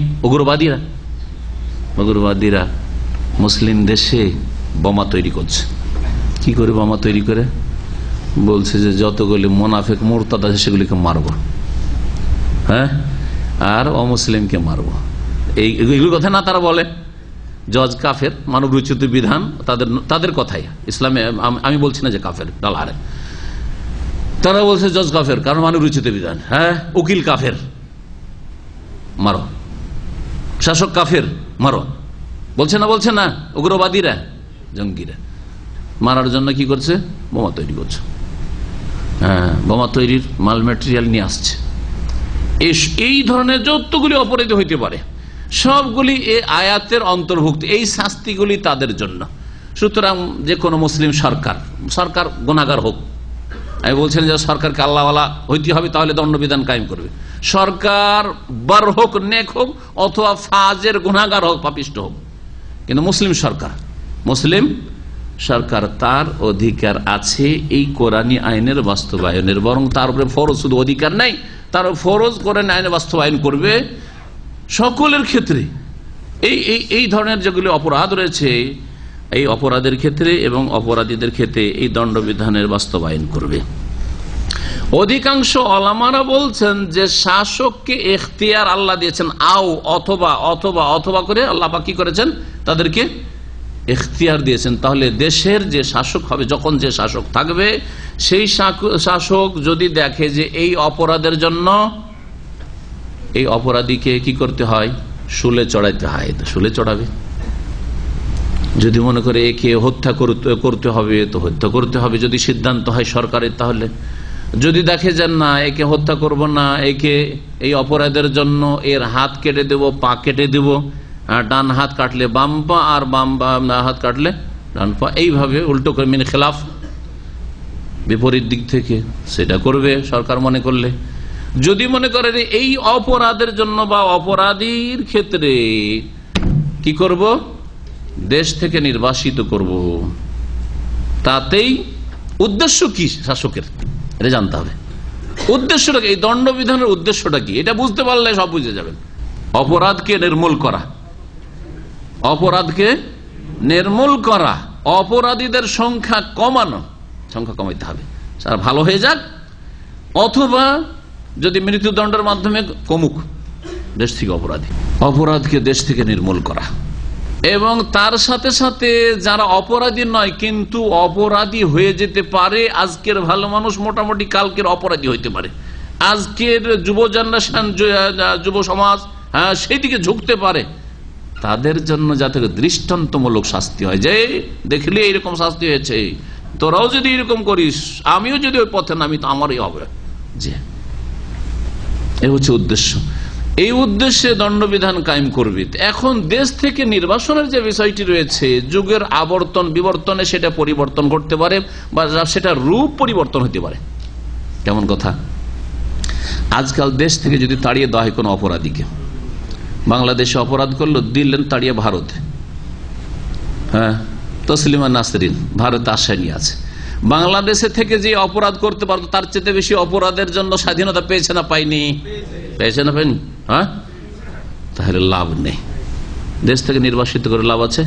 উগ্রবাদীরা মুসলিম দেশে বোমা তৈরি করছে। কি করে বোমা তৈরি করে? বলছে যে যতগুলি মুনাফিক মুরতাদ আছে সেগুলিকে মারবো, আর অমুসলিমকে মারবো। এইগুলো কথা না তারা বলে, জজ কাফের, মানব রচিত বিধান তাদের কথাই ইসলামে, আমি বলছি না যে কাফের ডালহারে, তারা বলছে জজ কাফের কারণ মানব রচিত বিধান, উকিল কাফের মারো, শাসক কাফের মারো, বলছে না উগ্রবাদীরা, জঙ্গিরা মারার জন্য কি করছে? বোমা তৈরি করছে, বোমা তৈরির মাল ম্যাটেরিয়াল নিয়ে আসছে। এই ধরনের যতগুলি অপরাধ হইতে পারে সবগুলি এই আয়াতের অন্তর্ভুক্ত, এই শাস্তিগুলি তাদের জন্য। সুতরাং যে কোনো মুসলিম সরকার গুনাহগার হোক, আমি বলছেন যে সরকারকে আল্লাহওয়ালা হইতে হবে তাহলে দণ্ডবিধান কায়েম করবে, সরকার বার হোক, নেক হোক, অথবা ফাজের গুনাহগার হোক, পাপিষ্ট হোক, কিন্তু মুসলিম সরকার তার অধিকার আছে এই কোরআনী আইনের বাস্তবায়নের, বরং তার উপরে ফরজ, শুধু অধিকার নাই, তার ফরজ কোরআনী আইনের বাস্তবায়ন করবে সকলের ক্ষেত্রে। এই ধরনের যেগুলি অপরাধ রয়েছে, এই অপরাধের ক্ষেত্রে এবং অপরাধীদের ক্ষেত্রে এই দণ্ডবিধানের বাস্তবায়ন করবে। অধিকাংশ ওলামারা বলছেন যে শাসককে এখতিয়ার আল্লাহ দিয়েছেন, অথবা করে আল্লাহ পাক কি করেছেন? তাদেরকে এখতিয়ার দিয়েছেন। তাহলে দেশের যে শাসক হবে, যখন যে শাসক থাকবে, সেই শাসক যদি দেখে যে এই অপরাধের জন্য এই অপরাধীকে কি করতে হয়? শুলে চড়াইতে হয়, তো শুলে চড়াবে। যদি মনে করে একে হত্যা করতে হবে তো হত্যা করতে হবে, যদি সিদ্ধান্ত হয় সরকারের। তাহলে যদি দেখে যান না একে হত্যা করব না, একে এই অপরাধের জন্য এর হাত কেটে দেব, পা কেটে দেব, ডান হাত কাটলে বাম পা আর বাম হাত কাটলে ডান পা, এইভাবে উল্টো করে মিন খেলাফ, বিপরীত দিক থেকে সেটা করবে সরকার মনে করলে। যদি মনে করে এই অপরাধের জন্য বা অপরাধীর ক্ষেত্রে কি করব? দেশ থেকে নির্বাসিত করব, তাতেই উদ্দেশ্য কি শাসকের এটা জানতে হবে। উদ্দেশ্যটা কি? এই দণ্ডবিধানের উদ্দেশ্যটা কি? এটা বুঝতে পারলে সব বুঝে যাবেন। অপরাধকে নির্মূল করা, অপরাধীদের সংখ্যা কমাইতে হবে, তারা ভালো হয়ে যাক, অথবা যদি মৃত্যুদণ্ডের মাধ্যমে কমুক দেশ থেকে অপরাধকে দেশ থেকে নির্মূল করা। এবং তার সাথে সাথে যারা অপরাধী নয় কিন্তু অপরাধী হয়ে যেতে পারে, আজকের ভালো মানুষ মোটামুটি কালকের অপরাধী হইতে পারে, আজকের যুব জেনারেশন, যুব সমাজ সেই দিকে ঝুঁকতে পারে, তাদের জন্য যাতে দৃষ্টান্তমূলক শাস্তি হয়, যে দেখলে এরকম শাস্তি হয়েছে, তোরাও যদি এরকম করিস, আমিও যদি ওই পথে নামি তো আমারই হবে। যে এ হচ্ছে উদ্দেশ্য, এই উদ্দেশ্যে দণ্ডবিধান কায়েম করবে। এখন দেশ থেকে নির্বাসনের যে বিষয়টি রয়েছে, যুগের আবর্তন বিবর্তনে সেটা পরিবর্তন করতে পারে বা সেটা রূপ পরিবর্তন হতে পারে। কেমন কথা, আজকাল দেশ থেকে যদি তাড়িয়ে দেওয়া হয় কোনো অপরাধীকে, বাংলাদেশে অপরাধ করলো, দিলেন তাড়িয়ে ভারতে, তসলিমা নাসরিন ভারতে আসামি আছে, বাংলাদেশে থেকে যে অপরাধ করতে পারতো তার চেয়ে বেশি অপরাধের জন্য স্বাধীনতা পেয়েছে না পাইনি? পেয়েছে না পাইনি? তাহলে লাভ নেই। দেশ থেকে নির্বাসিত করে লাভ আছে?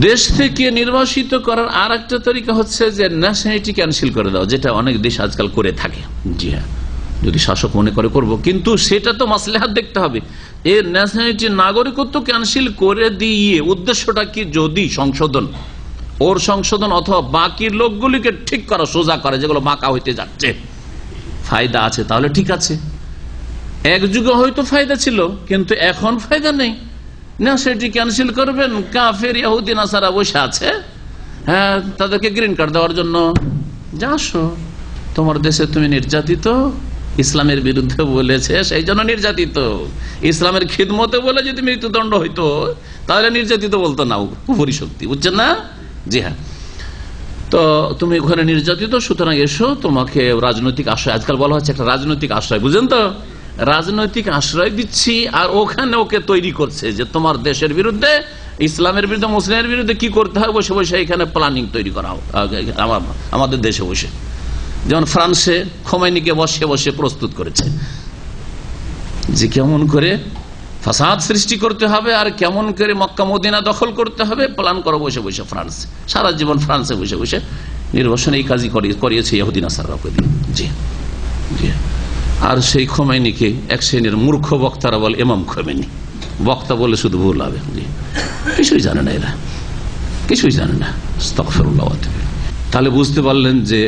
দেশ থেকে নির্বাসিত করার আর একটা তরিকা হচ্ছে যে ন্যাশনালিটি ক্যান্সেল করে দাও, যেটা অনেক দেশ আজকাল করে থাকে। জি হ্যাঁ, যদি শাসক মনে করে করব, কিন্তু সেটা তো মাসলেহাত দেখতে হবে। এর ন্যাশনালিটি নাগরিকত্ব ক্যান্সেল করে দিয়ে উদ্দেশ্যটা কি, যদি সংশোধন অথবা বাকি লোকগুলিকে ঠিক করা, সোজা করা, যেগুলো বাঁকা হইতে যাচ্ছে, ফায়দা আছে, তাহলে ঠিক আছে। এক যুগে হয়তো ফায়দা ছিল, কিন্তু এখন ফায়দা নেই, না সেটি ক্যান্সেল করবেন। কাফের ইহুদি নাসারা বসে আছে, তাদেরকে গ্রিন কার্ড দেওয়ার জন্য, যাসো তোমার দেশে তুমি নির্যাতিত, ইসলামের বিরুদ্ধে বলেছে সেই জন্য নির্যাতিত, ইসলামের খিদমতে বলে যদি মৃত্যুদণ্ড হইতো তাহলে নির্যাতিত বলতো না, কুফরি শক্তি, বুঝছেন না? জি হ্যাঁ, তো তুমি ওখানে নির্যাতিত, সুতরাং এসো, তোমাকে রাজনৈতিক আশ্রয়, আজকাল বলা হচ্ছে একটা রাজনৈতিক আশ্রয়, বুঝলেন তো, রাজনৈতিক আশ্রয় দিচ্ছি, আর ওখানে ওকে তৈরি করছে যে তোমার দেশের বিরুদ্ধে, ইসলামের বিরুদ্ধে, মুসলিমের বিরুদ্ধে কি করতে হয়, বসে বসে এখানে প্ল্যানিং তৈরি করা হোক আমাদের দেশে বসে। যেমন ফ্রান্সে খোমেনিকে বসে বসে প্রস্তুত করেছে যে কেমন করে ফাসাদ সৃষ্টি করতে হবে আর কেমন করে মক্কা মদিনা দখল করতে হবে, প্ল্যান করো বসে বসে ফ্রান্স, সারা জীবন ফ্রান্সে বসে বসে নির্বাসনে এই কাজই করিয়েছে ইহুদি নাসারাকে দিয়ে। জি জি, আর সেই খোমেনিকে এক শ্রেণীর মূর্খ বক্তারা বলে ইমাম খোমেনি, বক্তা বলে শুধু ভুল হবে। জি, কিছুই জানে না, এরা কিছুই জানে না। আস্তাগফিরুল্লাহ। তাহলে বুঝতে পারলেন যে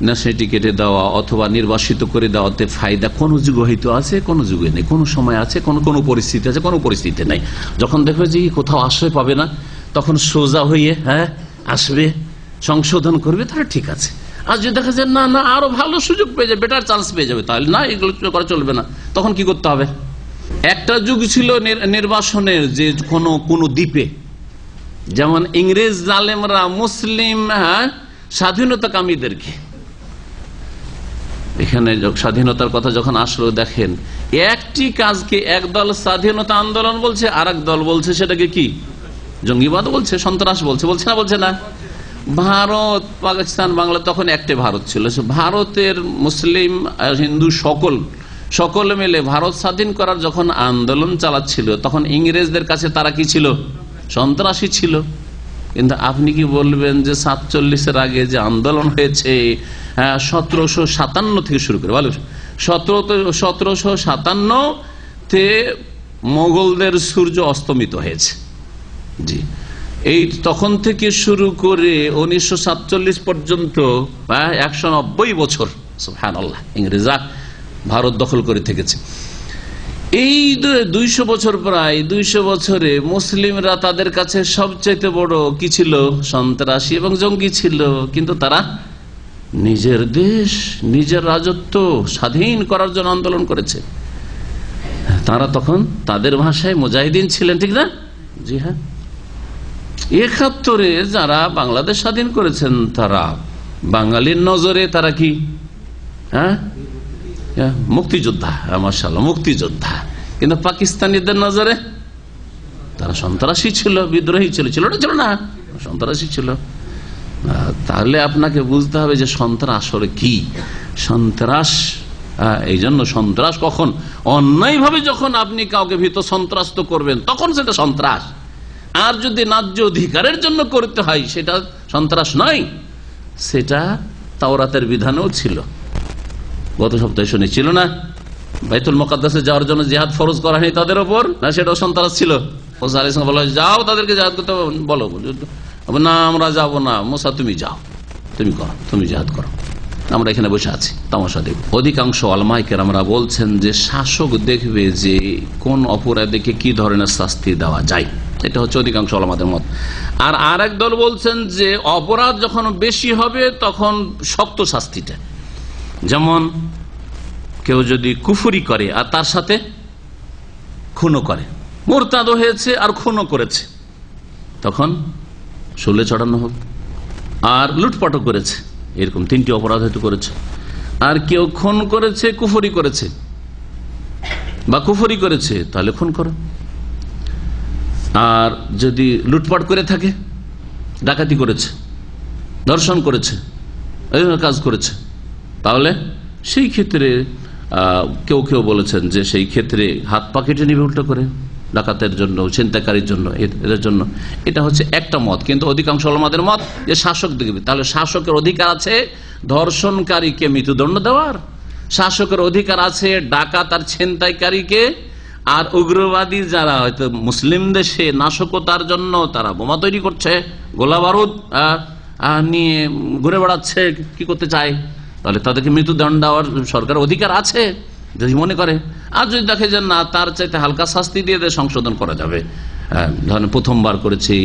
ন্যাশনালিটি কেটে দেওয়া অথবা নির্বাসিত করে দেওয়াতে ফায়দা কোন যুগে হয়তো আছে, কোন যুগে নেই, কোন সময় আছে, কোন পরিস্থিতি আছে, কোন পরিস্থিতি নেই। যখন দেখবে যে কোথাও আশ্রয় পাবে না, তখন সোজা হয়ে আসবে, সংশোধন করবে, তাহলে ঠিক আছে। আর যদি দেখা যায় না না আরো ভালো সুযোগ পেয়ে যাবে, বেটার চান্স পেয়ে যাবে, তাহলে না, এগুলো করা চলবে না। তখন কি করতে হবে? একটা যুগ ছিল নির্বাসনের, যে কোন দ্বীপে, যেমন ইংরেজ জালেমরা মুসলিম স্বাধীনতাকামীদেরকে, এখানে স্বাধীনতার কথা যখন আসলো, দেখেন একটি কাজকে একদল স্বাধীনতা আন্দোলন বলছে, আর এক দল বলছে সেটাকে কি জঙ্গিবাদ বলছে, সন্ত্রাস বলছে, বলছে না? ভারত, পাকিস্তান, বাংলা, তখন একটি ভারত ছিল, ভারতের মুসলিম হিন্দু সকল মিলে ভারত স্বাধীন করার যখন আন্দোলন চালাচ্ছিল, তখন ইংরেজদের কাছে তারা কি ছিল? সন্ত্রাসী ছিল। কিন্তু আপনি কি বলবেন যে 47-এর আগে যে আন্দোলন হয়েছে 1757 থেকে শুরু করে, বলো 1757-তে মোগলদের সূর্য অস্তমিত হয়েছে। জি, এই তখন থেকে শুরু করে 1947 পর্যন্ত 190 বছর সুবহানাল্লাহ ইংরেজরা ভারত দখল করে থেকেছে। এই 200 বছর, প্রায় 200 বছরে মুসলিমরা তাদের কাছে সবচেয়ে বড় কি ছিল? সন্ত্রাসী এবং জঙ্গি ছিল। কিন্তু তারা নিজের দেশ, নিজের রাজত্ব স্বাধীন করার জন্য আন্দোলন করেছে। তারা তখন তাদের ভাষায় মুজাহিদিন ছিলেন, ঠিক না? জি হ্যাঁ। 71-এ যারা বাংলাদেশ স্বাধীন করেছেন, তারা বাঙালির নজরে তারা কি মুক্তিযোদ্ধা, মাশাআল্লাহ মুক্তিযোদ্ধা। কিন্তু পাকিস্তানিদের নজরে তারা সন্ত্রাসী ছিল, বিদ্রোহী ছিল না? সন্ত্রাসী ছিল। তাহলে আপনাকে বুঝতে হবে যে সন্ত্রাস আসলে কি। সন্ত্রাস, এই জন্য সন্ত্রাস কখন অন্যায়ভাবে যখন আপনি কাউকে ভীত সন্ত্রাস্ত করবেন, তখন সেটা সন্ত্রাস। আর যদি ন্যায্য অধিকারের জন্য করতে হয় সেটা সন্ত্রাস নয়, সেটা তাওরাতের বিধানেও ছিল। গত সপ্তাহে শুনেছিল না, বাইতুল মুকাদ্দাসে যাওয়ার জন্য জিহাদ ফরজ করা হয়নি তাদের ওপর, না সেটাও সন্ত্রাস ছিল। মুসা আলাইহিস সালাম বলা, যাও তাদেরকে জিহাদ করতে বলো, না আমরা যাব না, মুসা তুমি যাও, তুমি করো, তুমি জিহাদ করো, আমরা এখানে বসে আছি তামাশা দেখব। অধিকাংশ উলামায়ে কেরামরা বলছেন যে শাসক দেখবে যে কোন অপরাধীকে কি ধরনের শাস্তি দেওয়া যায়, এটা হচ্ছে অধিকাংশ উলামাদের মত। আর আরেক দল বলছেন যে অপরাধ যখন বেশি হবে তখন শক্ত শাস্তিটা, যেমন কেউ যদি কুফরি করে আর তার সাথে খুনও করে, মুরতাদ হয়েছে আর খুনও করেছে, তখন শুলে চড়ানো হবে। আর লুটপাটও করেছে, এরকম তিনটি অপরাধ হয়তো করেছে। আর কেউ খুন করেছে, কুফরি করেছে বা কুফরি করেছে, তাহলে খুন করো। আর যদি লুটপাট করে থাকে, ডাকাতি করেছে, ধর্ষণ করেছে, এই কাজ করেছে, তাহলে সেই ক্ষেত্রে কেউ কেউ বলেছেন যে সেই ক্ষেত্রে হাত পা কেটে নিবে উল্টো করে, ডাকাতের জন্য, ছিনতাইকারীর জন্য, এদের জন্য। এটা হচ্ছে একটা মত, কিন্তু অধিকাংশ উলামাদের মত যে শাসক দেখবে। তাহলে শাসকের অধিকার আছে ধর্ষণকারীকে মৃত্যুদণ্ড দেওয়ার, শাসকের অধিকার আছে ডাকাত আর ছিনতাইকারীকে, আর উগ্রবাদী যারা হয়তো মুসলিম দেশে নাশকতার জন্য তারা বোমা তৈরি করছে, গোলা বারুদ নিয়ে ঘুরে বেড়াচ্ছে, কি করতে চায়, তাহলে তাদেরকে মৃত্যুদণ্ড দেওয়ার সরকারের অধিকার আছে যদি মনে করে। আর যদি দেখে যে না, তার চাইতে হালকা শাস্তি দিয়ে সংশোধন করা যাবে, ধরেন প্রথমবার করেছি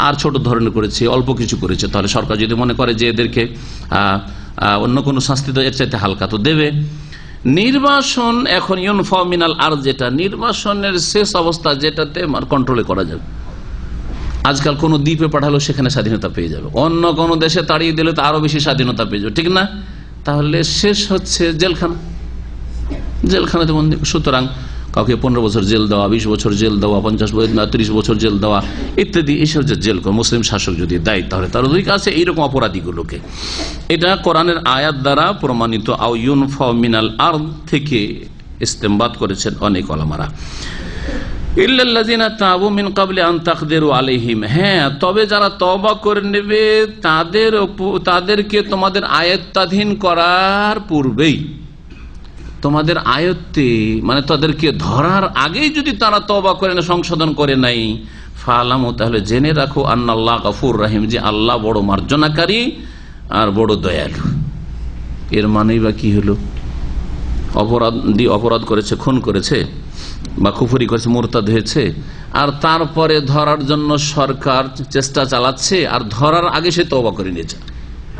আর ছোট ধরনের করেছি, অল্প কিছু করেছে, তাহলে সরকার যদি মনে করে যে এদেরকে অন্য কোনো শাস্তি তো এর চাইতে হালকা তো দেবে। নির্বাসন এখন ইউনফা মিনাল আর, যেটা নির্বাসনের শেষ অবস্থা, যেটাতে কন্ট্রোলে করা যাবে। আজকাল কোনো দ্বীপে পাঠালো সেখানে স্বাধীনতা পেয়ে যাবে, অন্য কোনো দেশে তাড়িয়ে দিলে তো আরো বেশি স্বাধীনতা পেয়ে যাবে, ঠিক না? তাহলে শেষ হচ্ছে জেলখানা, জেলখানাতে বন্দী। সুতরাং কাউকে 15 বছর জেল দেওয়া, 20 বছর জেল দেওয়া, 30 বছর জেল দেওয়া ইত্যাদি, এইসব যে জেল মুসলিম শাসক যদি দেয় তাহলে তার অধিকার আছে এইরকম অপরাধীগুলোকে। এটা কোরআনের আয়াত দ্বারা প্রমাণিত। আও ইউনফা মিনাল আরদ থেকে ইস্তেমবাত করেছেন অনেক উলামারা। ইল্লাল্লাযিনা তাবু মিন ক্বাবলি আন তাকদিরু আলাইহিম, হ্যাঁ তবে যারা তওবা করে নেবে তাদেরকে তোমাদের আয়াত্তাধীন করার পূর্বেই, তোমাদের আয়ত্তে মানে তাদেরকে ধরার আগেই যদি তারা তওবা করে না, সংশোধন করে নাই, ফালামু তাহলে জেনে রাখো আন্নাল্লাহ গফুর রহিম, যে আল্লাহ বড় মার্জনাকারী আর বড় দয়ালু। এর মানেই বা কি হলো? অপরাধ করেছে, খুন করেছে বা কুফরি করেছে, মুরতাদ হয়েছে, আর তারপরে ধরার জন্য সরকার চেষ্টা চালাচ্ছে, আর ধরার আগে সে তওবা করে নিয়েছে,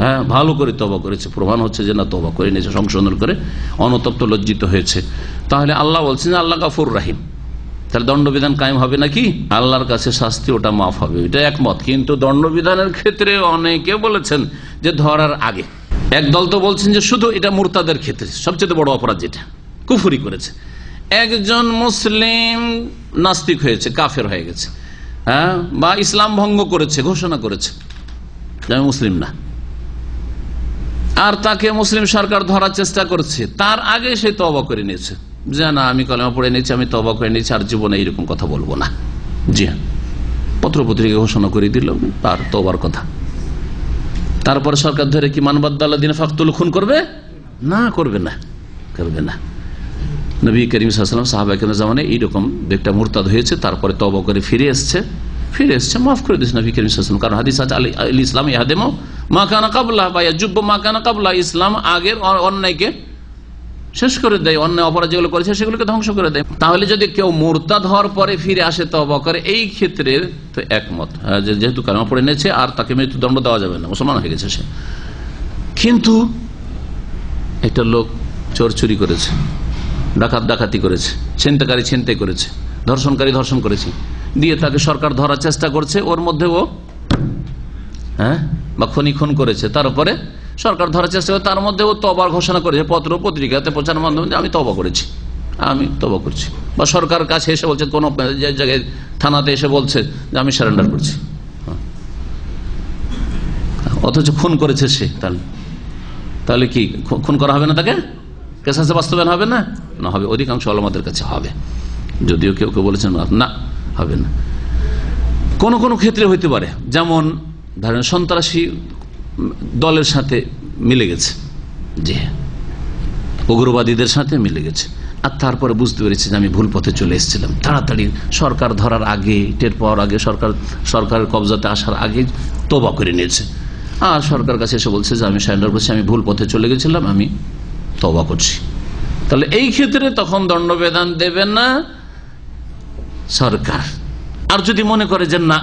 হ্যাঁ ভালো করে তওবা করেছে, প্রমাণ হচ্ছে যে না তওবা করে নিয়েছে, সংশোধন করে অনুতপ্ত লজ্জিত হয়েছে, তাহলে আল্লাহ বলছেন যে আল্লাহ গফুর রহিম। তাহলে দণ্ডবিধান কায়েম হবে নাকি? আল্লাহর কাছে শাস্তি ওটা মাফ হবে, এটা একমত। কিন্তু দণ্ডবিধানের ক্ষেত্রে অনেকে বলেছেন যে ধরার আগে। একদল তো বলছেন যে শুধু এটা মুরতাদের ক্ষেত্রে সবচেয়ে বড় অপরাধ, যেটা কুফরি করেছে। একজন মুসলিম নাস্তিক হয়েছে, কাফের হয়ে গেছে, হ্যাঁ, বা ইসলাম ভঙ্গ করেছে, ঘোষণা করেছে যে আমি মুসলিম না, আর তাকে মুসলিম সরকার ধরার চেষ্টা করছে, তার আগে সে তওবা করে নিয়েছে যে না আমি কলেমা পড়ে নিয়েছি, আমি তওবা করে নিয়েছি, আর জীবনে এইরকম কথা বলবো না। জি হ্যাঁ, পত্রপত্রিকা ঘোষণা করে দিল তার তওবার কথা। তারপরে সরকার ধরে কি মান বাদ্দাল্লাযিনা ফাকতুল খুন করবে? না, করবে না, করবে না। নবী করিম সাল্লাল্লাহু আলাইহি ওয়াসাল্লাম সাহাবায়ে কেরামের জামানায় এইরকম একটা মুরতাদ হয়েছে, তারপরে তওবা করে ফিরে এসছে, মাফ করে দিয়েছে নবী করিম সাল্লাল্লাহু আলাইহি ওয়াসাল্লাম। কারণ হাদিস আছে আল ইসলাম ইয়াহদিমু মা কানা ক্বাবলা বা ইয়াজুব্বু মা কানা ক্বাবলা, ইসলাম আগের অন্যায়কে শেষ করে দেয়, অন্যায় অপরাধ যেগুলো করেছে সেগুলোকে ধ্বংস করে দেয়। তাহলে যদি কেউ মুরতাদ হওয়ার পরে ফিরে আসে তওবা করে, এই ক্ষেত্রে তো একমত, যেহেতু কালেমা পড়ে নিয়েছে আর তাকে মৃত্যুদণ্ড দেওয়া যাবে না, মুসলমান হয়ে গেছে সে। কিন্তু একটা লোক চোর চুরি করেছে, ডাকাতি করেছে, ছিনতাই করেছে, ধর্ষণকারী ধর্ষণ করেছে, দিয়ে তাকে সরকার ধরার চেষ্টা করছে, ওর মধ্যে ও বা খুন করেছে, তার উপরে সরকার ধরার চেষ্টা করে, তার মধ্যে ও তওবার ঘোষণা করেছে, পত্র পত্রিকাতে প্রচার মাধ্যমে আমি তওবা করেছি, আমি তওবা করছি, বা সরকারের কাছে এসে বলছে, কোন জায়গায় থানাতে এসে বলছে যে আমি সারেন্ডার করছি, অথচ খুন করেছে সে। তাহলে কি খুন করা হবে না? তাকে কেসাসে বাস্তবায়ন হবে না? না হবে, অধিকাংশ উলামাদের কাছে হবে, যদিও কেউ কেউ বলেছেন না হবে না। কোন কোন ক্ষেত্রে হইতে পারে, যেমন ধরেন সন্ত্রাসী দলের সাথে মিলে গেছে, জি উগ্রবাদীদের সাথে মিলে গেছে, আর তারপরে বুঝতে পেরেছি যে আমি ভুল পথে চলে এসেছিলাম, তাড়াতাড়ি সরকার ধরার আগে, টের পাওয়ার আগে, সরকারের কবজাতে আসার আগে তওবা করে নিয়েছে, আর সরকার কাছে এসে বলছে যে আমি সারেন্ডার করছি, আমি ভুল পথে চলে গেছিলাম, আমি তওবা করছি। তাহলে এই ক্ষেত্রে তখন দণ্ডবিধান দেবে না সরকার। আর যদি মনে করে যে না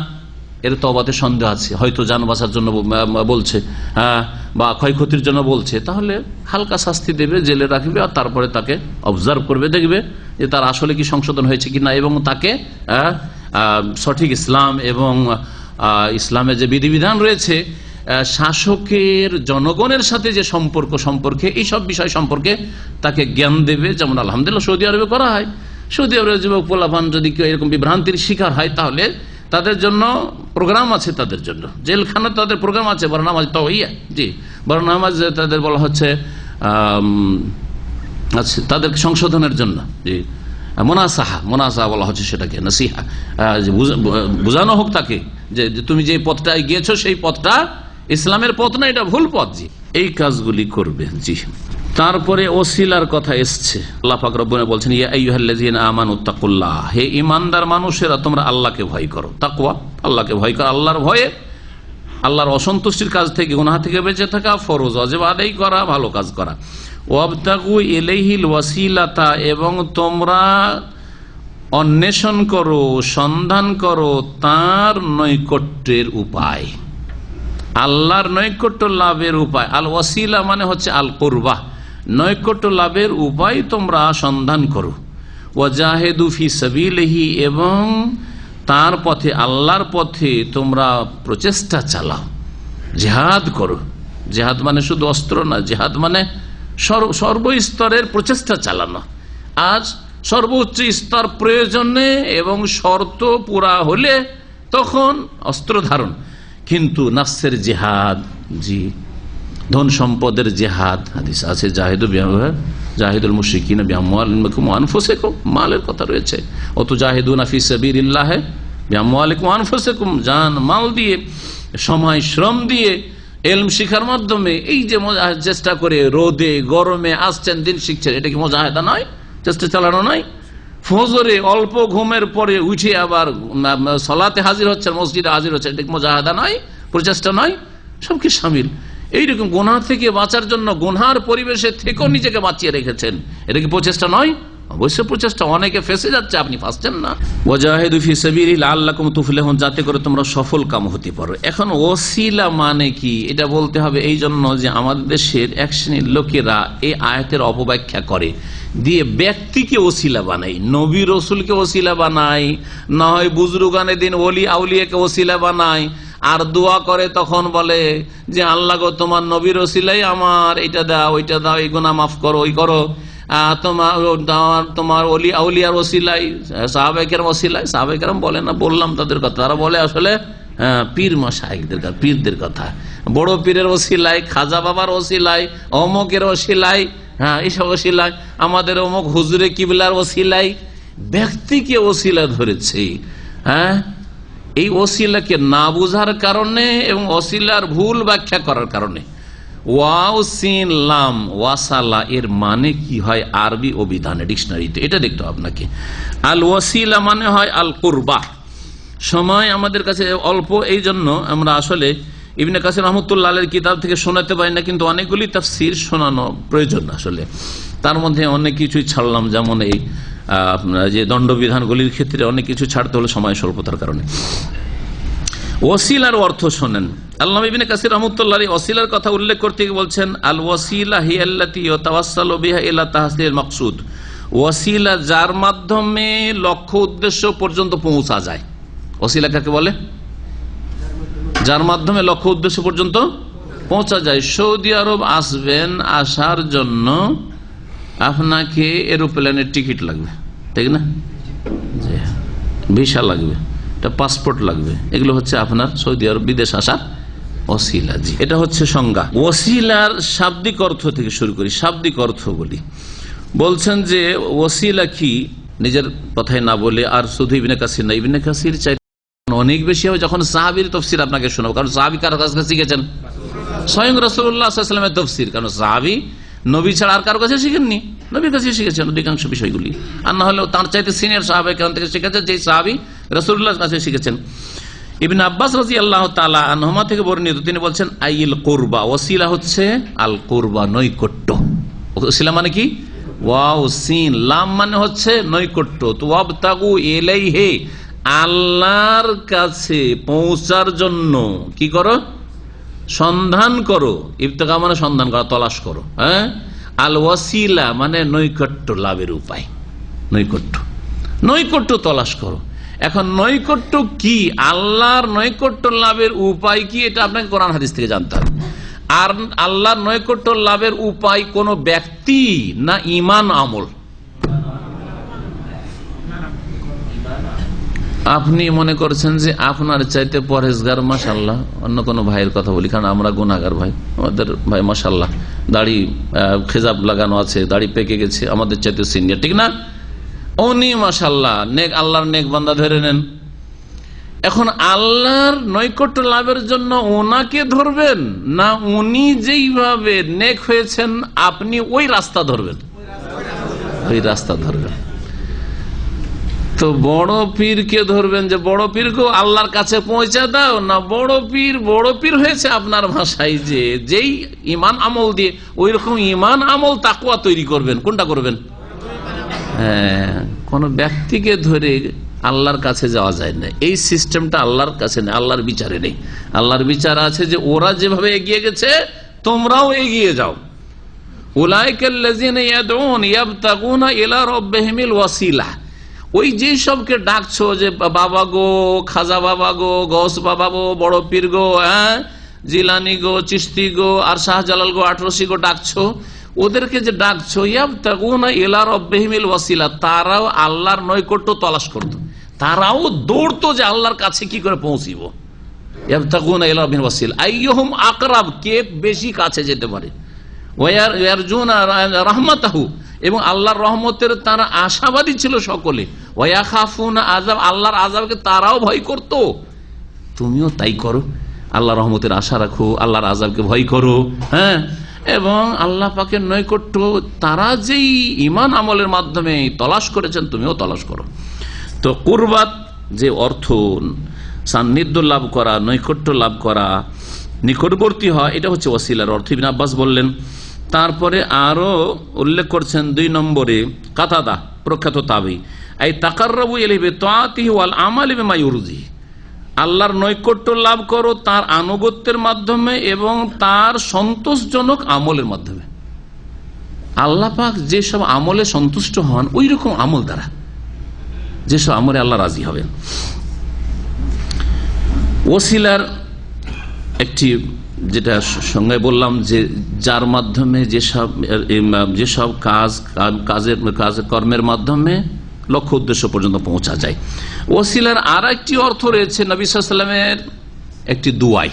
এর তওবাতে সন্দেহ আছে, হয়তো যান বাঁচার জন্য বলছে বা ক্ষয়ক্ষতির জন্য বলছে, তাহলে হালকা শাস্তি দেবে, জেলে রাখবে, আর তারপরে তাকে অবজার্ভ করবে, দেখবে যে তার আসলে কি সংশোধন হয়েছে কিনা, এবং তাকে সঠিক ইসলাম এবং ইসলামের যে বিধিবিধান রয়েছে, শাসকের জনগণের সাথে যে সম্পর্কে এইসব বিষয় সম্পর্কে তাকে জ্ঞান দেবে। যেমন আলহামদুলিল্লাহ সৌদি আরবে করা হয়। সৌদি আরবের যুবক পোলাপান যদি কেউ এরকম বিভ্রান্তির শিকার হয়, তাহলে তাদের জন্য প্রোগ্রাম আছে, তাদের জন্য জেলখানা তাদের প্রোগ্রাম আছে, বরনামাজ তাওইয়া, জি বরনামাজ তাদের বলা হচ্ছে তাদের সংশোধনের জন্য, জি মোনাসাহা বলা হচ্ছে, সেটাকে নসিহা, বোঝানো হোক তাকে যে তুমি যে পথটা গিয়েছো সেই পথটা ইসলামের পথ না, এটা ভুল পথ, জি এই কাজগুলি করবে। জি তারপরে ওসিলার কথা এসছে, আল্লাহ পাক রব্বুল বলছেন ইয়া আইয়ুহাল্লাযীনা আমানুত্তাকুল্লাহ, হে ঈমানদার মানুষেরা তোমরা আল্লাহকে ভয় করো। তাকওয়া আল্লাহকে ভয় করো, আল্লাহর ভয়ে, আল্লাহর অসন্তুষ্টির কাজ থেকে, গুনাহ থেকে বেঁচে থাকা, ফরজ ওয়াজিব আদায় করা, ভালো কাজ করা। ওয়াবতাগু ইলাইহিল ওয়াসিলাতা, এবং তোমরা অন্বেষণ করো, সন্ধান করো তার নৈকট্যের উপায়, আল্লাহর নৈকট্য লাভের উপায়। আল ওয়াসিলা মানে হচ্ছে আল কুরবা, নৈকট্য লাভের উপায় তোমরা সন্ধান করো। ওয়াজাহিদু ফি সাবিলিহি, এবং তার পথে, আল্লাহর পথে তোমরা প্রচেষ্টা চালাও, জিহাদ করো। জিহাদ মানে শুধু অস্ত্র না, জিহাদ মানে সর্বস্তরের প্রচেষ্টা চালানো। আজ সর্বোচ্চ স্তর প্রয়োজনে এবং শর্ত পুরা হলে তখন অস্ত্র ধারণ, কিন্তু নাফসের জিহাদ, জি ধন সম্পদের জিহাদ, হাদিস আছে জাহিদুল মুশরিকিনা বিআমওয়ালিকুম ওয়া আনফুসিকুম, মালের কথা রয়েছে, অত জাহিদুনা ফি সাবিলিল্লাহ বিআমওয়ালিকুম ওয়া আনফুসিকুম, জান মাল দিয়ে, সময় শ্রম দিয়ে, ইলম শিখার মাধ্যমে, এই যে চেষ্টা করে রোদে গরমে আসছেন, দিন শিখছেন, এটা কি মুজাহিদা নয়? চেষ্টা চালানো নয়? ফজরে অল্প ঘুমের পরে উঠে আবার সালাতে হাজির হচ্ছেন, মসজিদে হাজির হচ্ছেন, এটা কি মুজাহিদা নয়? প্রচেষ্টা নয়? সব কি শামিল। এইরকম গুনাহ থেকে বাঁচার জন্য গুনার পরিবেশে থেকেও নিজেকে বাঁচিয়ে রেখেছেন, এটা কি প্রচেষ্টা নয়? অবশ্যই প্রচেষ্টা। অনেকে ফেসে যাচ্ছে, আপনি ফাঁসছেন না। ওয়াজাহিদু ফি সাবিলিল্লাহি লাআল্লাকুম তুফলিহুন, যাতে করে তোমরা সফল কাম হতে পারো। এখন ওসিলা মানে কি, এটা বলতে হবে এই জন্য যে আমাদের দেশের এক শ্রেণীর লোকেরা এই আয়াতের অপব্যাখ্যা করে দিয়ে ব্যক্তিকে ওসিলা বানাই, নবী রসুলকে ওসিলা বানাই, না হয় বুজরুগানে দিন ওলি আউলিয়াকে ওসিলা বানাই, আর দোয়া করে তখন বলে যে আল্লাহ গো তোমার নবীর ওসিলাই আমার এটা দাও, ওইটা দাও, এই গুনাহ মাফ করো, ওই করো, তোমার ওলি আউলিয়ার ওসিলাই, সাহাবায়ে কেরাম ওসিলাই। সাহাবায়ে কেরাম বলে না, বললাম তাদের কথা, তারা বলে আসলে পীর মাশায়েখদের কথা, পীরদের কথা, বড় পীরের ওসিলাই, খাজা বাবার ওসিলাই, অমকের ওসিলাই, এইসব ওসিলাই, আমাদের অমুক হুজুরে কিবলার ওসিলাই, ব্যক্তিকে ওসিলা ধরেছে। এই ওসিলাকে না বুঝার কারণে এবং ওসিলার ভুল ব্যাখ্যা করার কারণে। ওয়াও সিন লাম ওয়াসালা এর মানে কি হয় আরবি অভিধানে, ডিকশনারিতে, এটা দেখতে আপনাকে। আল ওয়াসিলা মানে হয় আল কুরবা। সময় আমাদের কাছে অল্প, এই জন্য আমরা আসলে ইবনে কাসির রহমতুল্লাহ আলাইহির কিতাব থেকে শোনাতে পারি না, কিন্তু অনেকগুলি তাফসীর শোনানো প্রয়োজন আসলে। তার মধ্যে অনেক কিছুই ছাড়লাম, যেমন এই যে দণ্ডবিধানগুলির ক্ষেত্রে অনেক কিছু ছাড়তে হলো সময় স্বল্পতার কারণে। ওসিলার অর্থ শোনেন, আল্লামা ইবনে কাসির রাহমাতুল্লাহ আলাইহি ওসিলার কথা উল্লেখ করতে গিয়ে বলছেন আল ওয়াসিলা হিয়া আল্লাতী ইয়াতাওয়াসসালু বিহা ইলা তাহসিলিল মাকসুদ। ওসিলা যার মাধ্যমে লক্ষ্য উদ্দেশ্য পর্যন্ত পৌঁছা যায়। ওসিলা কাকে বলে? যার মাধ্যমে লক্ষ্য উদ্দেশ্য পর্যন্ত পৌঁছা যায়। সৌদি আরব আসবেন, আসার জন্য আপনাকে এরোপ্লেনের টিকিট লাগবে, ঠিক না? ভিসা লাগবে, পাসপোর্ট লাগবে, এগুলো হচ্ছে আপনার সৌদি আরব বিদেশ আসার ওসিলা। জি, এটা হচ্ছে সংজ্ঞা। ওসিলার শাব্দিক অর্থ থেকে শুরু করি, শাব্দিক অর্থ বলি। বলছেন যে ওসিলা কি, নিজের কথায় না বলে, আর শুধু ইবনে কাসির না, ইবনে কাসির চাই অনেক বেশি হবে যখন সাহাবীর তফসির আপনাকে শোনাবো। কারণ সাহাবী কার কাছ থেকে শিখেছেন? স্বয়ং রাসূলুল্লাহ সাল্লাল্লাহু আলাইহি ওয়াসাল্লামের তফসির। কারণ সাহাবী নবী ছাড়া আর কারো কাছে শিখেননি, নবীর কাছে শিখেছেন অধিকাংশ বিষয়গুলি। আর না হলেও তার চাইতে সিনিয়র সাহাবা কেরাম থেকে শিখেছেন, যে সাহাবী রাসূলুল্লাহর কাছে শিখেছেন। ইবনে আব্বাস রাদিয়াল্লাহু তাআলা আনহুমা থেকে বর্ণিত, তিনি বলছেন আইল কুরবা, ওসিলা হচ্ছে আল কুরবা, নৈকট্য। ওসিলা মানে কি? ওয়াও সিন লাম মানে হচ্ছে নৈকট্য। তো ওয়াবতাগু ইলাইহি, আল্লাহর কাছে পৌঁছার জন্য কি করো? সন্ধান করো। ইবতিগা মানে সন্ধান করা, তলাশ করো। হ্যাঁ, আল ওয়াসিলা মানে নৈকট্য লাভের উপায়, নৈকট্য, নৈকট্য তলাশ করো। এখন নৈকট্য কি, আল্লাহর নৈকট্য লাভের উপায় কি, এটা আপনাকে কোরআন হাদিস থেকে জানতে হবে। আর আল্লাহর নৈকট্য লাভের উপায় কোন ব্যক্তি না ঈমান আমল? আপনি মনে করছেন যে আপনার চাইতে পরহেজগার মাশাআল্লাহ অন্য কোন ভাইয়ের কথা বলি, কারণ আমরা গুনাহগার ভাই। আমাদের ভাই মাশাআল্লাহ দাড়ি খেজাব লাগানো আছে, দাড়ি পেকে গেছে, আমাদের চাইতে সিনিয়র, ঠিক না? উনি মাশাআল্লাহ নেক, আল্লাহর নেক বান্দা ধরে নেন। এখন আল্লাহর নৈকট্য লাভের জন্য ওনাকে ধরবেন না উনি যেইভাবে নেক হয়েছেন আপনি ওই রাস্তা ধরবেন? ওই রাস্তা ধরবেন। তো বড় পীরকে ধরবেন যে বড় পীরকে আল্লাহর কাছে পৌঁছে দাও, না বড় পীর হয়েছে আপনার ভাষায় যে যেই ঈমান আমল দিয়ে ওই রকম ঈমান আমল তাকওয়া তৈরি করবেন, কোনটা করবেন? হ্যাঁ, কোন ব্যক্তিকে ধরে আল্লাহর কাছে যাওয়া যায় না, এই সিস্টেমটা আল্লাহর কাছে নেই, আল্লাহর বিচারে নেই। আল্লাহর বিচার আছে যে ওরা যেভাবে এগিয়ে গেছে তোমরাও এগিয়ে যাও। উলাইকাল্লাযিনা ইয়াদউন ইয়াবতাগুনা ইলা রাব্বিহিমিল ওয়াসিলা, ওই যে সবকে ডাকছো যে বাবা গো, খাজা বাবা গো, গৌস বাবা গো, বড় পীর গো, জিলানি গো, চিশতি গো, আর শাহজালাল গো, আটরসি গো ডাকছো, ওদেরকে যে ডাকছো ইয়াবতাগুনা ইলা রাব্বিহিমিল ওয়াসিলা, তারাও আল্লাহর নৈকট্য তলাশ করতো, তারাও দৌড়তো যে আল্লাহর কাছে কি করে পৌঁছিব। ইয়াবতাগুনা ইলা রাব্বিহিল ওয়াসিলা আইয়ুহুম আকরাব, কে বেশি কাছে যেতে পারে। ওয়ায়ারজুনা রাহমাতাহু, এবং আল্লাহর রহমতের তারা আশাবাদী ছিল সকলে। ওয়ায়াখাফুনা আযাব, আল্লাহর আযাবকে তারাও ভয় করত। তুমিও তাই করো, আল্লাহর রহমতের আশা রাখো, আল্লাহর আযাবকে ভয় করো। হ্যাঁ, এবং আল্লাহ পাকের নৈকট্য তারা যেই ঈমান আমলের মাধ্যমে তলাশ করেছেন তুমিও তলাশ করো। তো কুরবাত যে অর্থ, সান্নিধ্য লাভ করা, নৈকট্য লাভ করা, নিকটবর্তী হয়, এটা হচ্ছে ওয়াসিলার অর্থ। ইবনে আব্বাস বললেন। তারপরে আরো উল্লেখ করছেন 2 নম্বরে কাতাদা প্রখ্যাত তাবী, আই তাকাররাবু ইলাইহি বিতাআতিহি ওয়াল আমালি বিমা ইউরদিহি, আল্লাহর নৈকট্য লাভ করো তার আনুগত্যের মাধ্যমে এবং তার সন্তোষজনক আমলের মাধ্যমে। আল্লাহ পাক যেসব আমলে সন্তুষ্ট হন ওই রকম আমল দ্বারা, যেসব আমলে আল্লাহ রাজি হবেন। ওসিলার একটি যেটা সঙ্গে বললাম যে যার মাধ্যমে যেসব কর্মের মাধ্যমে লক্ষ্য উদ্দেশ্য পর্যন্ত পৌঁছা যায়। ওসিলার আর একটি অর্থ রয়েছে নবী সাল্লাল্লাহু আলাইহি ওয়াসাল্লামের একটি দুআই,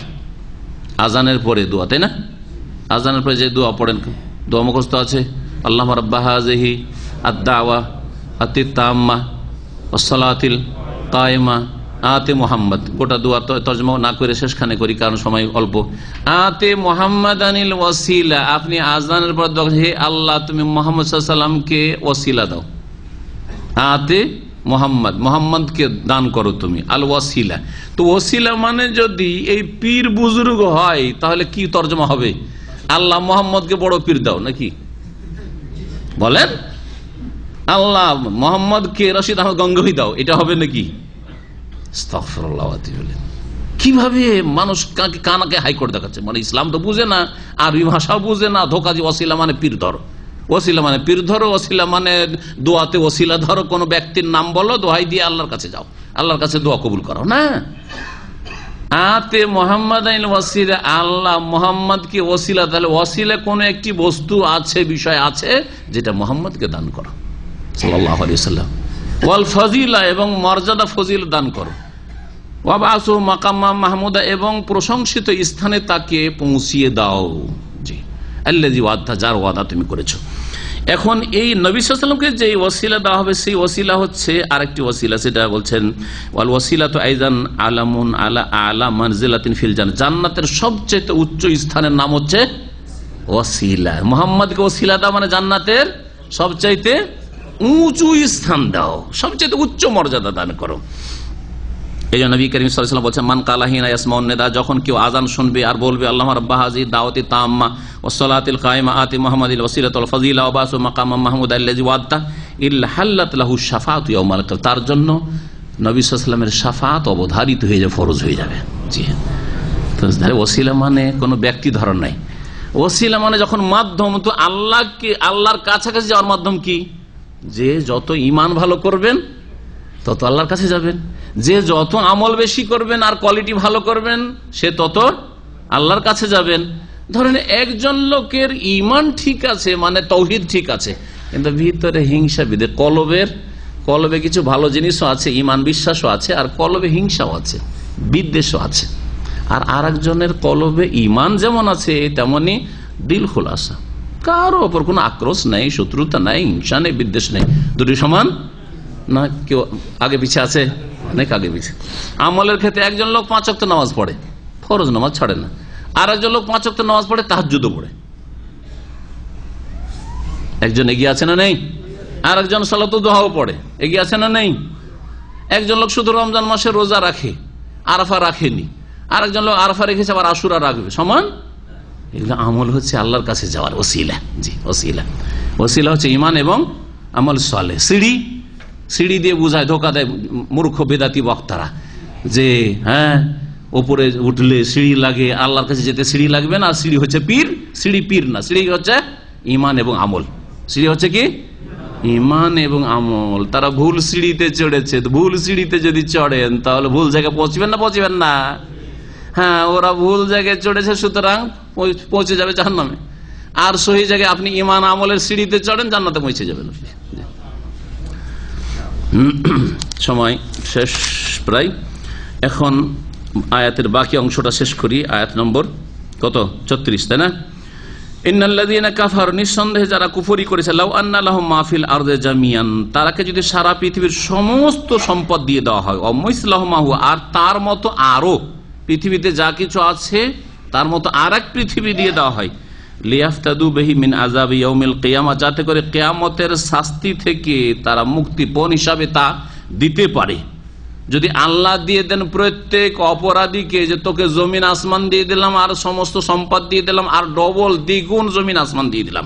আজানের পরে দোয়া, তাই না? আজানের পরে যে দোয়া পড়েন, দোয়া মুখস্থ আছে, আল্লাহুম্মা রাব্বা হাযিহি আদ-দাওয়া আত-তাম্মা ওয়াস-সালাতিল কায়েমা আতে মোহাম্মদ। গোটা দোয়া তর্জমা না করে শেষখানে করি কারণ সময় অল্প। আতে মোহাম্মদানিল ওয়াসিলা, আপনি আজানের পর হে আল্লাহ তুমি মুহাম্মদ সাল্লাল্লাহু আলাইহি ওয়াসাল্লামকে ওয়াসিলা দাও। আতে মোহাম্মদ, মোহাম্মদকে দান করো তুমি, আল ওয়াসিলা। তো ওয়াসিলা মানে যদি এই পীর বুজুর্গ হয় তাহলে কি তর্জমা হবে? আল্লাহ মোহাম্মদকে বড় পীর দাও নাকি বলেন? আল্লাহ মোহাম্মদকে রশিদ আহমদ গঙ্গোহী দাও, এটা হবে নাকি? কিভাবে মানুষ কানাকে হাইকোর্ট দেখাচ্ছে, মানে ইসলাম তো বুঝে না, আরবি ভাষাও বুঝে না, ধোকা দিয়ে ওসিলা মানে পীর ধরো, ওসিলা মানে পীর ধরো, ওসিলা মানে দোয়াতে ওসিলা ধরো, কোন ব্যক্তির নাম বলো, দোহাই দিয়ে আল্লাহর কাছে যাও, আল্লাহর কাছে দোয়া কবুল করো না। আতে মোহাম্মদ ওয়াসিলা, আল্লাহ মোহাম্মদকে ওসিলা, তাহলে ওসিলা কোন একটি বস্তু আছে, বিষয় আছে যেটা মোহাম্মদকে দান করো সাল্লাল্লাহু আলাইহি ওয়াসাল্লাম। ওয়াল ফজিলা, এবং মর্যাদা ফজিল দান করো। ওয়াবাসু মাকামা মাহমুদা, এবং প্রশংসিত স্থানে তাকে পৌঁছিয়ে দাও। জি, আল্লাযী ওয়াদা, যার ওয়াদা তুমি করেছো। এখন এই নবী সাল্লাল্লাহু আলাইহি ওয়াসাল্লামকে যে ওসিলা দেওয়া হবে সেই ওসিলা হচ্ছে আরেকটি ওসিলা, সেটা বলছেন ওয়াল ওয়াসিলাতু আইযান আলামুন আলা আলা মানজিলাতিন ফিল জান্নাহ, জান্নাতের সবচেয়ে উচ্চ স্থানের নাম হচ্ছে ওসিলা। মুহাম্মদকে ওসিলা দাও মানে জান্নাতের সবচাইতে উঁচু স্থান দাও, সবচেয়ে উচ্চ মর্যাদা দান করো। এই জন্য নবী করিম সাল্লাল্লাহু আলাইহি ওয়াসাল্লাম বলেছেন মান কালা হিনা ইয়াসমাউন নিদা, যখন কেউ আযান শুনবে আর বলবে আল্লাহুম্মা রাব্বা হাযিহি দাওয়াতি তাম্মা ওয়াস সালাতিল কায়িমা আতি মুহাম্মাদিল ওয়াসিলাতাল ফাযিলা ওয়া বাসু মাকামাম মাহমুদ আল্লাযী ওয়াদতা ইল্লা হাল্লাত লাহু শাফাআতু ইয়াউমাল কিয়ামাহ, তার জন্য নবী সাল্লাল্লাহু আলাইহি ওয়াসাল্লামের শাফাআত অবধারিত হয়ে যাবে, ফরজ হয়ে যাবে। জি হ্যাঁ, তো ওসিলা মানে কোনো ব্যক্তি ধরন নাই, ওসিলা মানে যখন মাধ্যম, তো আল্লাহর কাছাকাছি যাওয়ার মাধ্যম কি? যে যত ঈমান ভালো করবেন তত আল্লাহর কাছে যাবেন, যে যত আমল বেশি করবেন আর কোয়ালিটি ভালো করবেন সে তত আল্লাহর কাছে যাবেন। ধরেন একজন লোকের ঈমান ঠিক আছে মানে তাওহীদ ঠিক আছে, কিন্তু ভিতরে হিংসা বিদে, কলবে কিছু ভালো জিনিসও আছে, ঈমান বিশ্বাসও আছে, আর কলবে হিংসাও আছে, বিদ্বেষও আছে। আর আরেকজনের কলবে ঈমান যেমন আছে তেমনি দিল খোলাসা, কারো ওপর কোনো আক্রোশ নেই, শত্রুতা নাই, হিংসা নেই, বিদ্বেষ নেই। দুটি সমান না, কেউ আগে পিছিয়ে আছে, অনেক আগে পিছিয়ে। আমলের ক্ষেত্রে একজন লোক 5 ওয়াক্ত নামাজ পড়ে, ফরজ নামাজ ছাড়ে না, আর একজন লোক 5 ওয়াক্ত নামাজ পড়ে, তাহাজ্জুদও পড়ে। একজন এগিয়ে আছে না নেই? আর একজন সালাতুদ দুহাও পড়ে, এগিয়ে আছে না নেই? একজন লোক শুধু রমজান মাসে রোজা রাখে, আরাফা রাখেনি, আর একজন লোক আরাফা রেখেছে আবার আশুরা রাখবে, সমান? এগুলো আমল হচ্ছে আল্লাহর কাছে যাওয়ার ওসিলা। জি, ওসিলা হচ্ছে ঈমান এবং আমল সালেহ। সিঁড়ি দিয়ে বুঝায়, ধোকা দেয় মূর্খ বেদাতি বক্তারা যে হ্যাঁ উপরে উঠলে সিঁড়ি লাগে, আল্লাহর কাছে যেতে সিঁড়ি লাগবে না, সিঁড়ি হচ্ছে পীর। সিঁড়ি পীর না, সিঁড়ি হচ্ছে ঈমান এবং আমল। সিঁড়ি হচ্ছে কি? ঈমান এবং আমল। তারা ভুল সিঁড়িতে চড়েছে, ভুল সিঁড়িতে যদি চড়েন তাহলে ভুল জায়গায় পৌঁছবেন না? হ্যাঁ, ওরা ভুল জায়গায় চড়েছে, সুতরাং পৌঁছে যাবে জাহান্নামে। আর সহি জায়গায় আপনি ঈমান আমলের সিঁড়িতে চড়েন, জান্নাতে পৌঁছে যাবেন। সময় শেষ প্রায়, এখন আয়াতের বাকি অংশটা শেষ করি। আয়াত নম্বর কত? 34, তাই না? ইন্নাল্লাযীনা কাফারু, নিঃসন্দেহে যারা কুফরি করেছে, লাউ আন্না লাহুম মা ফিল আরদি জামিয়ান, তারাকে যদি সারা পৃথিবীর সমস্ত সম্পদ দিয়ে দেওয়া হয়, অমিসলাহু মাহু, আর তার মতো আরো পৃথিবীতে যা কিছু আছে তার মতো আর এক পৃথিবী দিয়ে দেওয়া হয়, লিয়াফতাদু বিহি মিন আযাবি ইয়াউমিল কিয়ামা, যাতে করে কিয়ামতের শাস্তি থেকে তারা মুক্তিপণ হিসাবে তা দিতে পারে। যদি আল্লাহ দিয়ে দেন প্রত্যেক অপরাধীকে, যে তোকে জমিন আসমান দিয়ে দিলাম আর সমস্ত সম্পদ দিয়ে দিলাম আর ডবল দ্বিগুণ জমিন আসমান দিয়ে দিলাম,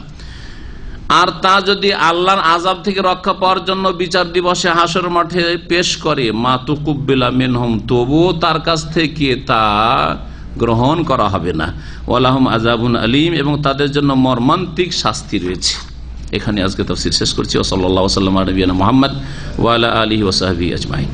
আর তা যদি আল্লাহর আযাব থেকে রক্ষা পাওয়ার জন্য বিচার দিবসে হাসর মাঠে পেশ করে, মা তুকুব্বিলা মিনহুম, তবুও তার কাছ থেকে তা গ্রহণ করা হবে না, ওয়ালাহুম আযাবুন আলীম, এবং তাদের জন্য মর্মান্তিক শাস্তি রয়েছে। এখানে আজকে তাফসীর শেষ করছি। ওয়া সাল্লাল্লাহু ওয়া সাল্লাম আলা নবিয়িনা মুহাম্মদ ওয়া আলা আলিহি ওয়া সাহবিহি আজমাইন।